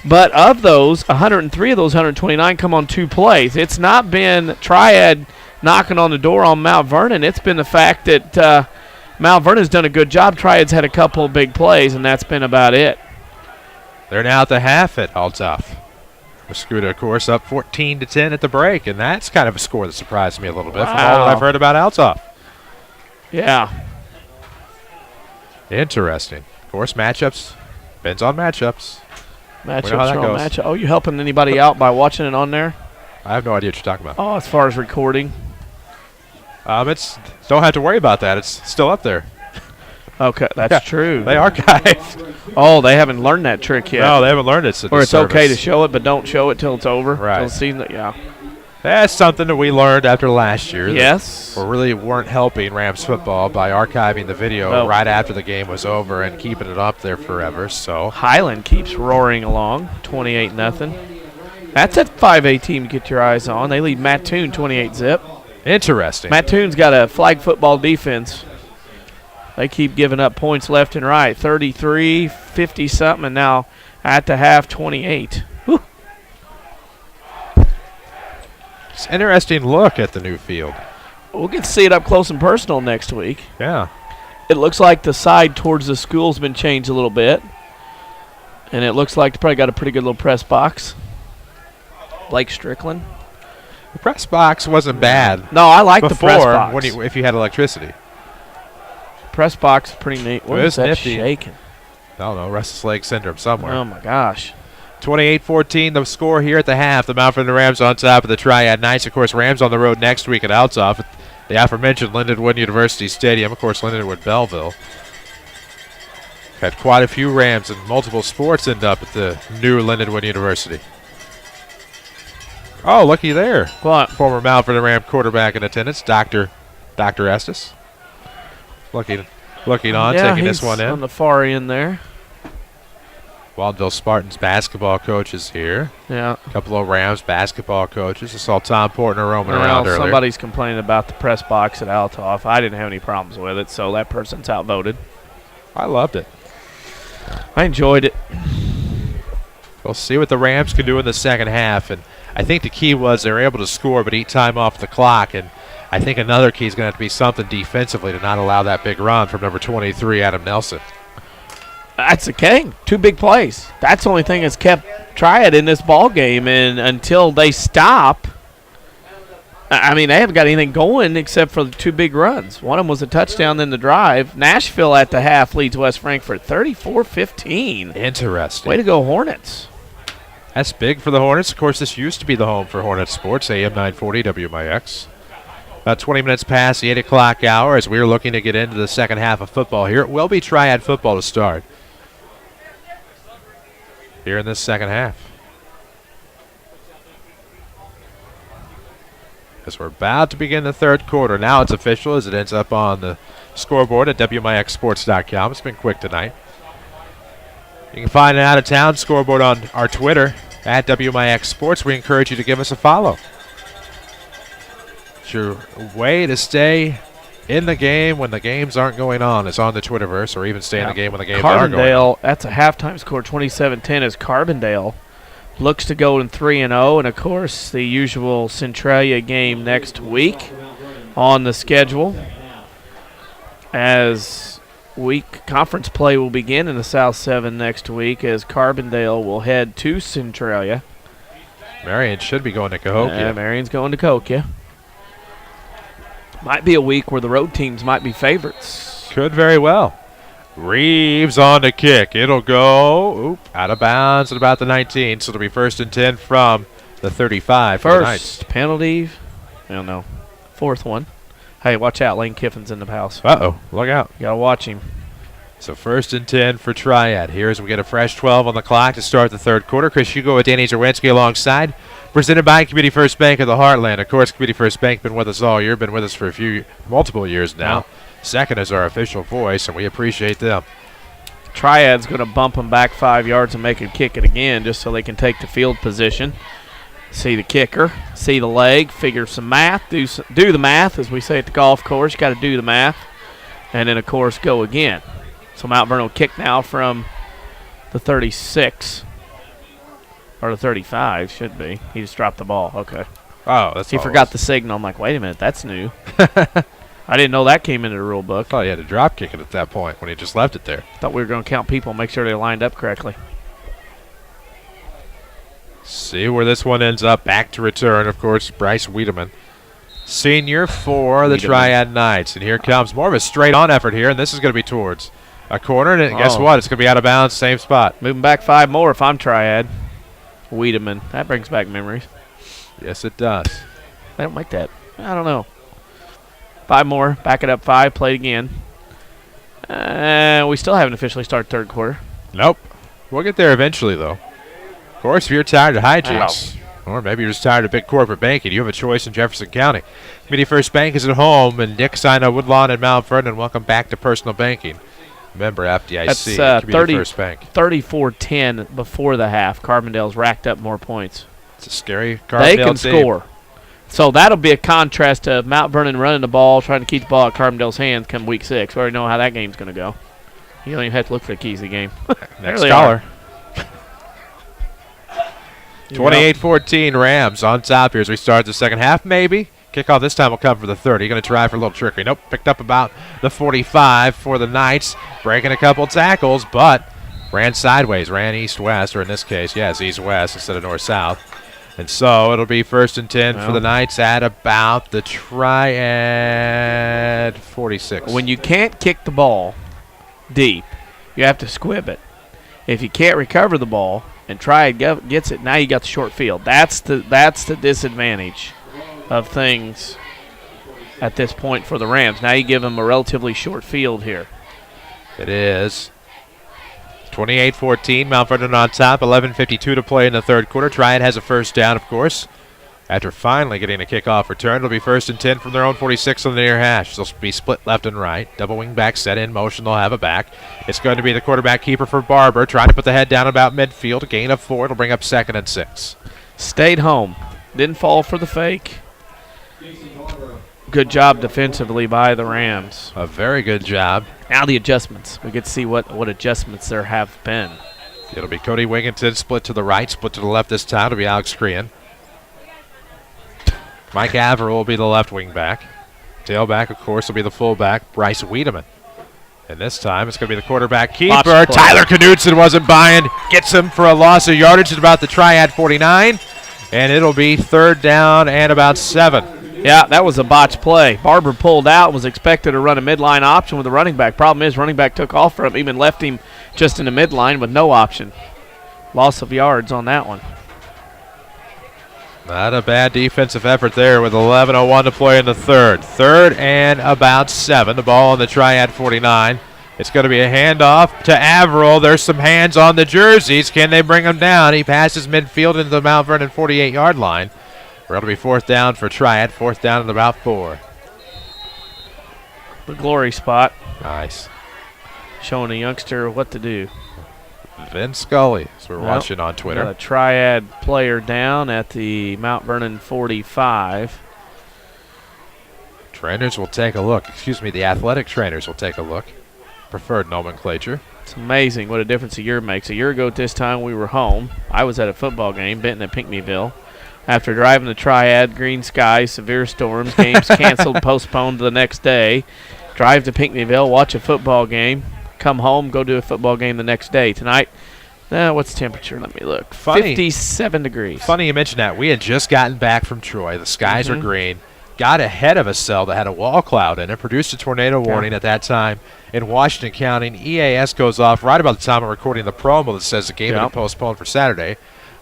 But of those, 103 of those 129 come on two plays. It's not been Triad knocking on the door on Mount Vernon. It's been the fact that Mount Vernon's done a good job. Triad's had a couple of big plays, and that's been about it. They're now at the half at Althoff. Mascoutah, of course, up 14-10 at the break, and that's kind of a score that surprised me a little bit from all that I've heard about Althoff. Yeah. Interesting. Of course, matchups. Depends on matchups. Matchups. Oh, you helping anybody out by watching it on there? I have no idea what you're talking about. Oh, as far as recording? It's don't have to worry about that. It's still up there. Okay, that's true. They archived. Oh, they haven't learned that trick yet. No, they haven't learned it. Or it's okay to show it, but don't show it till it's over. Right. Yeah. That's something that we learned after last year. Yes. We really weren't helping Rams football by archiving the video right after the game was over and keeping it up there forever. So Highland keeps roaring along, 28-0. That's a 5A team to get your eyes on. They lead Mattoon 28-zip. Interesting. Mattoon's got a flag football defense. They keep giving up points left and right. 33, 50-something, and now at the half, 28. Whew. It's an interesting look at the new field. We'll get to see it up close and personal next week. Yeah. It looks like the side towards the school's been changed a little bit. And it looks like they probably got a pretty good little press box. Blake Strickland. The press box wasn't bad. No, I like the press box. When if you had electricity. Press box is pretty neat. What is that nifty. shaking? I don't know, restless leg syndrome somewhere. Oh, my gosh. 28-14, the score here at the half. The Mount Vernon Rams on top of the Triad Knights. Of course, Rams on the road next week at Althoff at the aforementioned Lindenwood University Stadium. Of course, Lindenwood Belleville. Had quite a few Rams in multiple sports end up at the new Lindenwood University. Oh, looky there. What? Former Mount Vernon Ram quarterback in attendance, Dr. Estes. Looking on, taking this one in. On the far end there. Waldville Spartans basketball coaches here. Yeah. A couple of Rams basketball coaches. I saw Tom Portner roaming around earlier. Somebody's complaining about the press box at Althoff. I didn't have any problems with it, so that person's outvoted. I loved it. I enjoyed it. We'll see what the Rams can do in the second half. And I think the key was they were able to score but eat time off the clock. And I think another key is going to have to be something defensively to not allow that big run from number 23, Adam Nelson. That's the king. 2 big plays. That's the only thing that's kept Triad in this ball game. And until they stop, I mean, they haven't got anything going except for the 2 big runs. One of them was a touchdown in the drive. Nashville at the half leads West Frankfort 34-15. Interesting. Way to go, Hornets. That's big for the Hornets. Of course, this used to be the home for Hornets Sports, AM 940 WMIX. About 20 minutes past the 8 o'clock hour as we're looking to get into the second half of football here. It will be Triad football to start here in this second half. As we're about to begin the third quarter. Now it's official as it ends up on the scoreboard at WMIXsports.com. It's been quick tonight. You can find an out-of-town scoreboard on our Twitter at WMIX Sports. We encourage you to give us a follow. It's your way to stay in the game when the games aren't going on. It's on the Twitterverse, or even stay in the game when the games are going on. That's a halftime score, 27-10, as Carbondale looks to go in 3-0. And, of course, the usual Centralia game next week on the schedule. As week conference play will begin in the South 7 next week, as Carbondale will head to Centralia. Marion should be going to Cahokia. Marion's going to Cahokia. Might be a week where the road teams might be favorites. Could very well. Reeves on the kick. It'll go out of bounds at about the 19, so it'll be 1st and 10 from the 35 for the Knights. First penalty. I don't know. 4th one. Hey, watch out. Lane Kiffin's in the house. Uh-oh. Look out. You got to watch him. So 1st and 10 for Triad. Here as we get a fresh 12 on the clock to start the third quarter. Chris Hugo with Danny Czerwinski alongside. Presented by Community First Bank of the Heartland. Of course, Community First Bank been with us all year. Been with us for multiple years now. Yeah. Second is our official voice, and we appreciate them. Triad's going to bump them back 5 yards and make it kick it again just so they can take the field position. See the kicker, see the leg, figure some math, do the math, as we say at the golf course. You got to do the math, and then, of course, go again. So Mount Vernon will kick now from the 36. Or the 35, should be. He just dropped the ball. Okay. Oh, that's He forgot the signal. I'm like, wait a minute, that's new. I didn't know that came into the rule book. I thought he had to drop kick it at that point when he just left it there. Thought we were going to count people and make sure they lined up correctly. See where this one ends up. Back to return, of course, Bryce Wiedemann. Senior for the Triad Knights. And here comes more of a straight-on effort here, and this is going to be towards a corner. And guess what? It's going to be out of bounds, same spot. Moving back 5 more if I'm Triad. Wiedemann. That brings back memories. Yes, it does. They don't make that. I don't know. 5 more. Back it up 5. Play it again. We still haven't officially started third quarter. Nope. We'll get there eventually, though. Of course, if you're tired of hijinks, Or maybe you're just tired of big corporate banking. You have a choice in Jefferson County. Community First Bank is at home in Nick-Sina, Woodlawn, and Mount Vernon. Welcome back to personal banking. Member FDIC, That's Community First Bank. 34-10 before the half. Carbondale's racked up more points. It's a scary Carbondale They can team. score. So that'll be a contrast to Mount Vernon running the ball, trying to keep the ball at Carbondale's hands come week 6. We already know how that game's going to go. You don't even have to look for the keys of the game. Next caller. 28-14 Rams on top here as we start the second half, maybe. Kickoff this time will come for the 30. Going to try for a little trickery. Nope, picked up about the 45 for the Knights. Breaking a couple tackles, but ran sideways, ran east-west, or in this case, yes, east-west instead of north-south. And so it'll be 1st and 10 for the Knights at about the Triad 46. When you can't kick the ball deep, you have to squib it. If you can't recover the ball and Triad gets it, now you got the short field. That's the disadvantage of things at this point for the Rams. Now you give them a relatively short field here. It is 28-14, Mount Vernon on top, 11:52 to play in the third quarter. Triad has a first down, of course. After finally getting a kickoff return, it'll be 1st and 10 from their own 46 on the near hash. They'll be split left and right. Double wing back set in motion. They'll have a back. It's going to be the quarterback keeper for Barber, trying to put the head down about midfield. A gain of 4. It'll bring up 2nd and 6. Stayed home. Didn't fall for the fake. Good job defensively by the Rams. A very good job. Now the adjustments. We get to see what adjustments there have been. It'll be Cody Wigginton split to the right, split to the left this time. It'll be Alex Crean. Mike Averill will be the left wing back. Tailback, of course, will be the fullback, Bryce Wiedemann. And this time it's going to be the quarterback keeper. Tyler Knudsen wasn't buying. Gets him for a loss of yardage at about the Triad 49. And it'll be 3rd down and about 7. Yeah, that was a botched play. Barber pulled out, was expected to run a midline option with the running back. Problem is, running back took off from him and left him just in the midline with no option. Loss of yards on that one. Not a bad defensive effort there with 11:01 to play in the third. 3rd and about 7. The ball on the Triad 49. It's going to be a handoff to Averill. There's some hands on the jerseys. Can they bring him down? He passes midfield into the Mount Vernon 48-yard line. It'll be 4th down for Triad. 4th down and about 4. The glory spot. Nice. Showing a youngster what to do. Vin Scully, as we're watching on Twitter. Got a Triad player down at the Mount Vernon 45. Trainers will take a look. Excuse me, the athletic trainers will take a look. Preferred nomenclature. It's amazing what a difference a year makes. A year ago at this time, we were home. I was at a football game, Benton at Pinckneyville. After driving the Triad, green skies, severe storms, games canceled, postponed to the next day. Drive to Pinckneyville, watch a football game, come home, go do a football game the next day. Tonight, what's the temperature? Let me look. Funny. 57 degrees. Funny you mentioned that. We had just gotten back from Troy. The skies are green. Got ahead of a cell that had a wall cloud in it, produced a tornado warning at that time in Washington County. And EAS goes off right about the time of recording the promo that says the game had been postponed for Saturday.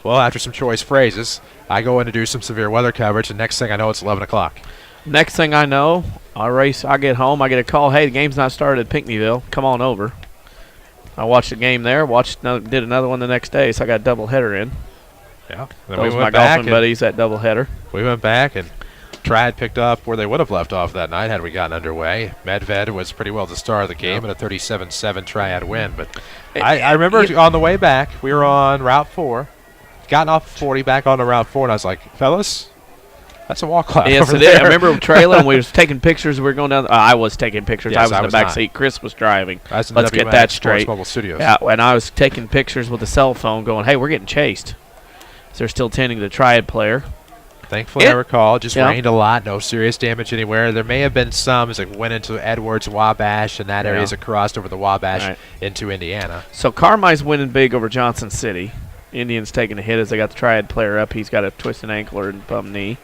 Well, after some choice phrases, I go in to do some severe weather coverage, and next thing I know, it's 11 o'clock. Next thing I know, I get home, I get a call, hey, the game's not started at Pinckneyville. Come on over. I watched the game there, did another one the next day, so I got a doubleheader in. Yeah. Those my golfing buddies, that doubleheader. We went back, and Triad picked up where they would have left off that night had we gotten underway. Medved was pretty well the star of the game and a 37-7 Triad win. But I remember on the way back, we were on Route 4. Gotten off 40, back onto Route 4, and I was like, fellas, that's a wall cloud. Yes, over it there. is. I remember trailing. We was taking pictures. We were going down. I was taking pictures. Yes, I was in the back seat. Chris was driving. I was in Let's WMIX get that straight. Mobile Studios. Yeah, and I was taking pictures with the cell phone going, hey, we're getting chased. So they're still tending the Triad player. Thankfully, I recall, just rained a lot. No serious damage anywhere. There may have been some as it went into Edwards, Wabash, and that area as it crossed over the Wabash into Indiana. So Carmine's winning big over Johnson City. Indians taking a hit as they got the Triad player up. He's got a twisted ankle or bum knee.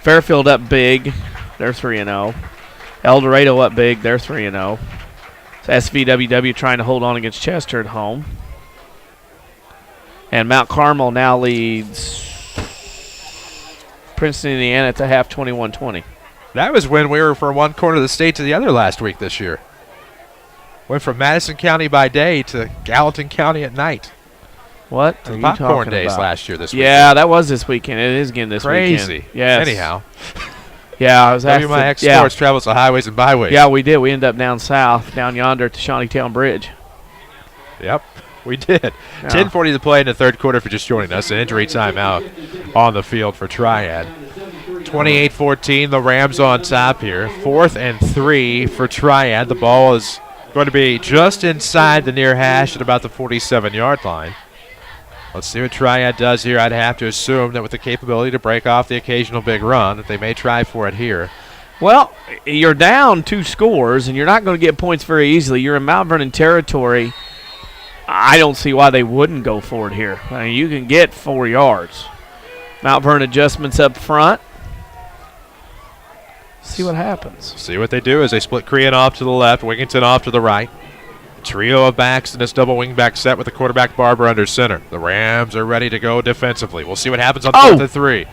Fairfield up big. They're 3-0. El Dorado up big. They're 3-0. So SVWW trying to hold on against Chester at home. And Mount Carmel now leads Princeton, Indiana at the half 21-20. That was when we were from one corner of the state to the other last week this year. Went from Madison County by day to Gallatin County at night. What The are you popcorn talking days about? last year this weekend. Yeah, that was this weekend. It is again this Crazy. weekend. Yes. Anyhow. Yeah, I was asked WMIX Sports travels the highways and byways. Yeah, we did. We ended up down south, down yonder at the Shawneetown Bridge. Yep, we did. Yeah. 10:40 to play in the third quarter for just joining us. An injury timeout on the field for Triad. 28-14, the Rams on top here. 4th and 3 for Triad. The ball is going to be just inside the near hash at about the 47-yard line. Let's see what Triad does here. I'd have to assume that with the capability to break off the occasional big run, that they may try for it here. Well, you're down 2 scores, and you're not going to get points very easily. You're in Mount Vernon territory. I don't see why they wouldn't go for it here. I mean, you can get 4 yards. Mount Vernon adjustments up front. See what happens. See what they do as they split Crean off to the left, Wigington off to the right. Trio of backs in this double wingback set with the quarterback Barber under center. The Rams are ready to go defensively. We'll see what happens on 4th and 3.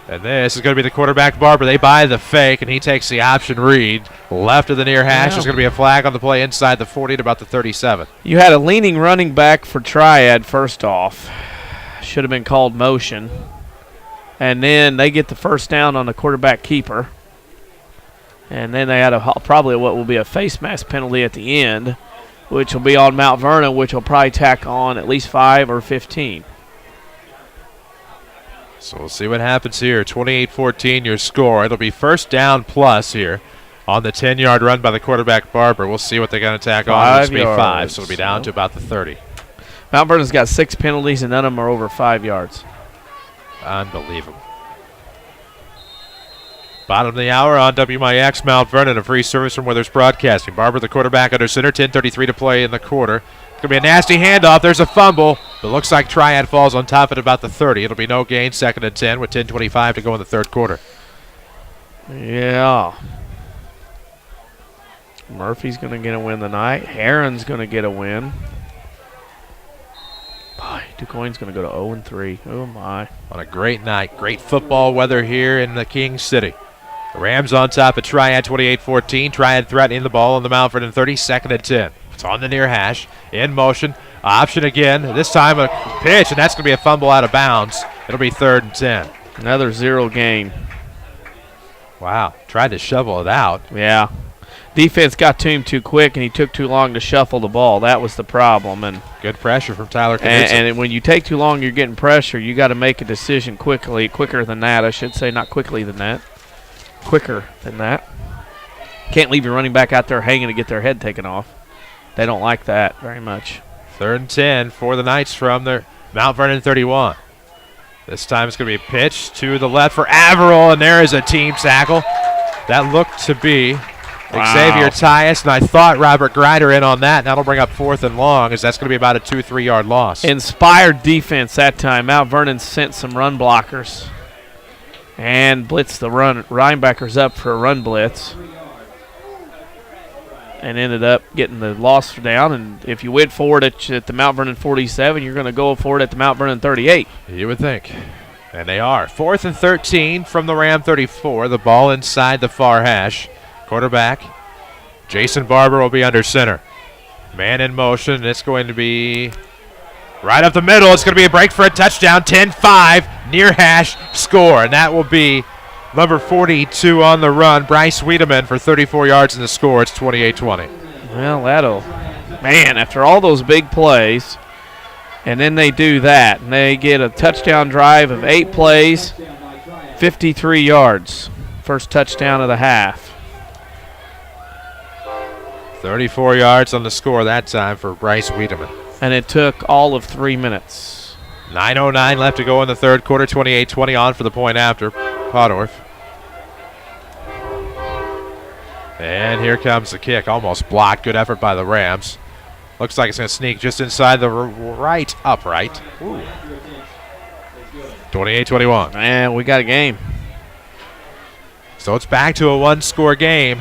And this is going to be the quarterback Barber. They buy the fake, and he takes the option read. Left of the near hash. There's going to be a flag on the play inside the 40 to about the 37. You had a leaning running back for Triad first off. Should have been called motion. And then they get the first down on the quarterback keeper. And then they had probably what will be a face mask penalty at the end, which will be on Mount Vernon, which will probably tack on at least 5 or 15. So we'll see what happens here. 28-14 your score. It'll be first down plus here on the 10-yard run by the quarterback Barber. We'll see what they're going to tack on. It'll be 5, so it'll be down to about the 30. Mount Vernon's got 6 penalties, and none of them are over 5 yards. Unbelievable. Bottom of the hour on WMIX Mount Vernon, a free service from Withers Broadcasting. Barber, the quarterback, under center, 10:33 to play in the quarter. It's going to be a nasty handoff. There's a fumble. It looks like Triad falls on top at about the 30. It'll be no gain, 2nd and 10 with 10:25 to go in the third quarter. Yeah. Murphy's going to get a win tonight. Heron's going to get a win. Boy, DuQuoin's going to go to 0-3. Oh, my. On a great night. Great football weather here in the King City. The Rams on top of Triad 28-14. Triad threatening the ball on the Mount Vernon 30, 2nd and 10. It's on the near hash. In motion. Option again. This time a pitch, and that's going to be a fumble out of bounds. It'll be 3rd and 10. Another 0 gain. Wow. Tried to shovel it out. Yeah. Defense got to him too quick, and he took too long to shuffle the ball. That was the problem. And good pressure from Tyler. And when you take too long, you're getting pressure. You got to make a decision quicker than that. I should say not quickly than that. Quicker than that. Can't leave your running back out there hanging to get their head taken off. They don't like that very much. 3rd and 10 for the Knights from their Mount Vernon 31. This time it's going to be a pitch to the left for Averill, and there is a team tackle. That looked to be Xavier Tyus, and I thought Robert Grider in on that, and that'll bring up 4th and long, as that's going to be about a 2-3 yard loss. Inspired defense that time. Mount Vernon sent some run blockers and blitzed the linebackers up for a run blitz and ended up getting the loss down. And if you went for it at the Mount Vernon 47, you're going to go for it at the Mount Vernon 38. You would think. And they are. 4th and 13 from the Ram 34. The ball inside the far hash. Quarterback Jason Barber will be under center. Man in motion, and it's going to be right up the middle. It's going to be a break for a touchdown. 10-5, near hash, score. And that will be number 42 on the run, Bryce Wiedemann, for 34 yards in the score. It's 28-20. Well, man, after all those big plays, and then they do that, and they get a touchdown drive of 8 plays, 53 yards. First touchdown of the half. 34 yards on the score that time for Bryce Wiedemann. And it took all of 3 minutes. 9:09 left to go in the third quarter. 28-20 on for the point after. Podorf. And here comes the kick. Almost blocked. Good effort by the Rams. Looks like it's going to sneak just inside the right upright. 28-21. And we got a game. So it's back to a one-score game.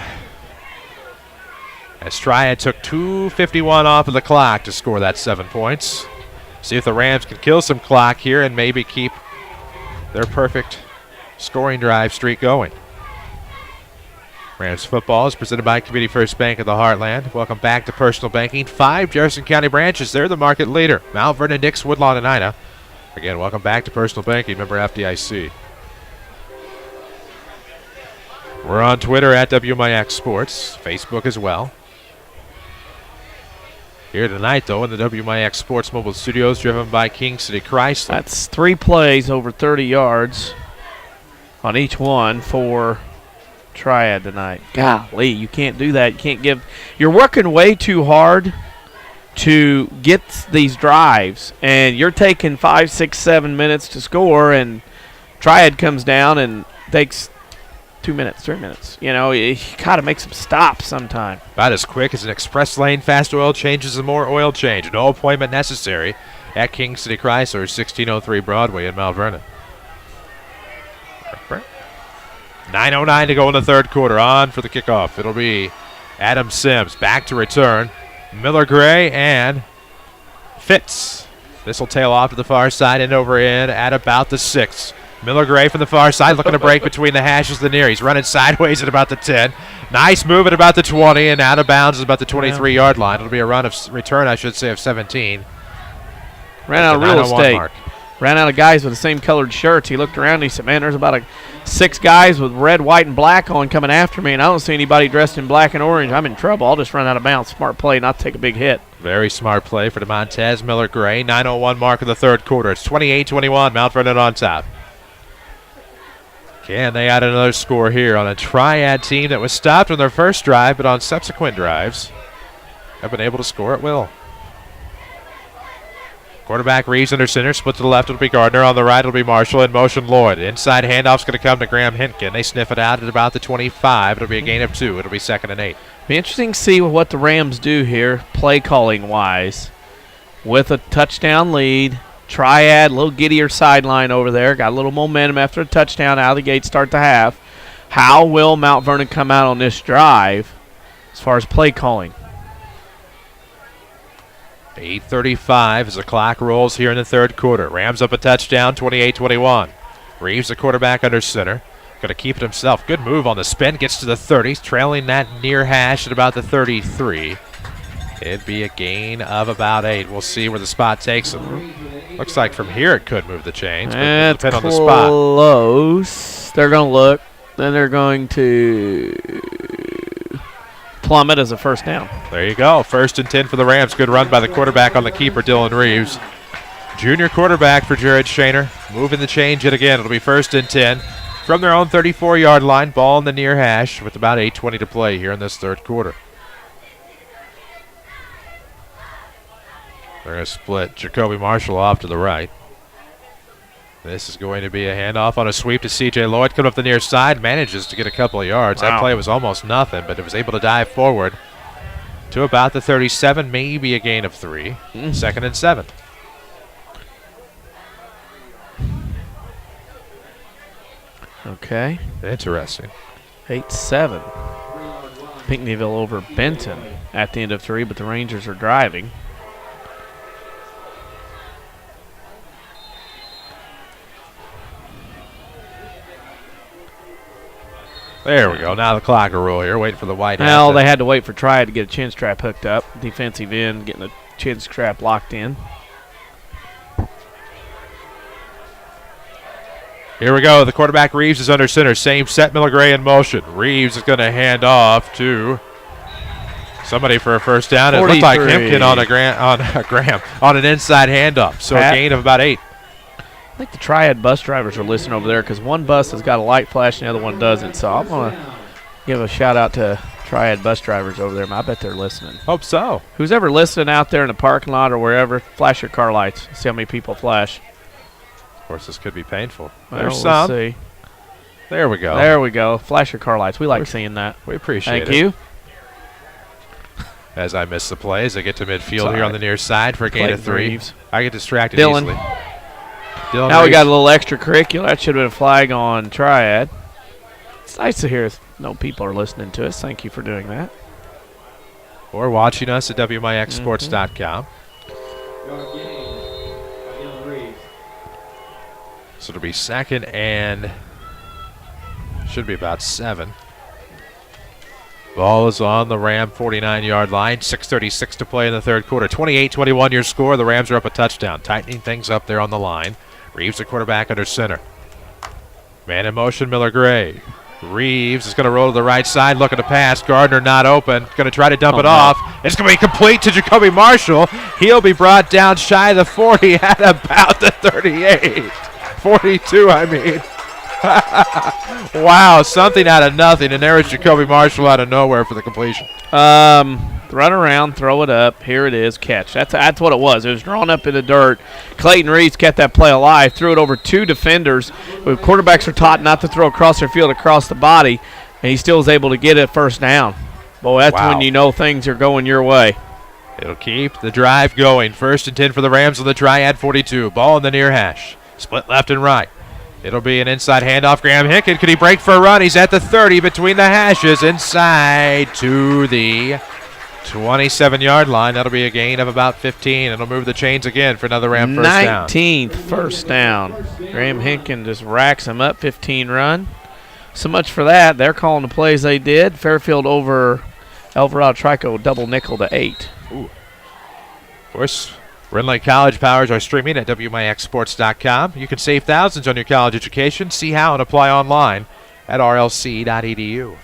As Triad took 2:51 off of the clock to score that 7 points. See if the Rams can kill some clock here and maybe keep their perfect scoring drive streak going. Rams football is presented by Community First Bank of the Heartland. Welcome back to Personal Banking. 5 Jefferson County branches. They're the market leader. Mount Vernon, Dix, Woodlawn, and Ina. Again, welcome back to Personal Banking. Member FDIC. We're on Twitter at WMIX Sports. Facebook as well. Here tonight, though, in the WMIX Sports Mobile Studios, driven by King City Chrysler. That's 3 plays over 30 yards on each one for Triad tonight. Golly, you can't do that. You can't give. You're working way too hard to get these drives, and you're taking 5, 6, 7 minutes to score, and Triad comes down and takes 2 minutes, 3 minutes. You know, you got to make some stops sometime. About as quick as an express lane fast oil changes and more oil change. No appointment necessary at King City Chrysler, 1603 Broadway in Mount Vernon. 9:09 to go in the third quarter. On for the kickoff. It'll be Adam Sims back to return. Miller Gray and Fitz. This will tail off to the far side and over in at about the 6. Miller Gray from the far side looking to break between the hashes of the near. He's running sideways at about the 10. Nice move at about the 20 and out of bounds at about the 23-yard line. It'll be a run of return, I should say, of 17. Ran out of real estate. Ran out of guys with the same colored shirts. He looked around and he said, man, there's about 6 guys with red, white, and black on coming after me, and I don't see anybody dressed in black and orange. I'm in trouble. I'll just run out of bounds. Smart play, not take a big hit. Very smart play for DeMontez Miller Gray. 9:01 mark of the third quarter. It's 28-21. Mount Vernon on top. Can they add another score here on a Triad team that was stopped on their first drive, but on subsequent drives have been able to score at will? Quarterback Reeves under center, split to the left, it'll be Gardner. On the right, it'll be Marshall. In motion, Lloyd. Inside handoff's going to come to Graham Hinkin. They sniff it out at about the 25. It'll be a gain of 2. It'll be 2nd and 8. Be interesting to see what the Rams do here, play calling wise, with a touchdown lead. Triad, a little giddier sideline over there. Got a little momentum after a touchdown out of the gate, start the half. How will Mount Vernon come out on this drive as far as play calling? 8:35 as the clock rolls here in the third quarter. Rams up a touchdown, 28-21. Reeves, the quarterback, under center. Going to keep it himself. Good move on the spin. Gets to the 30s, trailing that near hash at about the 33. It'd be a gain of about 8. We'll see where the spot takes him. Looks like from here it could move the chains, but it'll depend on the spot. Close. They're going to look. Then they're going to plummet as a first down. There you go. 1st and 10 for the Rams. Good run by the quarterback on the keeper, Dylan Reeves. Junior quarterback for Jared Shaner. Moving the change yet again. It'll be 1st and 10 from their own 34-yard line. Ball in the near hash with about 8:20 to play here in this third quarter. They're going to split Jacoby Marshall off to the right. This is going to be a handoff on a sweep to C.J. Lloyd. Coming up the near side, manages to get a couple of yards. Wow. That play was almost nothing, but it was able to dive forward to about the 37, maybe a gain of 3. 2nd and 7. Okay. Interesting. 8-7. Pinckneyville over Benton at the end of 3, but the Rangers are driving. There we go. Now the clock will roll here. Waiting for the white. Well, they had to wait for Triad to get a chin strap hooked up. Defensive end getting a chin strap locked in. Here we go. The quarterback Reeves is under center. Same set. Miller Gray in motion. Reeves is going to hand off to somebody for a first down. It looked like Hempkin on an inside handoff. So a gain of about 8. I think the Triad bus drivers are listening over there because one bus has got a light flash and the other one doesn't. So I'm going to give a shout out to Triad bus drivers over there. I bet they're listening. Hope so. Who's ever listening out there in the parking lot or wherever, flash your car lights. See how many people flash. Of course, this could be painful. Well, There's some. We'll see. There we go. There we go. Flash your car lights. We like seeing that. We appreciate it. Thank you. As I miss the play, as I get to midfield here on the near side for a gain of 3. Reeves. I get distracted Dylan. easily. Now we got a little extracurricular. That should have been a flag on Triad. It's nice to hear people are listening to us. Thank you for doing that. Or watching us at WMIXsports.com. So it'll be 2nd and should be about 7. Ball is on the Ram 49-yard line. 6:36 to play in the third quarter. 28-21 your score. The Rams are up a touchdown. Tightening things up there on the line. Reeves, the quarterback, under center. Man in motion, Miller Gray. Reeves is going to roll to the right side, looking to pass. Gardner not open. Going to try to dump it off. It's going to be complete to Jacoby Marshall. He'll be brought down shy of the 40 at about the 38. 42, I mean. Wow, something out of nothing, and there is Jacoby Marshall out of nowhere for the completion. Run around, throw it up. Here it is, catch. That's what it was. It was drawn up in the dirt. Clayton Reeves kept that play alive, threw it over two defenders. Quarterbacks are taught not to throw across their field, across the body, and he still was able to get it first down. Boy, that's when you know things are going your way. It'll keep the drive going. 1st and 10 for the Rams on the Triad 42. Ball in the near hash. Split left and right. It'll be an inside handoff. Graham Hinken, could he break for a run? He's at the 30 between the hashes, inside to the 27-yard line. That'll be a gain of about 15. It'll move the chains again for another Ram first down. 19th first down. Graham Hinken just racks him up, 15 run. So much for that. They're calling the plays they did. Fairfield over Alvarado Trico, double nickel to 8. Ooh. Of course, Rend Lake College powers are streaming at WMIXsports.com. You can save thousands on your college education. See how and apply online at rlc.edu.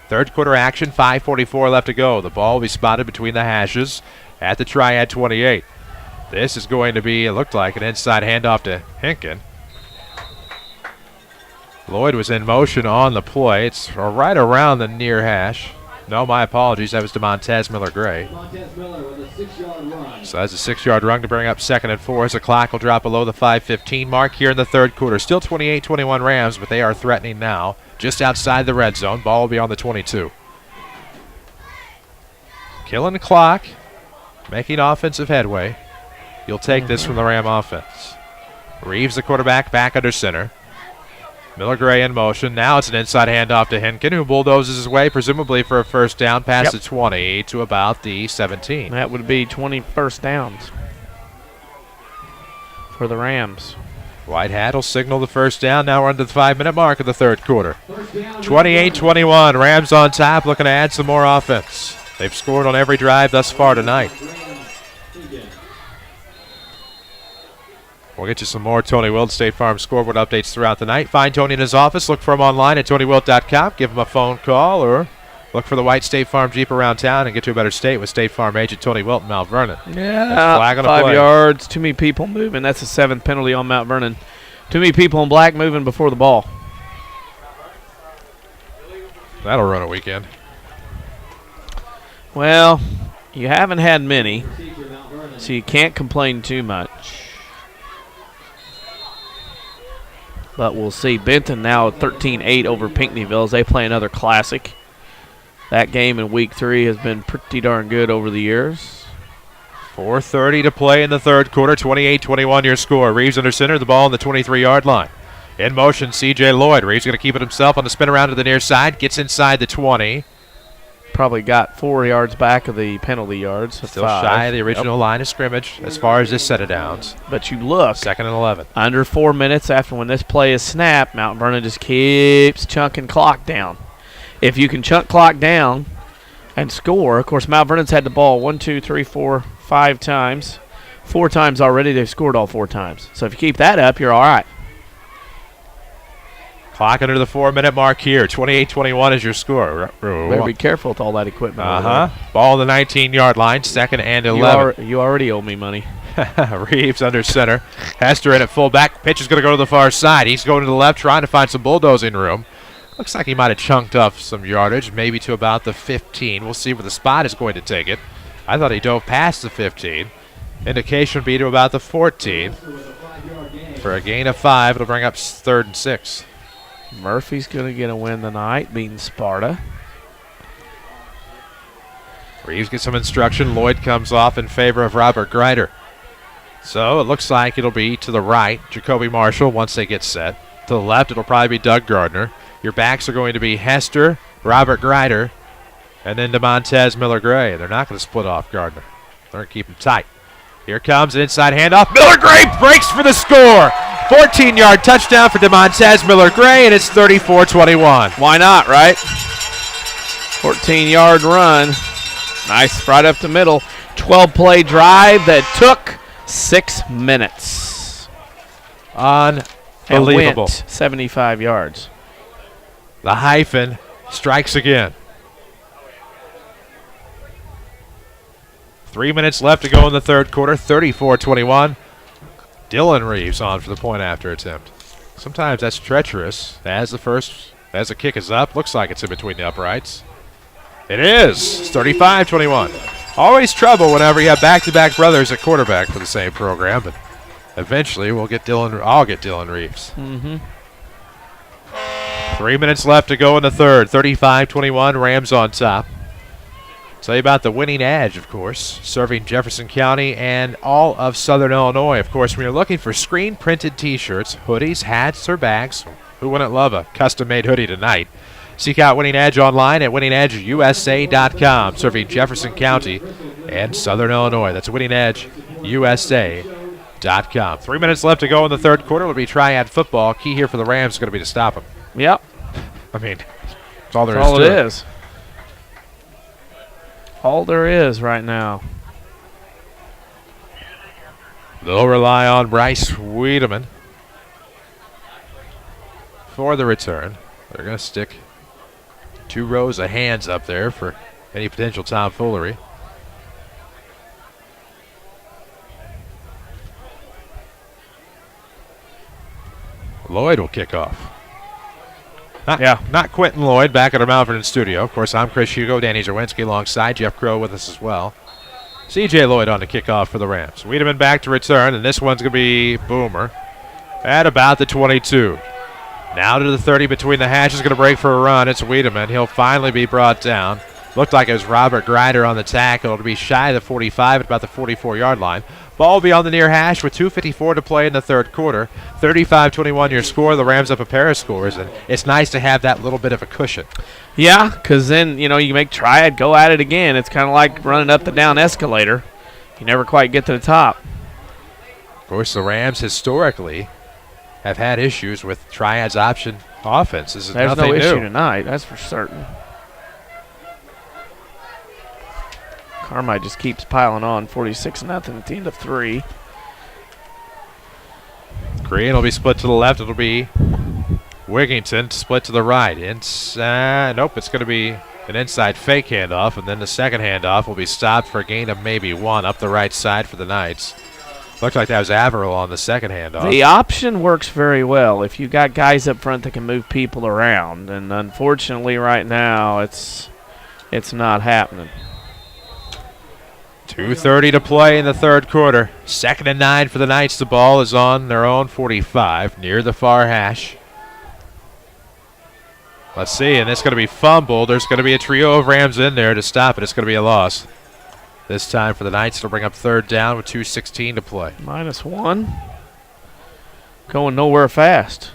Third quarter action, 5:44 left to go. The ball will be spotted between the hashes at the Triad 28. This is going to be, it looked like, an inside handoff to Hinken. Lloyd was in motion on the play. It's right around the near hash. No, my apologies. That was DeMontez Miller Gray. So that's a 6-yard run to bring up 2nd and 4 as the clock will drop below the 5:15 mark here in the third quarter. Still 28-21 Rams, but they are threatening now. Just outside the red zone. Ball will be on the 22. Killing the clock. Making offensive headway. You'll take this from the Ram offense. Reeves, the quarterback, back under center. Miller Gray in motion. Now it's an inside handoff to Hinken, who bulldozes his way, presumably for a first down, past the 20 to about the 17. That would be 20 first downs for the Rams. White Hat will signal the first down. Now we're under the 5-minute mark of the third quarter. 28-21. Rams on top, looking to add some more offense. They've scored on every drive thus far tonight. We'll get you some more Tony Wilt State Farm scoreboard updates throughout the night. Find Tony in his office. Look for him online at TonyWilt.com. Give him a phone call or look for the white State Farm Jeep around town and get to a better state with State Farm agent Tony Wilt in Mount Vernon. Yeah, flag on 5 play. yards. Too many people moving. That's the 7th penalty on Mount Vernon. Too many people in black moving before the ball. That'll run a weekend. Well, you haven't had many, so you can't complain too much. But we'll see. Benton now at 13-8 over Pinckneyville as they play another classic. That game in week 3 has been pretty darn good over the years. 4:30 to play in the third quarter. 28-21 your score. Reeves under center, the ball on the 23-yard line. In motion, C.J. Lloyd. Reeves going to keep it himself on the spin around to the near side. Gets inside the 20. Probably got 4 yards back of the penalty yards. Still shy of the original line of scrimmage as far as this set of downs. But you look. 2nd and 11. Under 4 minutes after when this play is snapped, Mount Vernon just keeps chunking clock down. If you can chunk clock down and score, of course, Mount Vernon's had the ball 5 times. 4 times already. They've scored all 4 times. So if you keep that up, you're all right. Clock under the 4-minute mark here. 28-21 is your score. Better be careful with all that equipment. Ball on the 19-yard line. 2nd and 11. You already owe me money. Reeves under center. Hester in at fullback. Pitch is going to go to the far side. He's going to the left, trying to find some bulldozing room. Looks like he might have chunked up some yardage, maybe to about the 15. We'll see where the spot is going to take it. I thought he dove past the 15. Indication would be to about the 14. For a gain of 5, it'll bring up 3rd and 6. Murphy's going to get a win tonight, beating Sparta. Reeves gets some instruction. Lloyd comes off in favor of Robert Greider. So it looks like it'll be to the right, Jacoby Marshall once they get set. To the left, it'll probably be Doug Gardner. Your backs are going to be Hester, Robert Greider, and then DeMontez Miller Gray. They're not going to split off Gardner. They're going to keep him tight. Here comes an inside handoff. Miller Gray breaks for the score. 14-yard touchdown for DeMontez Miller Gray, and it's 34-21. Why not, right? 14-yard run. Nice, right up the middle. 12-play drive that took 6 minutes. Unbelievable. And went 75 yards. The hyphen strikes again. 3 minutes left to go in the third quarter, 34-21. Dylan Reeves on for the point after attempt. Sometimes that's treacherous. As the kick is up, looks like it's in between the uprights. It is. It's 35-21. Always trouble whenever you have back-to-back brothers at quarterback for the same program, but eventually I'll get Dylan Reeves. 3 minutes left to go in the third. 35-21, Rams on top. Tell you about the Winning Edge, of course, serving Jefferson County and all of Southern Illinois. Of course, when you're looking for screen-printed T-shirts, hoodies, hats, or bags, who wouldn't love a custom-made hoodie tonight? Seek out Winning Edge online at winningedgeusa.com, serving Jefferson County and Southern Illinois. That's winningedgeusa.com. 3 minutes left to go in the third quarter. It'll be Triad football. Key here for the Rams is going to be to stop them. Yep. I mean, that's all there that's is all to it it. is. All there is right now. They'll rely on Bryce Wiedemann for the return. They're going to stick 2 rows of hands up there for any potential tomfoolery. Lloyd will kick off. Not Quentin Lloyd back at our Mount studio. Of course, I'm Chris Hugo, Danny Czerwinski alongside Jeff Crow with us as well. C.J. Lloyd on the kickoff for the Rams. Wiedemann back to return, and this one's going to be Boomer at about the 22. Now to the 30 between the hashes, going to break for a run. It's Wiedemann. He'll finally be brought down. Looked like it was Robert Grider on the tackle. It'll be shy of the 45 at about the 44-yard line. Ball will be on the near hash with 2:54 to play in the third quarter. 35-21 your score. The Rams up a pair of scores, and it's nice to have that little bit of a cushion. Yeah, because then, you make Triad go at it again. It's kind of like running up the down escalator. You never quite get to the top. Of course, the Rams historically have had issues with Triad's option offense. This is There's nothing no new. issue tonight, that's for certain. Carmine just keeps piling on, 46-0 at the end of 3. Green will be split to the left. It'll be Wigington split to the right. Nope, it's going to be an inside fake handoff, and then the second handoff will be stopped for a gain of maybe 1 up the right side for the Knights. Looked like that was Averill on the second handoff. The option works very well if you got guys up front that can move people around, and unfortunately right now it's not happening. 2:30 to play in the third quarter. 2nd and 9 for the Knights. The ball is on their own 45 near the far hash. Let's see, and it's going to be fumbled. There's going to be a trio of Rams in there to stop it. It's going to be a loss. This time for the Knights, it'll bring up third down with 2:16 to play. -1. Going nowhere fast.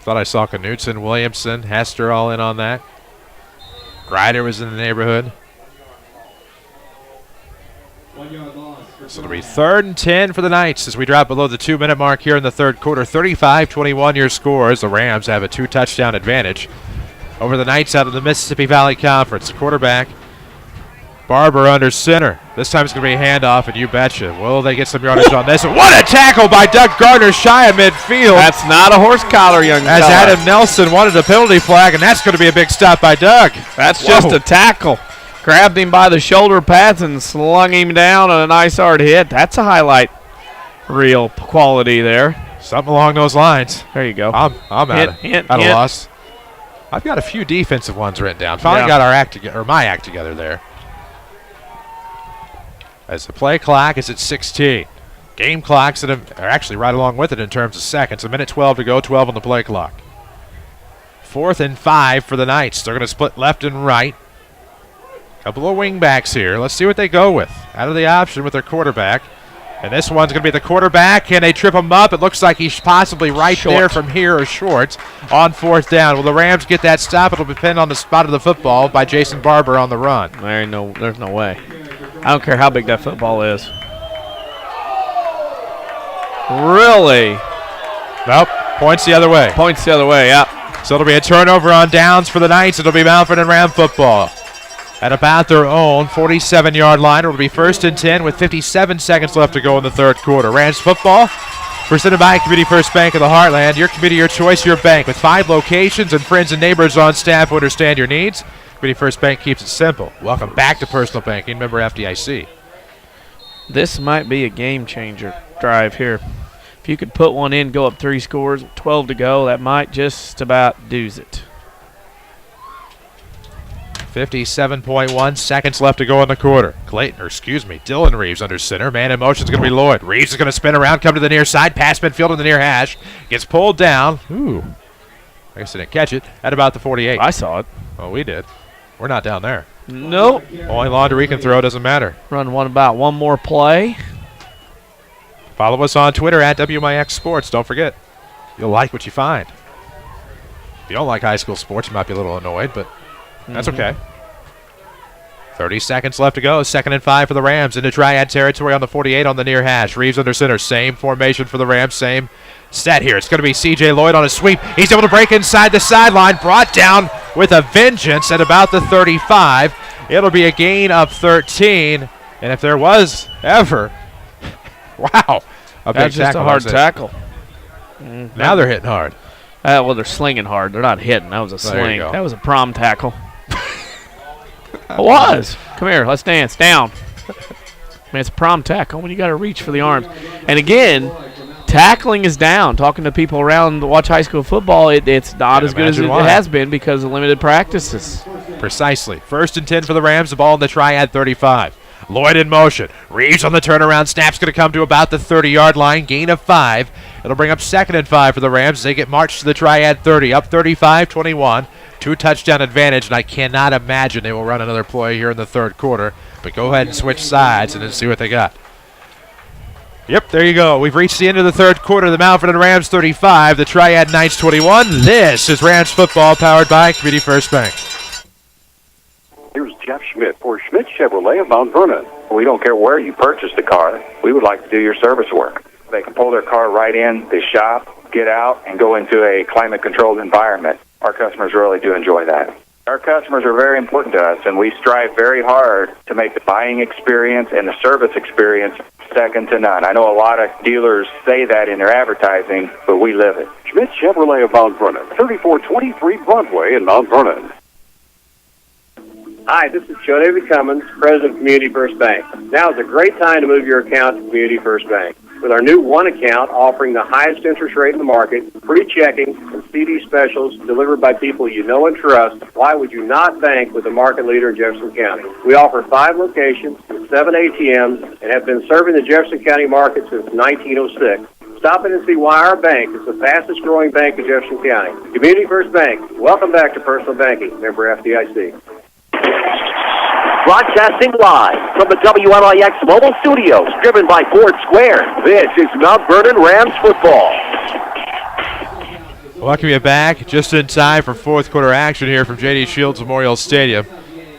Thought I saw Knutson, Williamson, Hester all in on that. Grider was in the neighborhood. So it'll be 3rd and 10 for the Knights as we drop below the 2-minute mark here in the third quarter. 35-21 your score as the Rams have a 2-touchdown advantage over the Knights out of the Mississippi Valley Conference. The quarterback, Barber under center. This time it's going to be a handoff, and you betcha. Will they get some yardage on this? What a tackle by Doug Gardner shy of midfield. That's not a horse collar, young As fella. Adam Nelson wanted a penalty flag, and that's going to be a big stop by Doug. That's just a tackle. Grabbed him by the shoulder pads and slung him down on a nice hard hit. That's a highlight reel quality there. Something along those lines. There you go. I'm out of loss. I've got a few defensive ones written down. Finally got our act together, or my act together there. As the play clock is at 16. Game clocks are actually right along with it in terms of seconds. 1:12 to go, 12 on the play clock. 4th and 5 for the Knights. They're going to split left and right. Couple of wingbacks here. Let's see what they go with. Out of the option with their quarterback. And this one's going to be the quarterback. Can they trip him up? It looks like he's possibly right there from here or short on 4th down. Will the Rams get that stop? It'll depend on the spot of the football by Jason Barber on the run. There's no way. I don't care how big that football is. Really? Nope. Points the other way. Points the other way, yeah. So it'll be a turnover on downs for the Knights. It'll be Mount Vernon Ram football. at about their own 47-yard line. It'll be 1st and 10 with 57 seconds left to go in the third quarter. Rams football presented by Community First Bank of the Heartland. Your community, your choice, your bank. With 5 locations and friends and neighbors on staff who understand your needs, Community First Bank keeps it simple. Welcome back to personal banking. Member FDIC. This might be a game-changer drive here. If you could put one in, go up 3 scores, 12 to go, that might just about do's it. 57.1 seconds left to go in the quarter. Dylan Reeves under center. Man in motion is going to be Lloyd. Reeves is going to spin around, come to the near side, pass midfield in the near hash. Gets pulled down. Ooh. I guess I didn't catch it. At about the 48. I saw it. Oh, we did. We're not down there. Nope. Only laundry can throw, doesn't matter. Run one more play. Follow us on Twitter at WMIX Sports. Don't forget, you'll like what you find. If you don't like high school sports, you might be a little annoyed, but that's okay. 30 seconds left to go. 2nd and 5 for the Rams into Triad territory on the 48 on the near hash. Reeves under center. Same formation for the Rams. Same set here. It's going to be C.J. Lloyd on a sweep. He's able to break inside the sideline. Brought down with a vengeance at about the 35. It'll be a gain of 13. And if there was ever, wow, a big That's just a hard tackle. Now they're hitting hard. Well, they're slinging hard. They're not hitting. That was a sling. That was a prom tackle. It was. Come here. Let's dance. Down. Man, it's a prom tackle when you got to reach for the arms. And again, tackling is down. Talking to people around to watch high school football, it's not as good as it has been because of limited practices. Precisely. 1st and 10 for the Rams. The ball in the Triad 35. Lloyd in motion. Reeves on the turnaround. Snap's going to come to about the 30-yard line. Gain of 5. It'll bring up 2nd and 5 for the Rams as they get marched to the Triad 30. Up 35-21. 2-touchdown advantage, and I cannot imagine they will run another play here in the third quarter. But go ahead and switch sides and then see what they got. Yep, there you go. We've reached the end of the third quarter. The Mount Vernon Rams 35, the Triad Knights 21. This is Rams football powered by Community First Bank. Here's Jeff Schmidt for Schmidt Chevrolet of Mount Vernon. We don't care where you purchase the car. We would like to do your service work. They can pull their car right in the shop, get out, and go into a climate-controlled environment. Our customers really do enjoy that. Our customers are very important to us, and we strive very hard to make the buying experience and the service experience second to none. I know a lot of dealers say that in their advertising, but we live it. Schmidt Chevrolet of Mount Vernon, 3423 Broadway in Mount Vernon. Hi, this is Joe David Cummins, President of Community First Bank. Now is a great time to move your account to Community First Bank. With our new one account offering the highest interest rate in the market, free checking, and CD specials delivered by people you know and trust, why would you not bank with the market leader in Jefferson County? We offer 5 locations with 7 ATMs and have been serving the Jefferson County market since 1906. Stop in and see why our bank is the fastest growing bank in Jefferson County. Community First Bank. Welcome back to Personal Banking. Member FDIC. Broadcasting live from the WMIX mobile studios, driven by Ford Square. This is Mount Vernon Rams football. Welcome you back just in time for fourth quarter action here from J.D. Shields Memorial Stadium.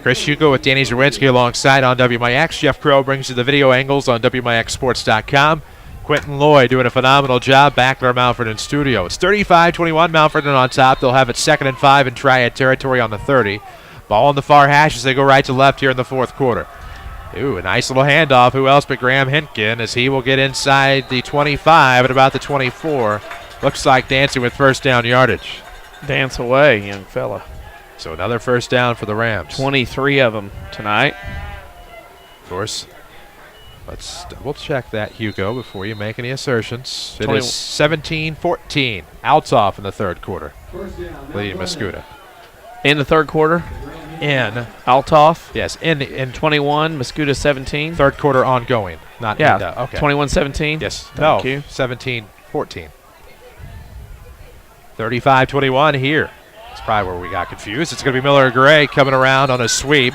Chris Hugo with Danny Czerwinski alongside on WMIX. Jeff Crow brings you the video angles on WMIXsports.com. Quentin Lloyd doing a phenomenal job back in our Mount Vernon studio. It's 35-21, Mount Vernon on top. They'll have it 2nd and 5 in Triad territory on the 30. Ball on the far hash as they go right to left here in the fourth quarter. Ooh, a nice little handoff. Who else but Graham Hintgen as he will get inside the 25 at about the 24. Looks like dancing with first down yardage. Dance away, young fella. So another first down for the Rams. 23 of them tonight. Of course, let's double check that, Hugo, before you make any assertions. It is 17-14. Althoff in the third quarter, leading Mascoutah. In the third quarter? In. Althoff? Yes, in 21, Mascoutah 17. Third quarter ongoing. Not okay. 21-17? Yes. Thank you. 17-14. 35-21 here. That's probably where we got confused. It's going to be Miller Gray coming around on a sweep.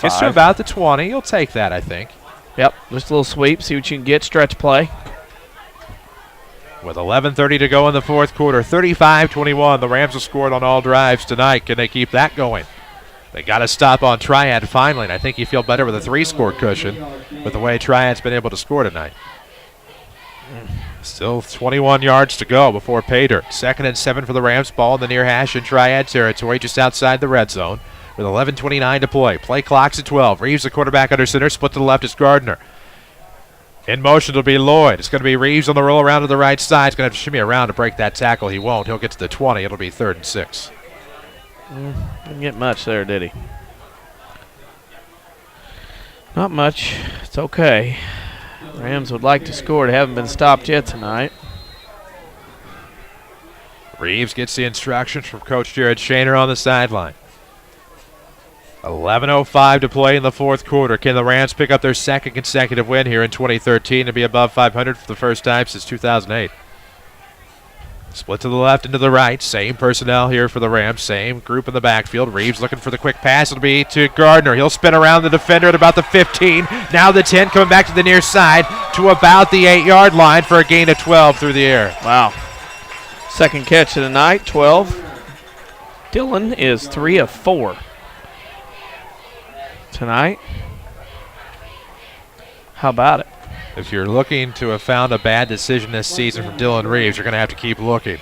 Gets to about the 20. You'll take that, I think. Yep, just a little sweep. See what you can get. Stretch play. With 11:30 to go in the fourth quarter, 35-21. The Rams have scored on all drives tonight. Can they keep that going? They got to stop on Triad finally, and I think you feel better with a 3-score cushion with the way Triad's been able to score tonight. Still 21 yards to go before pay dirt. 2nd and 7 for the Rams. Ball in the near hash in Triad territory just outside the red zone. with 11:29 to play. Play clock's at 12. Reeves, the quarterback under center. Split to the left is Gardner. In motion, it'll be Lloyd. It's going to be Reeves on the roll around to the right side. He's going to have to shimmy around to break that tackle. He won't. He'll get to the 20. It'll be 3rd and 6. Didn't get much there, did he? Not much. It's okay. Rams would like to score. They haven't been stopped yet tonight. Reeves gets the instructions from Coach Jared Shaner on the sideline. 11:05 to play in the 4th quarter. Can the Rams pick up their 2nd consecutive win here in 2013 and be above 500 for the first time since 2008? Split to the left and to the right. Same personnel here for the Rams. Same group in the backfield. Reeves looking for the quick pass. It'll be to Gardner. He'll spin around the defender at about the 15. Now the 10, coming back to the near side to about the 8-yard line for a gain of 12 through the air. Wow. 2nd catch of the night, 12. Dylan is 3 of 4 tonight. How about it? If you're looking to have found a bad decision this season from Dylan Reeves, you're going to have to keep looking.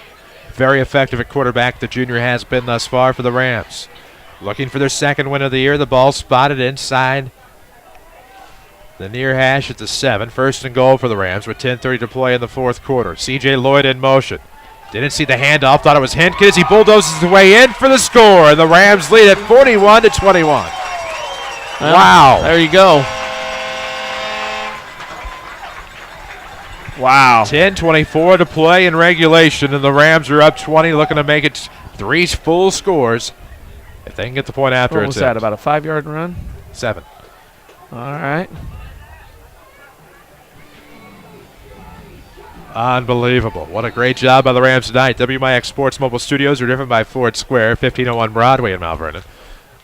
Very effective at quarterback, the junior has been thus far for the Rams. Looking for their 2nd win of the year. The ball spotted inside the near hash at the 7. 1st and goal for the Rams with 10:30 to play in the 4th quarter. C.J. Lloyd in motion. Didn't see the handoff. Thought it was Hentgen as he bulldozes his way in for the score. The Rams lead at 41-21. Wow. There you go. Wow. 10:24 to play in regulation, and the Rams are up 20, looking to make it 3 full scores. If they can get the point after What was that, about a 5-yard run? 7. All right. Unbelievable. What a great job by the Rams tonight. WMIX Sports Mobile Studios are driven by Ford Square, 1501 Broadway in Mount Vernon.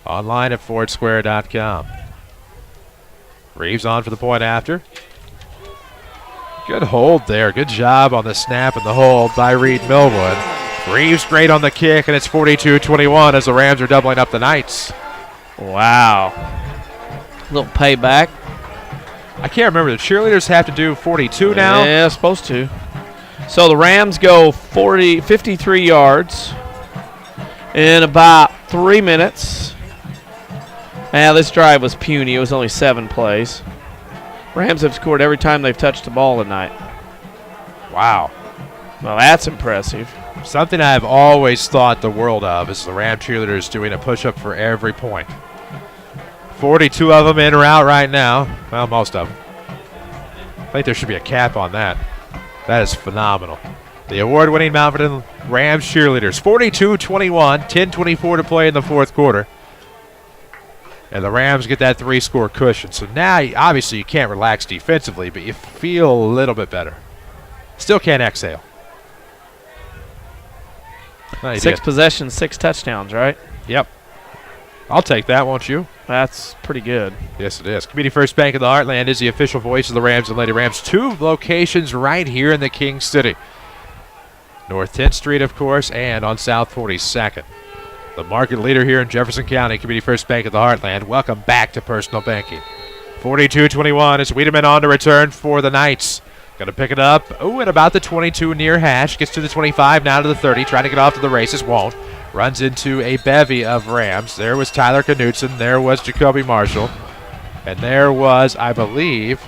Online at fordsquare.com. Reeves on for the point after. Good hold there. Good job on the snap and the hold by Reed Millwood. Reeves great on the kick, and it's 42-21 as the Rams are doubling up the Knights. Wow. Little payback. I can't remember. The cheerleaders have to do 42 now? Yeah, supposed to. So the Rams go 53 yards in about 3 minutes. Now, this drive was puny. It was only 7 plays. Rams have scored every time they've touched the ball tonight. Wow. Well, that's impressive. Something I've always thought the world of is the Ram cheerleaders doing a push-up for every point. 42 of them in or out right now. Well, most of them. I think there should be a cap on that. That is phenomenal. The award-winning Mount Vernon Rams cheerleaders. 42-21, 10:24 to play in the 4th quarter. And the Rams get that 3-score cushion. So now, obviously, you can't relax defensively, but you feel a little bit better. Still can't exhale. 6 possessions, 6 touchdowns, right? Yep. I'll take that, won't you? That's pretty good. Yes, it is. Community First Bank of the Heartland is the official voice of the Rams and Lady Rams. 2 locations right here in the King City. North 10th Street, of course, and on South 42nd. The market leader here in Jefferson County, Community First Bank of the Heartland. Welcome back to personal banking. 42-21 is Wiedemann on to return for the Knights. Going to pick it up. Oh, at about the 22 near hash. Gets to the 25, now to the 30. Trying to get off to the races. Won't. Runs into a bevy of Rams. There was Tyler Knutson. There was Jacoby Marshall. And there was, I believe,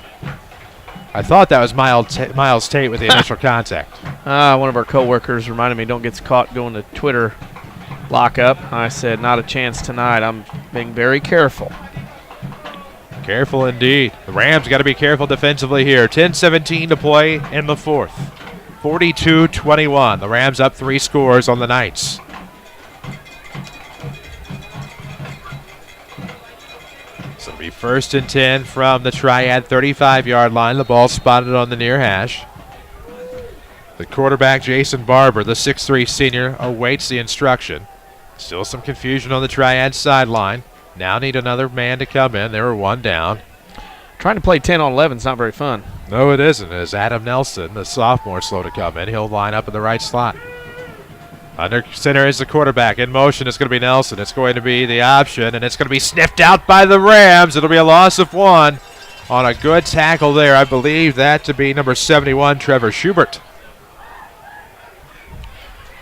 I thought that was Miles Tate with the initial contact. One of our co-workers reminded me, don't get caught going to Twitter lockup. I said, not a chance tonight. I'm being very careful. Careful indeed. The Rams got to be careful defensively here. 10:17 to play in the 4th. 42-21. The Rams up 3 scores on the Knights. So it'll be 1st and 10 from the Triad 35-yard line. The ball spotted on the near hash. The quarterback, Jason Barber, the 6'3 senior, awaits the instruction. Still some confusion on the Triad sideline. Now need another man to come in. They were 1 down. Trying to play 10 on 11 is not very fun. No, it isn't. As Adam Nelson, the sophomore, slow to come in. He'll line up in the right slot. Under center is the quarterback. In motion, it's going to be Nelson. It's going to be the option, and it's going to be sniffed out by the Rams. It'll be a loss of 1 on a good tackle there. I believe that to be number 71, Trevor Schubert.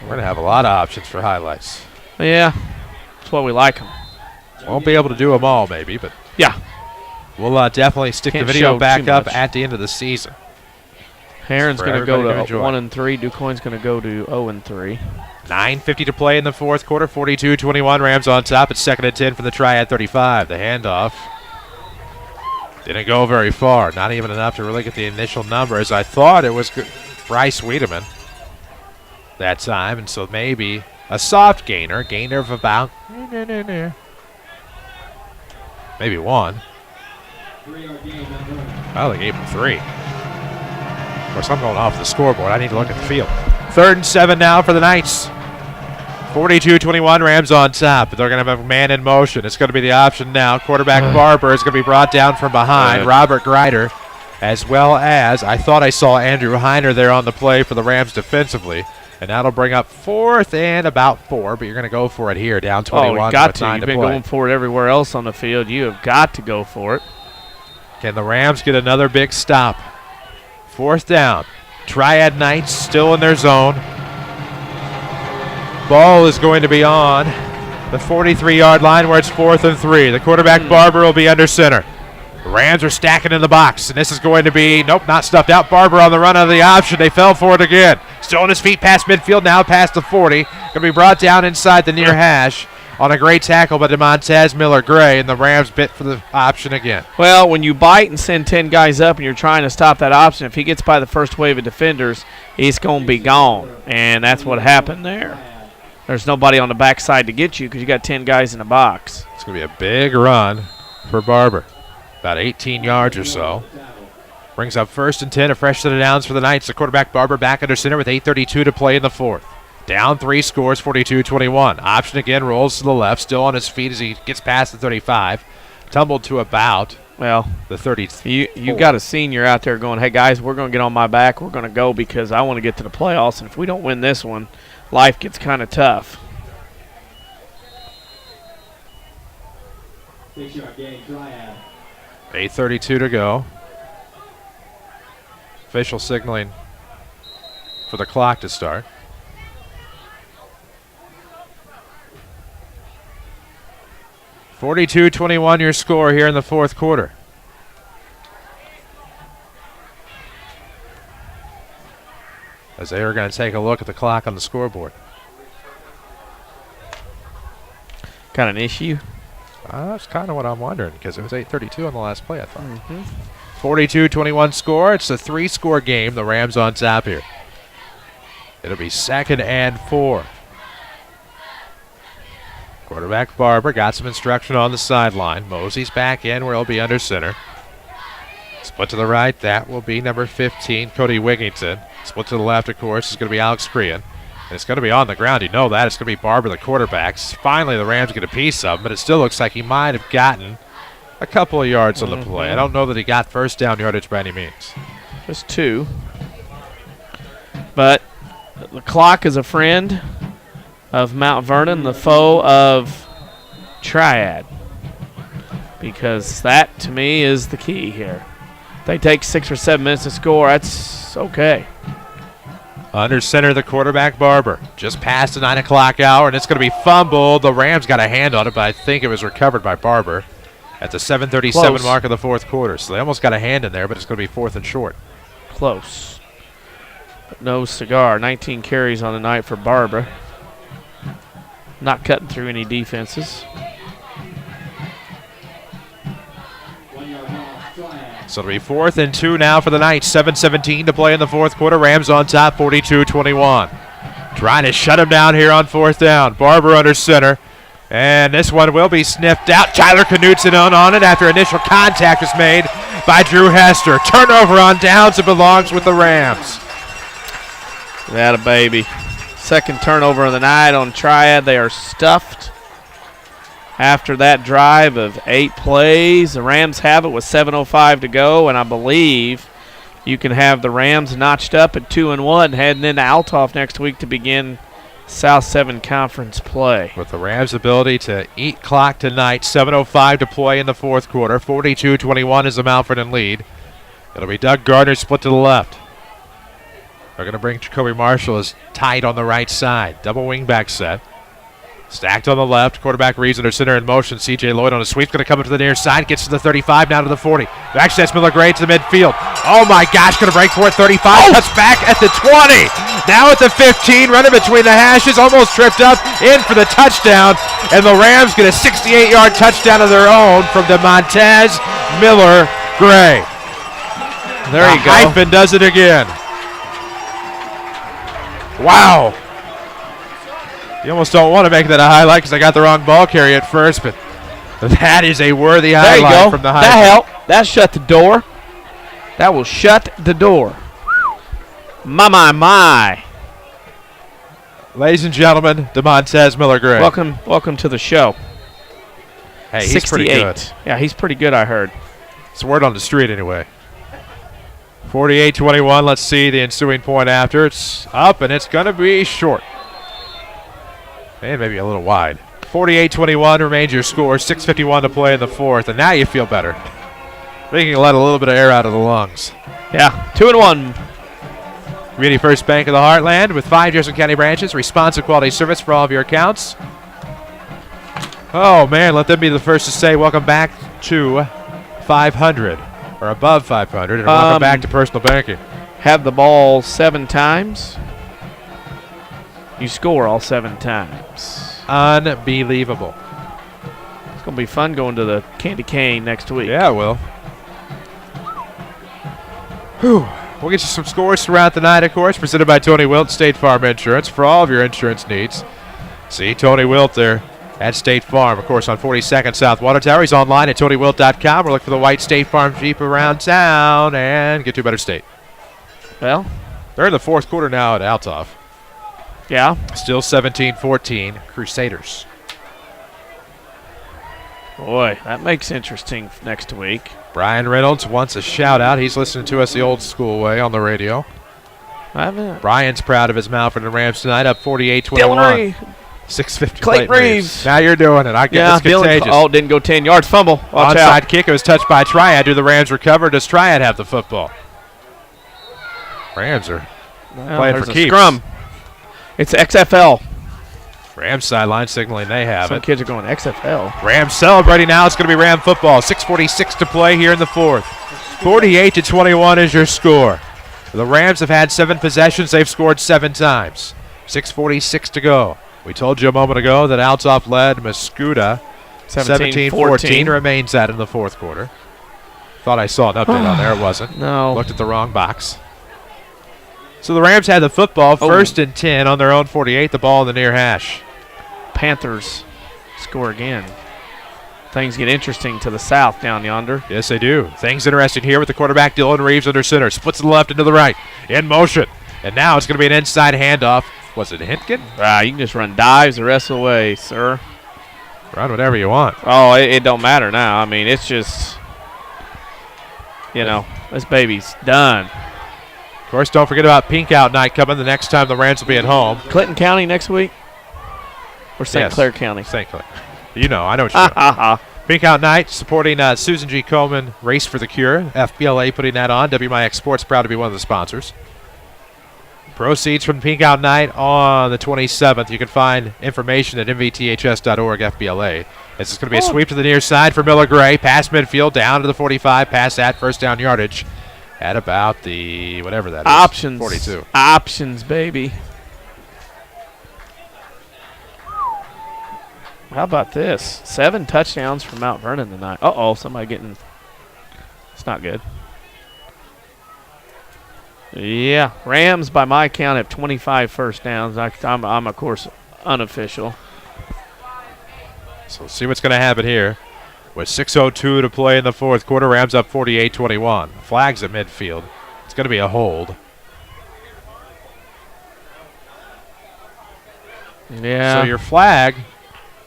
We're going to have a lot of options for highlights. Yeah, that's why we like them. Won't be able to do them all, maybe, but yeah, we'll definitely stick the Can't video show back too up much. at the end of the season. Heron's For going to go everybody to to enjoy. 1-3. DuQuoin's going to go to 0-3. 9:50 to play in the fourth quarter. 42-21. Rams on top. It's 2nd and 10 from the Triad 35. The handoff didn't go very far. Not even enough to really get the initial numbers. I thought it was Bryce Wiedemann that time, and so maybe a soft gainer of about maybe 1. Oh, they gave him 3. Of course, I'm going off the scoreboard. I need to look at the field. 3rd and 7 now for the Knights. 42-21, Rams on top. They're going to have a man in motion. It's going to be the option now. Quarterback Barber is going to be brought down from behind. Robert Greider, as well as I thought I saw Andrew Heiner there on the play for the Rams defensively. And that'll bring up 4th and about 4, but you're going to go for it here, down 21 Oh, you got with to. 9 You've to been play. going for it everywhere else on the field. You have got to go for it. Can the Rams get another big stop? 4th down. Triad Knights still in their zone. Ball is going to be on the 43-yard line where it's 4th and 3. The quarterback Barber will be under center. The Rams are stacking in the box, and this is going to be, nope, not stuffed out. Barber on the run of the option. They fell for it again. Still on his feet past midfield, now past the 40. Going to be brought down inside the near hash on a great tackle by DeMontez Miller-Gray, and the Rams bit for the option again. Well, when you bite and send 10 guys up and you're trying to stop that option, if he gets by the first wave of defenders, he's going to be gone. And that's what happened there. There's nobody on the backside to get you because you got 10 guys in the box. It's going to be a big run for Barber. About 18 yards or so. Brings up 1st and 10, a fresh set of downs for the Knights. The quarterback Barber back under center with 8:32 to play in the 4th. Down 3 scores, 42-21. Option again, rolls to the left, still on his feet as he gets past the 35. Tumbled to about the 30. You got a senior out there going, hey, guys, we're going to get on my back. We're going to go because I want to get to the playoffs. And if we don't win this one, life gets kind of tough. 8:32 to go. Official signaling for the clock to start. (42-21) your score here in the 4th quarter. As they are going to take a look at the clock on the scoreboard. Got an issue? That's kind of what I'm wondering because it was 8:32 on the last play, I thought. 42-21 score. It's a 3-score game. The Rams on top here. It'll be 2nd and 4. Quarterback Barber got some instruction on the sideline. Mosey's back in where he'll be under center. Split to the right. That will be number 15, Cody Wigington. Split to the left, of course, is going to be Alex Crean. And it's going to be on the ground. You know that. It's going to be Barber, the quarterbacks. Finally, the Rams get a piece of him, but it still looks like he might have gotten a couple of yards on the play. I don't know that he got 1st down yardage by any means. Just 2. But the clock is a friend of Mount Vernon, the foe of Triad. Because that, to me, is the key here. If they take 6 or 7 minutes to score, that's okay. Under center, the quarterback Barber. Just past the 9 o'clock hour, and it's going to be fumbled. The Rams got a hand on it, but I think it was recovered by Barber at the 7:37 mark of the 4th quarter. So they almost got a hand in there, but it's going to be 4th and short. Close. But no cigar. 19 carries on the night for Barber. Not cutting through any defenses. So it'll be 4th and 2 now for the Knights. 7:17 to play in the 4th quarter. Rams on top, 42-21. Trying to shut him down here on 4th down. Barber under center. And this one will be sniffed out. Tyler Knutson on it after initial contact was made by Drew Hester. Turnover on downs. It belongs with the Rams. That a baby. 2nd turnover of the night on Triad. They are stuffed. After that drive of 8 plays, the Rams have it with 7:05 to go, and I believe you can have the Rams notched up at 2-1 heading into Althoff next week to begin South 7 Conference play. With the Rams' ability to eat clock tonight, 7:05 to play in the 4th quarter. 42-21 is the Mount Vernon lead. It'll be Doug Gardner split to the left. They're going to bring Jacoby Marshall as tight on the right side. Double wingback set. Stacked on the left. Quarterback reads under center in motion. C.J. Lloyd on a sweep. Going to come up to the near side. Gets to the 35, now to the 40. Actually, that's Miller Gray to the midfield. Oh, my gosh. Going to break for it. 35. Cuts back at the 20. Now at the 15. Running between the hashes. Almost tripped up. In for the touchdown. And the Rams get a 68-yard touchdown of their own from DeMontez Miller Gray. There you go. Hyphen does it again. Wow. You almost don't want to make that a highlight because I got the wrong ball carrier at first, but that is a worthy highlight from the highlight. That helped. That shut the door. That will shut the door. My. Ladies and gentlemen, DeMontez Miller Gray. Welcome to the show. Hey, he's pretty good. Yeah, he's pretty good, I heard. It's a word on the street anyway. 48-21. Let's see the ensuing point after. It's up, and it's going to be short. And maybe a little wide. 48-21 remains your score. 6:51 to play in the fourth, and now you feel better. We can let a little bit of air out of the lungs. Yeah, 2-1. Community First Bank of the Heartland with 5 Jefferson County branches. Responsive quality service for all of your accounts. Oh, man, let them be the first to say welcome back to 500 or above 500, and welcome back to personal banking. Have the ball 7 times. You score all 7 times. Unbelievable. It's going to be fun going to the Candy Cane next week. Yeah, it will. Whew. We'll get you some scores throughout the night, of course, presented by Tony Wilt, State Farm Insurance, for all of your insurance needs. See Tony Wilt there at State Farm, of course, on 42nd South Water Tower. He's online at TonyWilt.com. We're looking for the white State Farm Jeep around town and get to a better state. Well, they're in the fourth quarter now at Althoff. Yeah. Still 17-14, Crusaders. Boy, that makes interesting next week. Brian Reynolds wants a shout-out. He's listening to us the old school way on the radio. Brian's proud of his Malford and Rams tonight, up 48-21. 6:50 Clayton Reeves. Now you're doing it. I guess it's contagious. Oh, didn't go 10 yards. Fumble. Watch out. Onside kick. It was touched by Triad. Do the Rams recover? Does Triad have the football? Rams are playing for keeps. Scrum. It's XFL. Rams sideline signaling they have Some kids are going XFL. Rams celebrating now. It's going to be Ram football. 6:46 to play here in the fourth. 48-21 is your score. The Rams have had 7 possessions. They've scored 7 times. 6:46 to go. We told you a moment ago that Althoff led Mascoutah 17-14. Remains that in the fourth quarter. Thought I saw an update on there. It wasn't. No. Looked at the wrong box. So the Rams had the football, first and 10 on their own 48, the ball in the near hash. Panthers score again. Things get interesting to the south down yonder. Yes, they do. Things interesting here with the quarterback, Dylan Reeves, under center. Splits to the left and to the right. In motion. And now it's going to be an inside handoff. Was it Hintgen? You can just run dives the rest of the way, sir. Run whatever you want. Oh, it don't matter now. I mean, it's just, this baby's done. Of course, don't forget about Pink Out Night coming the next time the Rams will be at home. Clinton County next week? Or St. Clair County? St. Clair. I know what you're doing. Pink Out Night supporting Susan G. Komen Race for the Cure. FBLA putting that on. WMIX Sports proud to be one of the sponsors. Proceeds from Pink Out Night on the 27th. You can find information at mvths.org FBLA. This is going to be a sweep to the near side for Miller Gray. Pass midfield down to the 45. Pass at first down yardage at about the whatever that is. Options. 42. Options, baby. How about this? 7 touchdowns for Mount Vernon tonight. Uh-oh, somebody getting – it's not good. Yeah, Rams, by my count, have 25 first downs. I'm of course, unofficial. So let's see what's going to happen here. With 6:02 to play in the fourth quarter, Rams up 48-21. Flags at midfield. It's going to be a hold. Yeah. So your flag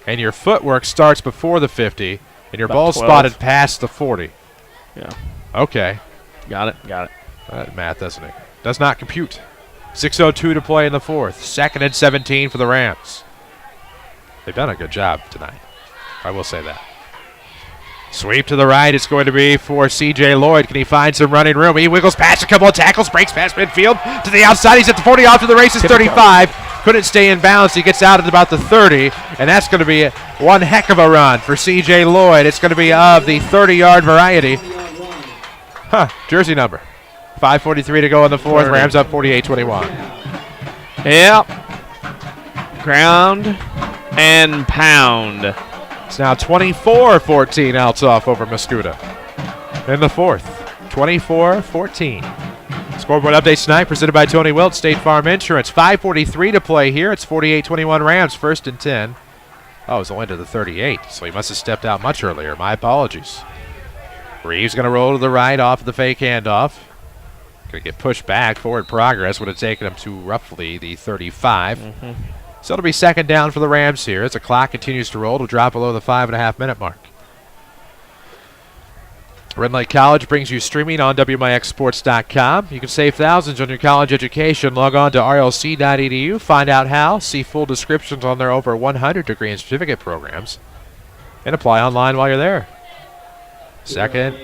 and your footwork starts before the 50, and your ball 12. spotted past the 40. Yeah. Okay. Got it. That math does not compute. 6:02 to play in the fourth. 2nd and 17 for the Rams. They've done a good job tonight. I will say that. Sweep to the right. It's going to be for C.J. Lloyd. Can he find some running room? He wiggles past a couple of tackles, breaks past midfield to the outside. He's at the 40, off to the races, 35. couldn't stay in bounds. He gets out at about the 30, and that's going to be one heck of a run for C.J. Lloyd. It's going to be of the 30-yard variety. Jersey number. 5:43 to go in the fourth. Rams up 48-21. Yep. Ground and pound. It's now 24-14 Althoff over Mascoutah in the fourth. 24-14. Scoreboard updates tonight presented by Tony Wilt, State Farm Insurance. 5:43 to play here. It's 48-21 Rams, first and 10. Oh, it was only to the 38, so he must have stepped out much earlier. My apologies. Reeves going to roll to the right off of the fake handoff. Going to get pushed back. Forward progress would have taken him to roughly the 35. So it'll be second down for the Rams here as the clock continues to roll to drop below the 5.5-minute mark. Red Lake College brings you streaming on WMIXsports.com. You can save thousands on your college education. Log on to rlc.edu, find out how, see full descriptions on their over 100 degree and certificate programs, and apply online while you're there. Second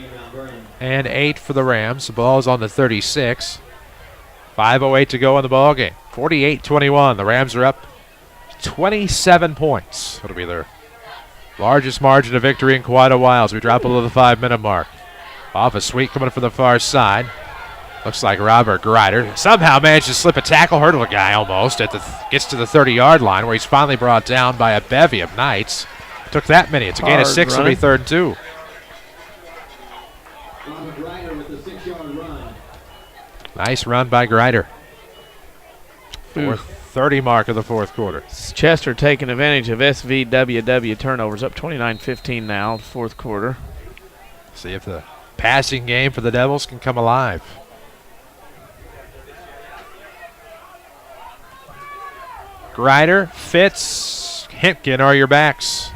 and 8 for the Rams. The ball is on the 36. 5:08 to go in the ball game. 48-21. The Rams are up 27 points. It'll be their largest margin of victory in quite a while as we drop below the 5-minute mark. Off a sweep coming from the far side. Looks like Robert Grider somehow managed to slip a tackle, hurdle a guy almost. Gets to the 30-yard line where he's finally brought down by a bevy of Knights. Took that many. It's a gain of 6. It'll be 3rd and 2. Nice run by Grider. 4:30 mark of the fourth quarter. Chester taking advantage of SVWW turnovers, up 29-15 now, fourth quarter. See if the passing game for the Devils can come alive. Grider, Fitz, Hipkin are your backs.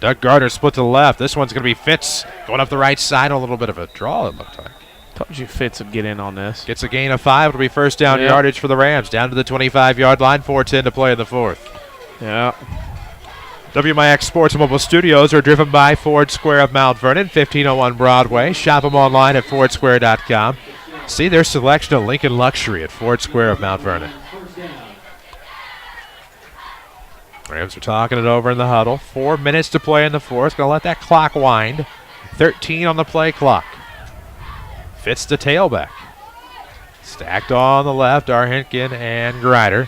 Doug Gardner split to the left. This one's going to be Fitz going up the right side. A little bit of a draw, it looked like. Told you Fitz would get in on this. Gets a gain of 5. It'll be first down yardage for the Rams. Down to the 25-yard line. 4:10 to play in the fourth. Yeah. WMIX Sports Mobile Studios are driven by Ford Square of Mount Vernon, 1501 Broadway. Shop them online at fordsquare.com. See their selection of Lincoln Luxury at Ford Square of Mount Vernon. Rams are talking it over in the huddle. 4 minutes to play in the fourth. Going to let that clock wind. 13 on the play clock. Fits the tailback. Stacked on the left are Hinkin and Grider.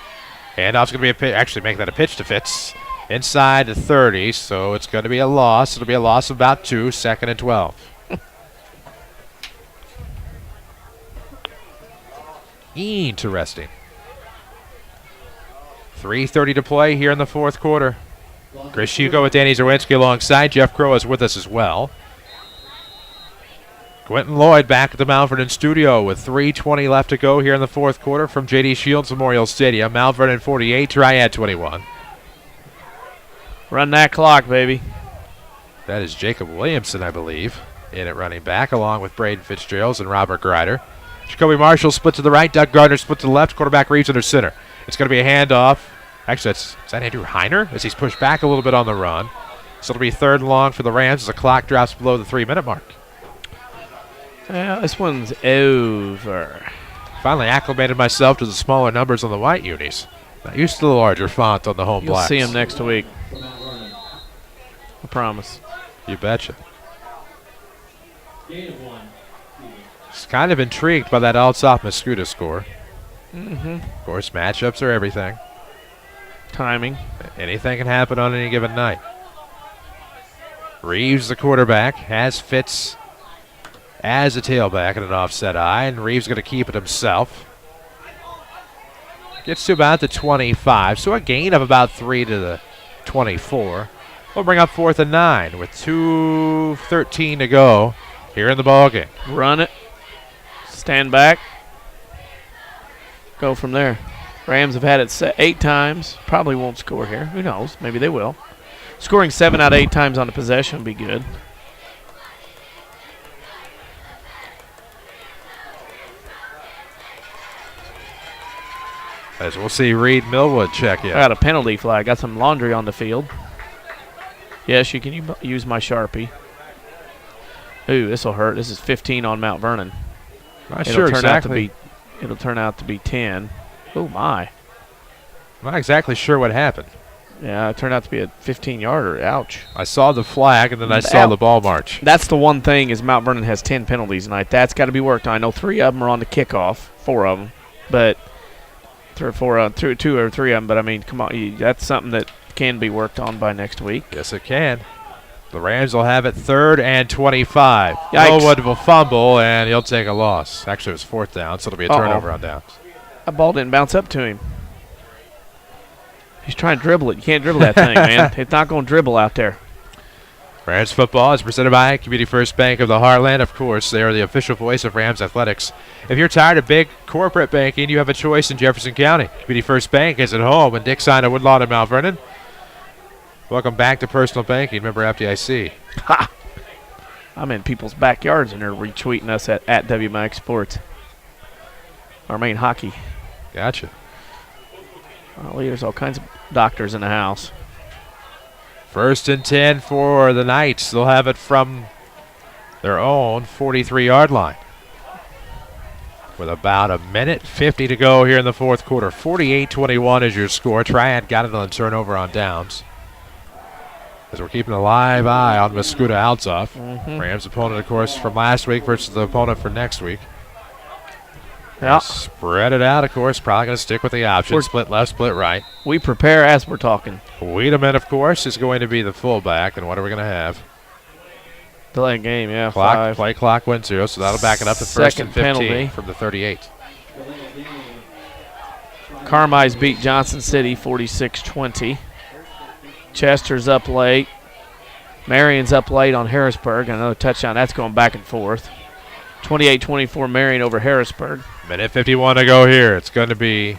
Handoff's going to be a pitch. Actually, make that a pitch to Fitz. Inside the 30, so it's going to be a loss. It'll be a loss of about 2, 2nd and 12. Interesting. 3:30 to play here in the fourth quarter. Chris Hugo with Danny Czerwinski alongside. Jeff Crow is with us as well. Quentin Lloyd back at the Mount Vernon studio with 3:20 left to go here in the fourth quarter from J.D. Shields Memorial Stadium. Mount Vernon 48, Triad 21. Run that clock, baby. That is Jacob Williamson, I believe, in at running back, along with Braden Fitzgerald and Robert Grider. Jacoby Marshall split to the right. Doug Gardner split to the left. Quarterback Reeves under center. It's going to be a handoff. Actually, is that Andrew Heiner? As he's pushed back a little bit on the run. So it'll be 3rd and long for the Rams as the clock drops below the 3-minute mark. Yeah, this one's over. Finally acclimated myself to the smaller numbers on the white unis. Not used to the larger font on the home blacks. You'll see them next week. I promise. You betcha. Just kind of intrigued by that Althoff Mascoutah score. Of course, matchups are everything. Timing. Anything can happen on any given night. Reeves, the quarterback, has Fitz as a tailback in an offset eye, and Reeves going to keep it himself. Gets to about the 25, so a gain of about 3 to the 24. We'll bring up 4th and 9 with 2:13 to go here in the ballgame. Run it. Stand back. Go from there. Rams have had it 8 times. Probably won't score here. Who knows? Maybe they will. Scoring 7 out of 8 times on a possession would be good. As we'll see Reed Millwood check in. I got a penalty flag. Got some laundry on the field. Yes, you can use my Sharpie. Ooh, this will hurt. This is 15 on Mount Vernon. Not sure exactly. It'll turn out to be 10. Oh, my. I'm not exactly sure what happened. Yeah, it turned out to be a 15-yarder. Ouch. I saw the flag, and then I saw the ball march. That's the one thing is Mount Vernon has 10 penalties tonight. That's got to be worked on. I know 3 of them are on the kickoff, 4 of them, but 2 or 3 of them. But, I mean, come on. That's something that can be worked on by next week. Yes, it can. The Rams will have it 3rd and 25. Yikes. Lowood will fumble, and he'll take a loss. Actually, it was 4th down, so it'll be a turnover on downs. That ball didn't bounce up to him. He's trying to dribble it. You can't dribble that thing, man. It's not going to dribble out there. Rams football is presented by Community First Bank of the Heartland. Of course, they are the official voice of Rams athletics. If you're tired of big corporate banking, you have a choice in Jefferson County. Community First Bank is at home in Dixon and Woodlawn in Mount Vernon. Welcome back to personal banking. Remember FDIC. Ha! I'm in people's backyards and they're retweeting us at WMIX Sports. Our main hockey. Gotcha. Well, there's all kinds of doctors in the house. 1st and 10 for the Knights. They'll have it from their own 43-yard line. With about a minute 50 to go here in the 4th quarter. 48-21 is your score. Triad got it on the turnover on downs. As we're keeping a live eye on Mascoutah Altzoff. Rams opponent, of course, from last week versus the opponent for next week. Yeah. Spread it out, of course. Probably going to stick with the option. Split left, split right. We prepare as we're talking. Wiedemann, of course, is going to be the fullback. And what are we going to have? Delay game, yeah. Play clock went 0, so that'll back it up to 1st and 15 penalty from the 38. Carmize beat Johnson City 46-20. Chester's up late. Marion's up late on Harrisburg. Another touchdown. That's going back and forth. 28-24 Marion over Harrisburg. Minute 51 to go here. It's going to be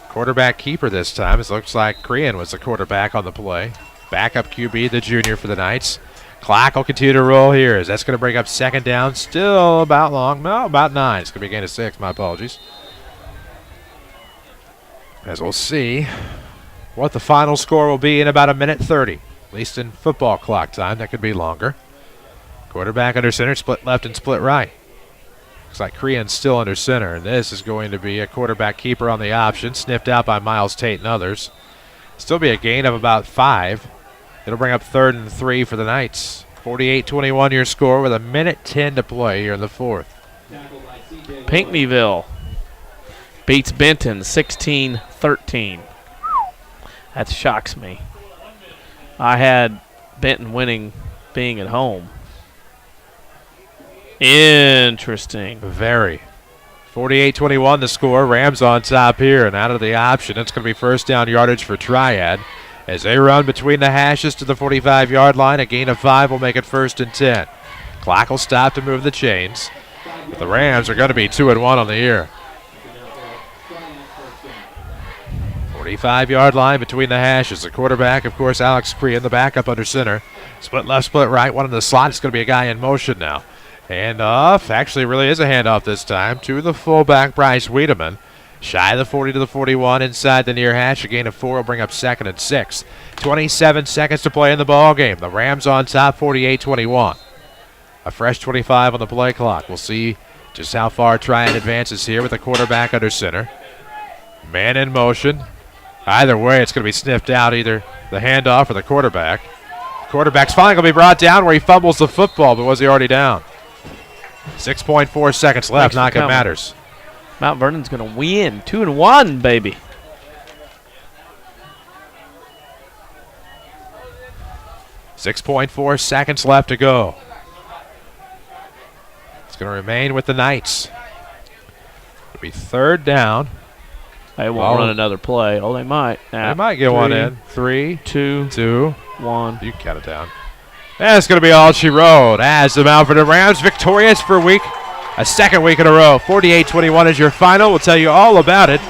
quarterback keeper this time. It looks like Crean was the quarterback on the play. Backup QB, the junior for the Knights. Clock will continue to roll here as that's going to bring up 2nd down. Still about long. No, about 9. It's going to be a gain of 6. My apologies. As we'll see what the final score will be in about a minute 30. At least in football clock time. That could be longer. Quarterback under center, split left and split right. Looks like Crean's still under center, and this is going to be a quarterback keeper on the option, sniffed out by Miles Tate and others. Still be a gain of about 5. It'll bring up 3rd and 3 for the Knights. 48-21 your score with a minute 10 to play here in the 4th. Pinckneyville beats Benton 16-13. That shocks me. I had Benton winning being at home. Interesting. Very. 48-21 the score. Rams on top here and out of the option. It's going to be 1st down yardage for Triad. As they run between the hashes to the 45-yard line, a gain of 5 will make it 1st and 10. Clock will stop to move the chains. But the Rams are going to be 2-1 on the year. 45-yard line between the hashes. The quarterback, of course, Alex Crean, the backup under center. Split left, split right. One in the slot. It's going to be a guy in motion now. Handoff. Actually, really is a handoff this time to the fullback, Bryce Wiedemann. Shy of the 40 to the 41 inside the near hash. A gain of 4 will bring up 2nd and 6. 27 seconds to play in the ball game. The Rams on top, 48-21. A fresh 25 on the play clock. We'll see just how far Triad advances here with the quarterback under center. Man in motion. Either way, it's going to be sniffed out, either the handoff or the quarterback. Quarterback's finally going to be brought down where he fumbles the football, but was he already down? 6.4 seconds left. Not that matters. Mount Vernon's going to win. 2-1, baby. .4 seconds left to go. It's going to remain with the Knights. It'll be 3rd down. They won't run another play. Oh, they might. They might get one in. 3, 2, 1. You can count it down. That's going to be all she wrote as the Mount Vernon Rams victorious for a 2nd week in a row. 48-21 is your final. We'll tell you all about it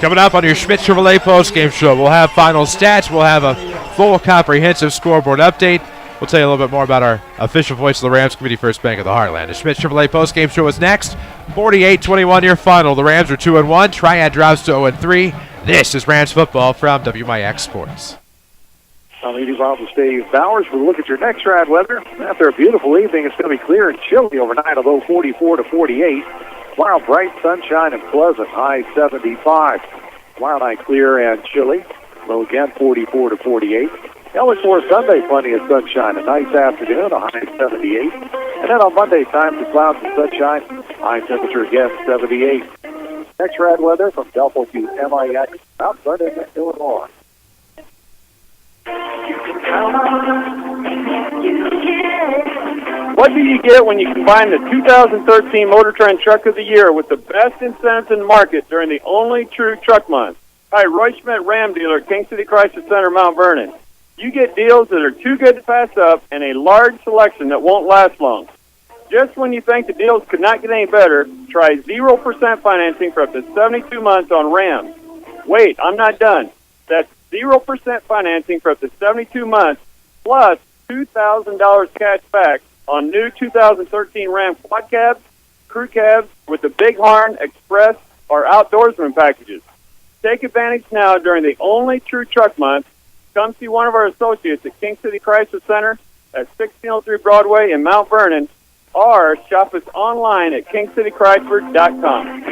coming up on your Schmidt Chevrolet postgame show. We'll have final stats. We'll have a full comprehensive scoreboard update. We'll tell you a little bit more about our official voice of the Rams, Community First Bank of the Heartland. The Schmidt Chevrolet postgame show is next. 48-21 your final. The Rams are 2-1. Triad drops to 0-3. This is Rams football from WMIX Sports. I'm Edie Bob with Dave Bowers. We'll look at your next ride weather. After a beautiful evening, it's going to be clear and chilly overnight, a low 44 to 48. Tomorrow, bright sunshine and pleasant, high 75. Cloud clear and chilly. Low again, 44 to 48. Ellis Sunday, plenty of sunshine. A nice afternoon, a high 78. And then on Monday, time for clouds and sunshine. High temperature again, 78. Next rad weather from WMIX, Mount Vernon, Illinois. What do you get when you combine the 2013 Motor Trend Truck of the Year with the best incentives in the market during the only true truck month? Hi, Roy Schmidt, Ram dealer, King City Crisis Center, Mount Vernon. You get deals that are too good to pass up and a large selection that won't last long. Just when you think the deals could not get any better, try 0% financing for up to 72 months on Rams. Wait, I'm not done. That's 0% financing for up to 72 months, plus $2,000 cash back on new 2013 Ram quad cabs, crew cabs with the Big Horn, Express, or Outdoorsman packages. Take advantage now during the only true truck month. Come see one of our associates at King City Crisis Center at 1603 Broadway in Mount Vernon, or shop us online at kingcitychrysler.com.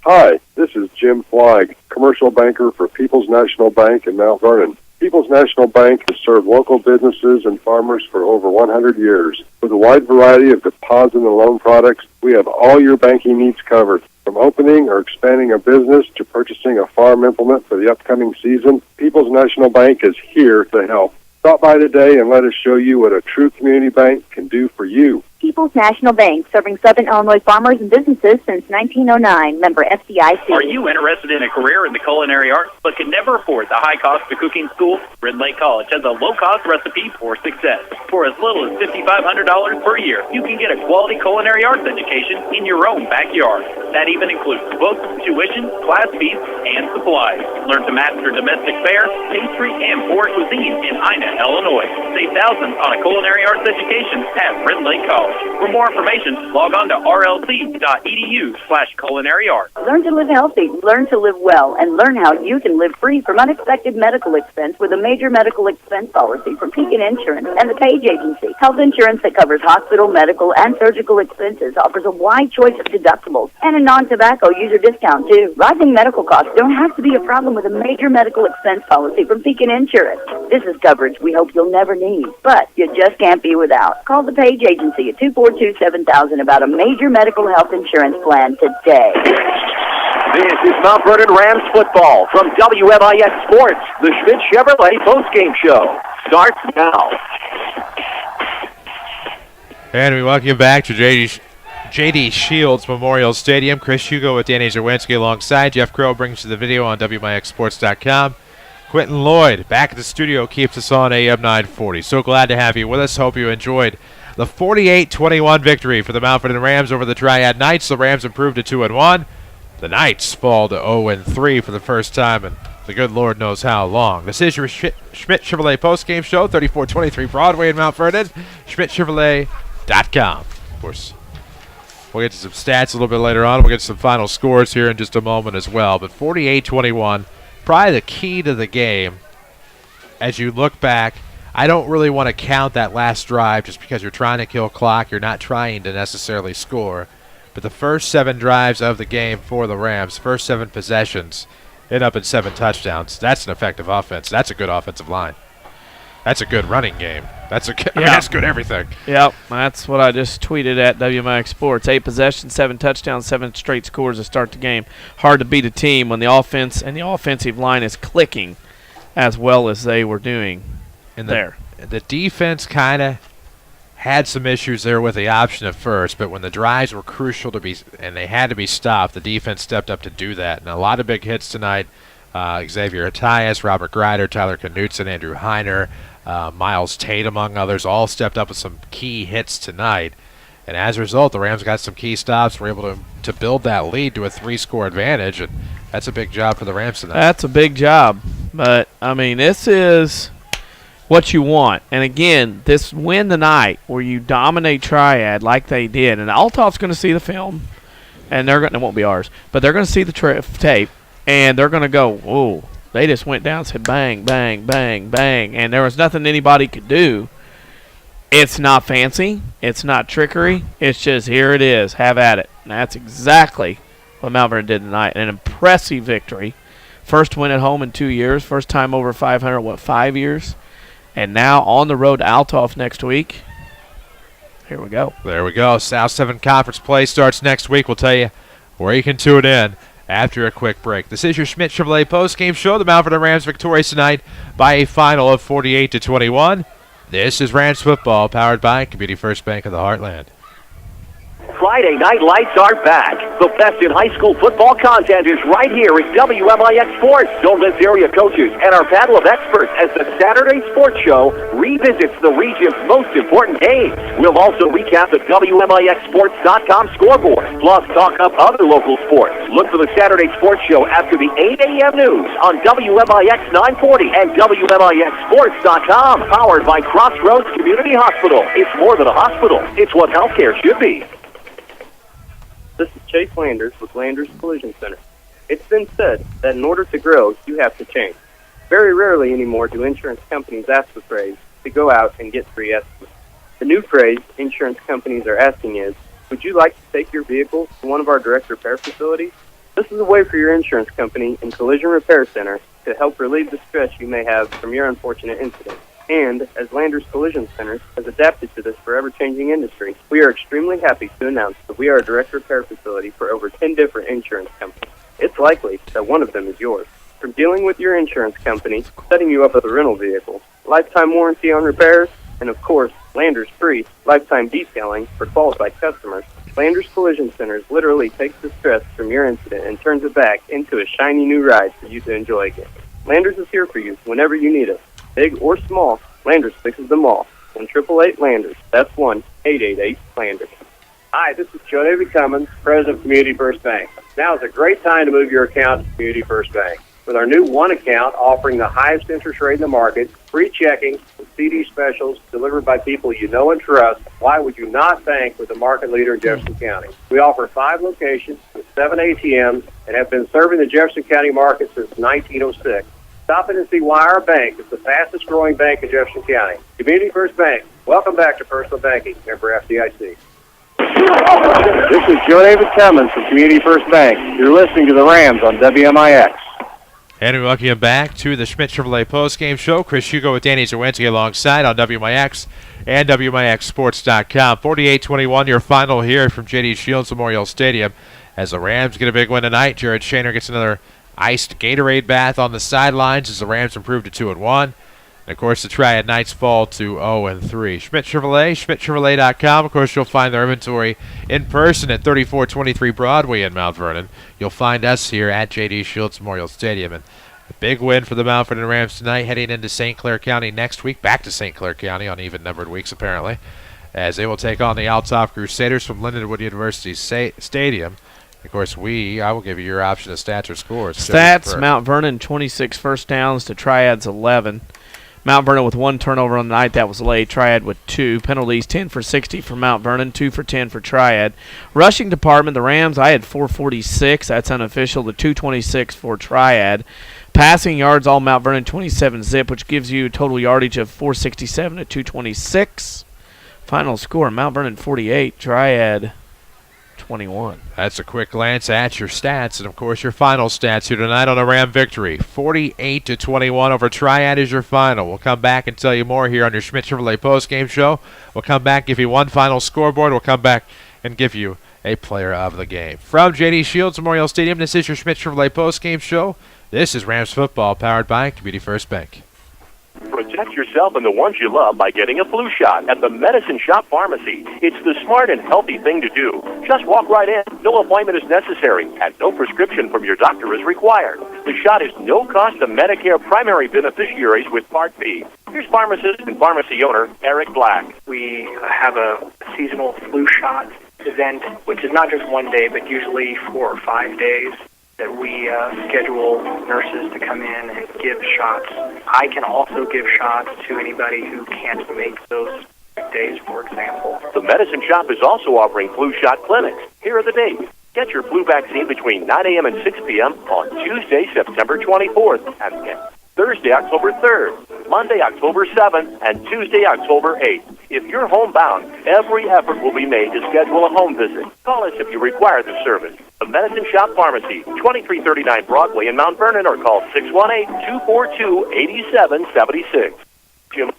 Hi, this is Jim Flag, commercial banker for People's National Bank in Mount Vernon. People's National Bank has served local businesses and farmers for over 100 years. With a wide variety of deposit and loan products, we have all your banking needs covered. From opening or expanding a business to purchasing a farm implement for the upcoming season, People's National Bank is here to help. Stop by today and let us show you what a true community bank can do for you. People's National Bank, serving Southern Illinois farmers and businesses since 1909. Member FDIC. Are you interested in a career in the culinary arts but can never afford the high cost of cooking school? Red Lake College has a low-cost recipe for success. For as little as $5,500 per year, you can get a quality culinary arts education in your own backyard. That even includes books, tuition, class fees, and supplies. Learn to master domestic fare, pastry, and foreign cuisine in Ina, Illinois. Save thousands on a culinary arts education at Red Lake College. For more information, log on to rlc.edu/culinary arts. Learn to live healthy, learn to live well, and learn how you can live free from unexpected medical expense with a major medical expense policy from Pekin Insurance and the Page Agency. Health insurance that covers hospital, medical, and surgical expenses offers a wide choice of deductibles and a non-tobacco user discount, too. Rising medical costs don't have to be a problem with a major medical expense policy from Pekin Insurance. This is coverage we hope you'll never need, but you just can't be without. Call the Page Agency at 242-7000 about a major medical health insurance plan today. This is Mount Vernon Rams Football from WMIX Sports. The Schmidt Chevrolet postgame show starts now. And we welcome you back to J.D. Shields Memorial Stadium. Chris Hugo with Danny Czerwinski alongside. Jeff Crow brings you the video on WMIXsports.com. Quentin Lloyd back at the studio keeps us on AM 940. So glad to have you with us. Hope you enjoyed the 48-21 victory for the Mount Vernon Rams over the Triad Knights. The Rams improved to 2-1. The Knights fall to 0-3 for the first time in the good Lord knows how long. This is your Schmidt Chevrolet postgame show, 3423 Broadway in Mount Vernon, schmidtchevrolet.com. Of course, we'll get to some stats a little bit later on. We'll get to some final scores here in just a moment as well. But 48-21, probably the key to the game as you look back. I don't really want to count that last drive just because you're trying to kill clock. You're not trying to necessarily score. But the first 7 drives of the game for the Rams, first 7 possessions, end up in 7 touchdowns. That's an effective offense. That's a good offensive line. That's a good running game. That's a good, I mean, that's good everything. Yep, that's what I just tweeted at WMIX Sports. 8 possessions, 7 touchdowns, 7 straight scores to start the game. Hard to beat a team when the offense and the offensive line is clicking as well as they were doing. And the defense kind of had some issues there with the option at first, but when the drives were crucial to be and they had to be stopped, the defense stepped up to do that. And a lot of big hits tonight. Xavier Attias, Robert Grider, Tyler Knutson, Andrew Heiner, Miles Tate, among others, all stepped up with some key hits tonight. And as a result, the Rams got some key stops, were able to build that lead to a 3-score advantage, and that's a big job for the Rams tonight. That's a big job. But, I mean, this is what you want. And again, this win tonight where you dominate Triad like they did, and Althoff's going to see the film, and it won't be ours, but they're going to see the tape, and they're going to go, whoa, they just went down and said bang, bang, bang, bang, and there was nothing anybody could do. It's not fancy. It's not trickery. It's just here it is. Have at it. And that's exactly what Mount Vernon did tonight. An impressive victory. First win at home in 2 years. First time over 500, 5 years? And now on the road to Althoff next week. Here we go. There we go. South 7 Conference play starts next week. We'll tell you where you can tune in after a quick break. This is your Schmidt Chevrolet postgame show. The Mount Vernon Rams victorious tonight by a final of 48-21. This is Rams football, powered by Community First Bank of the Heartland. Friday night lights are back. The best in high school football content is right here at WMIX Sports. Don't miss area coaches and our panel of experts as the Saturday Sports Show revisits the region's most important games. We'll also recap the WMIXSports.com scoreboard, plus talk up other local sports. Look for the Saturday Sports Show after the 8 a.m. news on WMIX 940 and WMIXSports.com. Powered by Crossroads Community Hospital. It's more than a hospital. It's what healthcare should be. This is Chase Landers with Landers Collision Center. It's been said that in order to grow, you have to change. Very rarely anymore do insurance companies ask the phrase to go out and get free estimates. The new phrase insurance companies are asking is, would you like to take your vehicle to one of our direct repair facilities? This is a way for your insurance company and collision repair center to help relieve the stress you may have from your unfortunate incident. And, as Landers Collision Center has adapted to this forever-changing industry, we are extremely happy to announce that we are a direct repair facility for over 10 different insurance companies. It's likely that one of them is yours. From dealing with your insurance company, setting you up with a rental vehicle, lifetime warranty on repairs, and of course, Landers Free, lifetime detailing for qualified customers, Landers Collision Centers literally takes the stress from your incident and turns it back into a shiny new ride for you to enjoy again. Landers is here for you whenever you need us. Big or small, Landers fixes them all. 1-888-LANDERS. That's 1-888-LANDERS. Hi, this is Joe David Cummins, President of Community First Bank. Now is a great time to move your account to Community First Bank. With our new One account offering the highest interest rate in the market, free checking, and CD specials delivered by people you know and trust, why would you not bank with the market leader in Jefferson County? We offer 5 locations with 7 ATMs and have been serving the Jefferson County market since 1906. Stop in and see why our bank is the fastest growing bank in Jefferson County. Community First Bank. Welcome back to Personal Banking. Member FDIC. This is Joe David Cummins from Community First Bank. You're listening to the Rams on WMIX. And we welcome you back to the Schmidt Chevrolet postgame show. Chris Hugo with Danny Czerwinski alongside on WMIX and WMIXSports.com. 48-21, your final here from J.D. Shields Memorial Stadium. As the Rams get a big win tonight, Jared Shaner gets another iced Gatorade bath on the sidelines as the Rams improve to 2-1. And, of course, the Triad Knights fall to 0-3. Schmidt Chevrolet, SchmidtChevrolet.com. Of course, you'll find their inventory in person at 3423 Broadway in Mount Vernon. You'll find us here at J.D. Shields Memorial Stadium. And a big win for the Mount Vernon Rams tonight, heading into St. Clair County next week. Back to St. Clair County on even-numbered weeks, apparently, as they will take on the Althoff Crusaders from Lindenwood University Stadium. Of course, I will give you your option of stats or scores. Stats, Mount Vernon 26 first downs to Triad's 11. Mount Vernon with 1 turnover on the night, that was late. Triad with 2. Penalties, 10 for 60 for Mount Vernon, 2 for 10 for Triad. Rushing department, the Rams, I had 446. That's unofficial. The 226 for Triad. Passing yards, all Mount Vernon 27 zip, which gives you a total yardage of 467 to 226. Final score, Mount Vernon 48, Triad 21. That's a quick glance at your stats, and of course your final stats here tonight on a Ram victory. 48-21 over Triad is your final. We'll come back and tell you more here on your Schmidt Chevrolet postgame show. We'll come back, give you one final scoreboard. We'll come back and give you a player of the game. From J.D. Shields Memorial Stadium, this is your Schmidt Chevrolet postgame show. This is Rams football, powered by Community First Bank. Protect yourself and the ones you love by getting a flu shot at the Medicine Shop Pharmacy. It's the smart and healthy thing to do. Just walk right in. No appointment is necessary, and no prescription from your doctor is required. The shot is no cost to Medicare primary beneficiaries with Part B. Here's pharmacist and pharmacy owner Eric Black. We have a seasonal flu shot event, which is not just one day, but usually 4 or 5 days, that we schedule nurses to come in and give shots. I can also give shots to anybody who can't make those days, for example. The Medicine Shop is also offering flu shot clinics. Here are the dates. Get your flu vaccine between 9 a.m. and 6 p.m. on Tuesday, September 24th, and Thursday, October 3rd, Monday, October 7th, and Tuesday, October 8th. If you're homebound, every effort will be made to schedule a home visit. Call us if you require the service. The Medicine Shop Pharmacy, 2339 Broadway in Mount Vernon, or call 618-242-8776. Jim.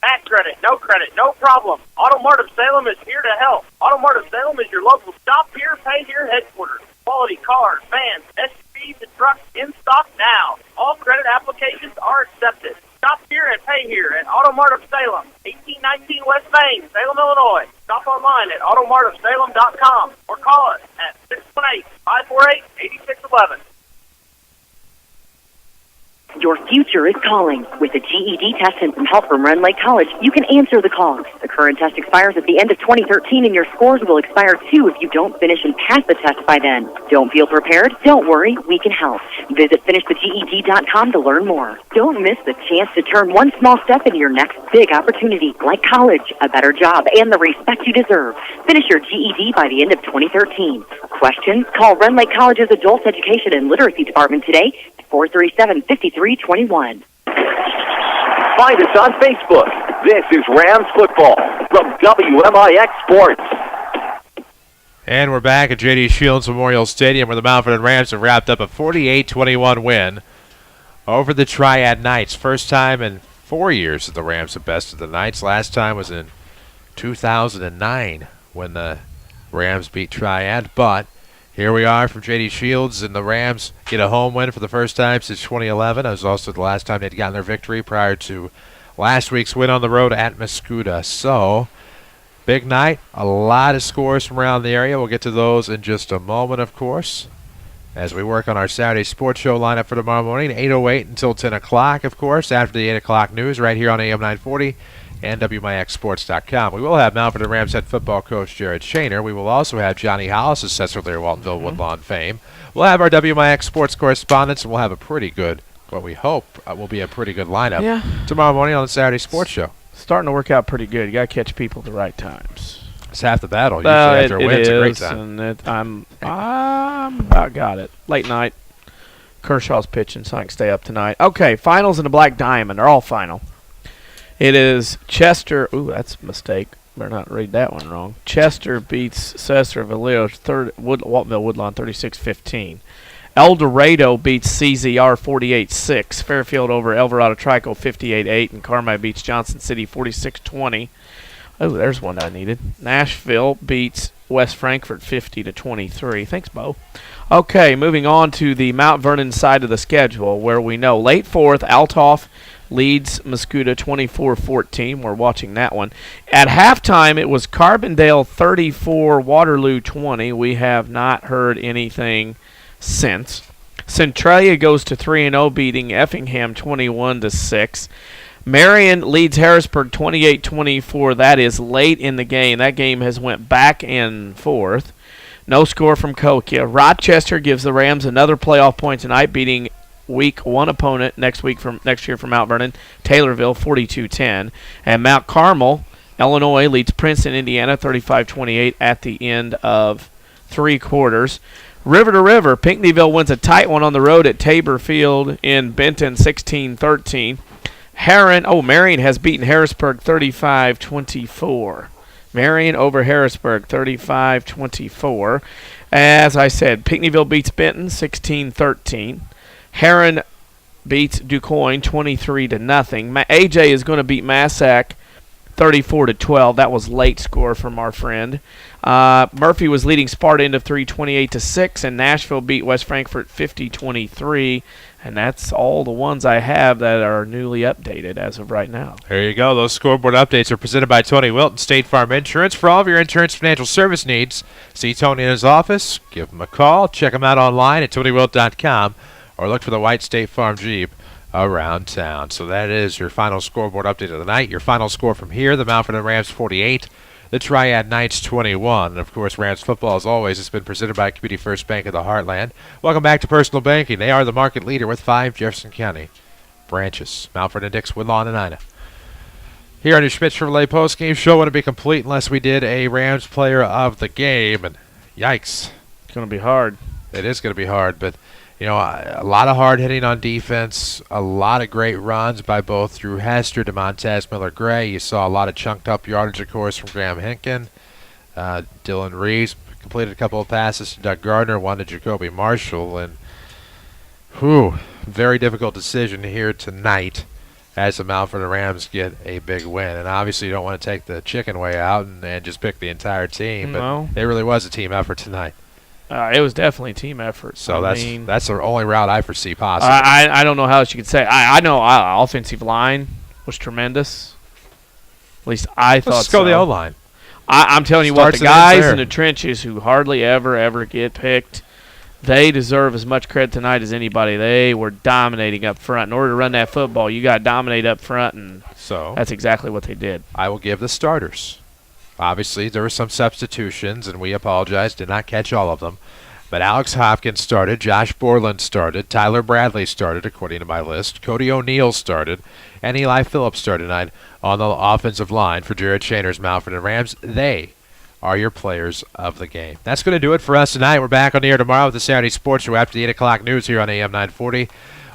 Bad credit, no problem. Auto Mart of Salem is here to help. Auto Mart of Salem is your local stop here, pay here headquarters. Quality cars, vans, SUVs, and trucks in stock now. All credit applications are accepted. Stop here and pay here at Auto Mart of Salem, 1819 West Main, Salem, Illinois. Shop online at automartofsalem.com or call us at 618-548-8611. Your future is calling. With a GED test and some help from Rend Lake College, you can answer the call. The current test expires at the end of 2013, and your scores will expire too if you don't finish and pass the test by then. Don't feel prepared? Don't worry, we can help. Visit finishtheged.com to learn more. Don't miss the chance to turn one small step into your next big opportunity, like college, a better job, and the respect you deserve. Finish your GED by the end of 2013. Questions? Call Rend Lake College's Adult Education and Literacy Department today, 437-5321. Find us on Facebook. This is Rams Football from WMIX Sports. And we're back at J.D. Shields Memorial Stadium, where the Mount Vernon Rams have wrapped up a 48-21 win over the Triad Knights. First time in 4 years that the Rams have bested the Knights. Last time was in 2009 when the Rams beat Triad, but here we are from J.D. Shields, and the Rams get a home win for the first time since 2011. It was also the last time they'd gotten their victory prior to last week's win on the road at Mascoutah. So, big night, a lot of scores from around the area. We'll get to those in just a moment, of course, as we work on our Saturday sports show lineup for tomorrow morning, 8:08 until 10 o'clock, of course, after the 8 o'clock news right here on AM 940 and WMIXsports.com. We will have Mount Vernon Rams head football coach Jared Shaner. We will also have Johnny Hollis, assessor there, Waltonville Woodlawn fame. We'll have our WMIX sports correspondents, and we'll have a pretty good, what we hope will be a pretty good lineup tomorrow morning on the Saturday sports show. Starting to work out pretty good. You got to catch people at the right times. It's half the battle. Usually after a win, it's a great time. And I'm about got it. Late night. Kershaw's pitching, so I can stay up tonight. Okay, finals in the Black Diamond. They're all final. It is Chester. Ooh, that's a mistake. Better not read that one wrong. Chester beats Cesar Vallejo, Waltonville Woodlawn 36-15. El Dorado beats CZR 48-6. Fairfield over Alvarado Trico 58-8. And Carmi beats Johnson City 46-20. Oh, there's one I needed. Nashville beats West Frankfort 50-23. Thanks, Bo. Okay, moving on to the Mount Vernon side of the schedule, where we know late fourth, Althoff leads Mascoutah 24-14. We're watching that one. At halftime, it was Carbondale 34, Waterloo 20. We have not heard anything since. Centralia goes to 3-0, beating Effingham 21-6. Marion leads Harrisburg 28-24. That is late in the game. That game has went back and forth. No score from Kokia. Rochester gives the Rams another playoff point tonight, beating Week 1 opponent next year from Mount Vernon, Taylorville 42-10. And Mount Carmel, Illinois, leads Princeton, Indiana 35-28 at the end of 3 quarters. River to River, Pinckneyville wins a tight one on the road at Tabor Field in Benton 16-13. Marion has beaten Harrisburg 35-24. Marion over Harrisburg 35-24. As I said, Pinckneyville beats Benton 16-13. Heron beats DuQuoin 23-0. AJ is going to beat Massac 34-12. That was late score from our friend. Murphy was leading Sparta end of 3, 28-6, and Nashville beat West Frankfort 50-23. And that's all the ones I have that are newly updated as of right now. There you go. Those scoreboard updates are presented by Tony Wilton, State Farm Insurance. For all of your insurance financial service needs, see Tony in his office, give him a call, check him out online at TonyWilt.com, or look for the white State Farm Jeep around town. So that is your final scoreboard update of the night. Your final score from here, the Mount Vernon Rams 48, the Triad Knights 21. And, of course, Rams football, as always, has been presented by Community First Bank of the Heartland. Welcome back to Personal Banking. They are the market leader with 5 Jefferson County branches. Mount Vernon, Dix, Woodlawn, and Ina. Here on your Schmitz Chevrolet postgame show, wouldn't be complete unless we did a Rams player of the game. And yikes. It's going to be hard. It is going to be hard, but A lot of hard hitting on defense, a lot of great runs by both Drew Hester, DeMontez Miller-Gray. You saw a lot of chunked up yardage, of course, from Graham Hinken. Dylan Reeves completed a couple of passes to Doug Gardner, one to Jacoby Marshall, and very difficult decision here tonight as the Mount Vernon Rams get a big win. And obviously you don't want to take the chicken way out and just pick the entire team, but it really was a team effort tonight. It was definitely a team effort. So that's the only route I foresee possible. I don't know how else you could say. I know offensive line was tremendous. At least I thought so. Let's go the O-line. I'm telling you what, the guys in the trenches who hardly ever get picked, they deserve as much credit tonight as anybody. They were dominating up front. In order to run that football, you got to dominate up front, and so that's exactly what they did. I will give the starters. Obviously, there were some substitutions, and we apologize, did not catch all of them. But Alex Hopkins started, Josh Borland started, Tyler Bradley started, according to my list, Cody O'Neill started, and Eli Phillips started tonight on the offensive line for Jared Shaner's Mount Vernon Rams. They are your players of the game. That's going to do it for us tonight. We're back on the air tomorrow with the Saturday Sports Show after the 8 o'clock news here on AM 940.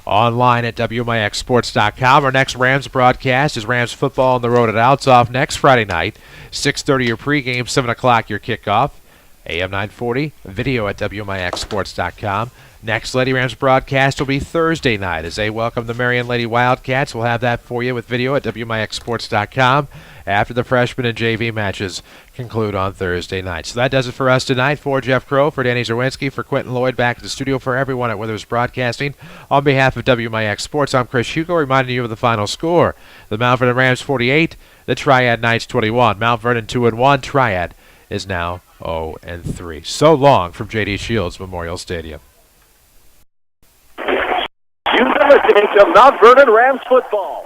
Online at WMIXsports.com. Our next Rams broadcast is Rams football on the road at Altsoff next Friday night. 6:30 your pregame, 7 o'clock your kickoff. AM 940, video at WMIXsports.com. Next Lady Rams broadcast will be Thursday night as they welcome the Marion Lady Wildcats. We'll have that for you with video at WMIXsports.com after the freshman and JV matches conclude on Thursday night. So that does it for us tonight. For Jeff Crow, for Danny Czerwinski, for Quentin Lloyd back at the studio, for everyone at Withers Broadcasting. On behalf of WMIX Sports, I'm Chris Hugo reminding you of the final score. The Mount Vernon Rams 48, the Triad Knights 21. Mount Vernon 2-1, Triad is now 0-3. So long from J.D. Shields Memorial Stadium. You've been listening to Mount Vernon Rams Football.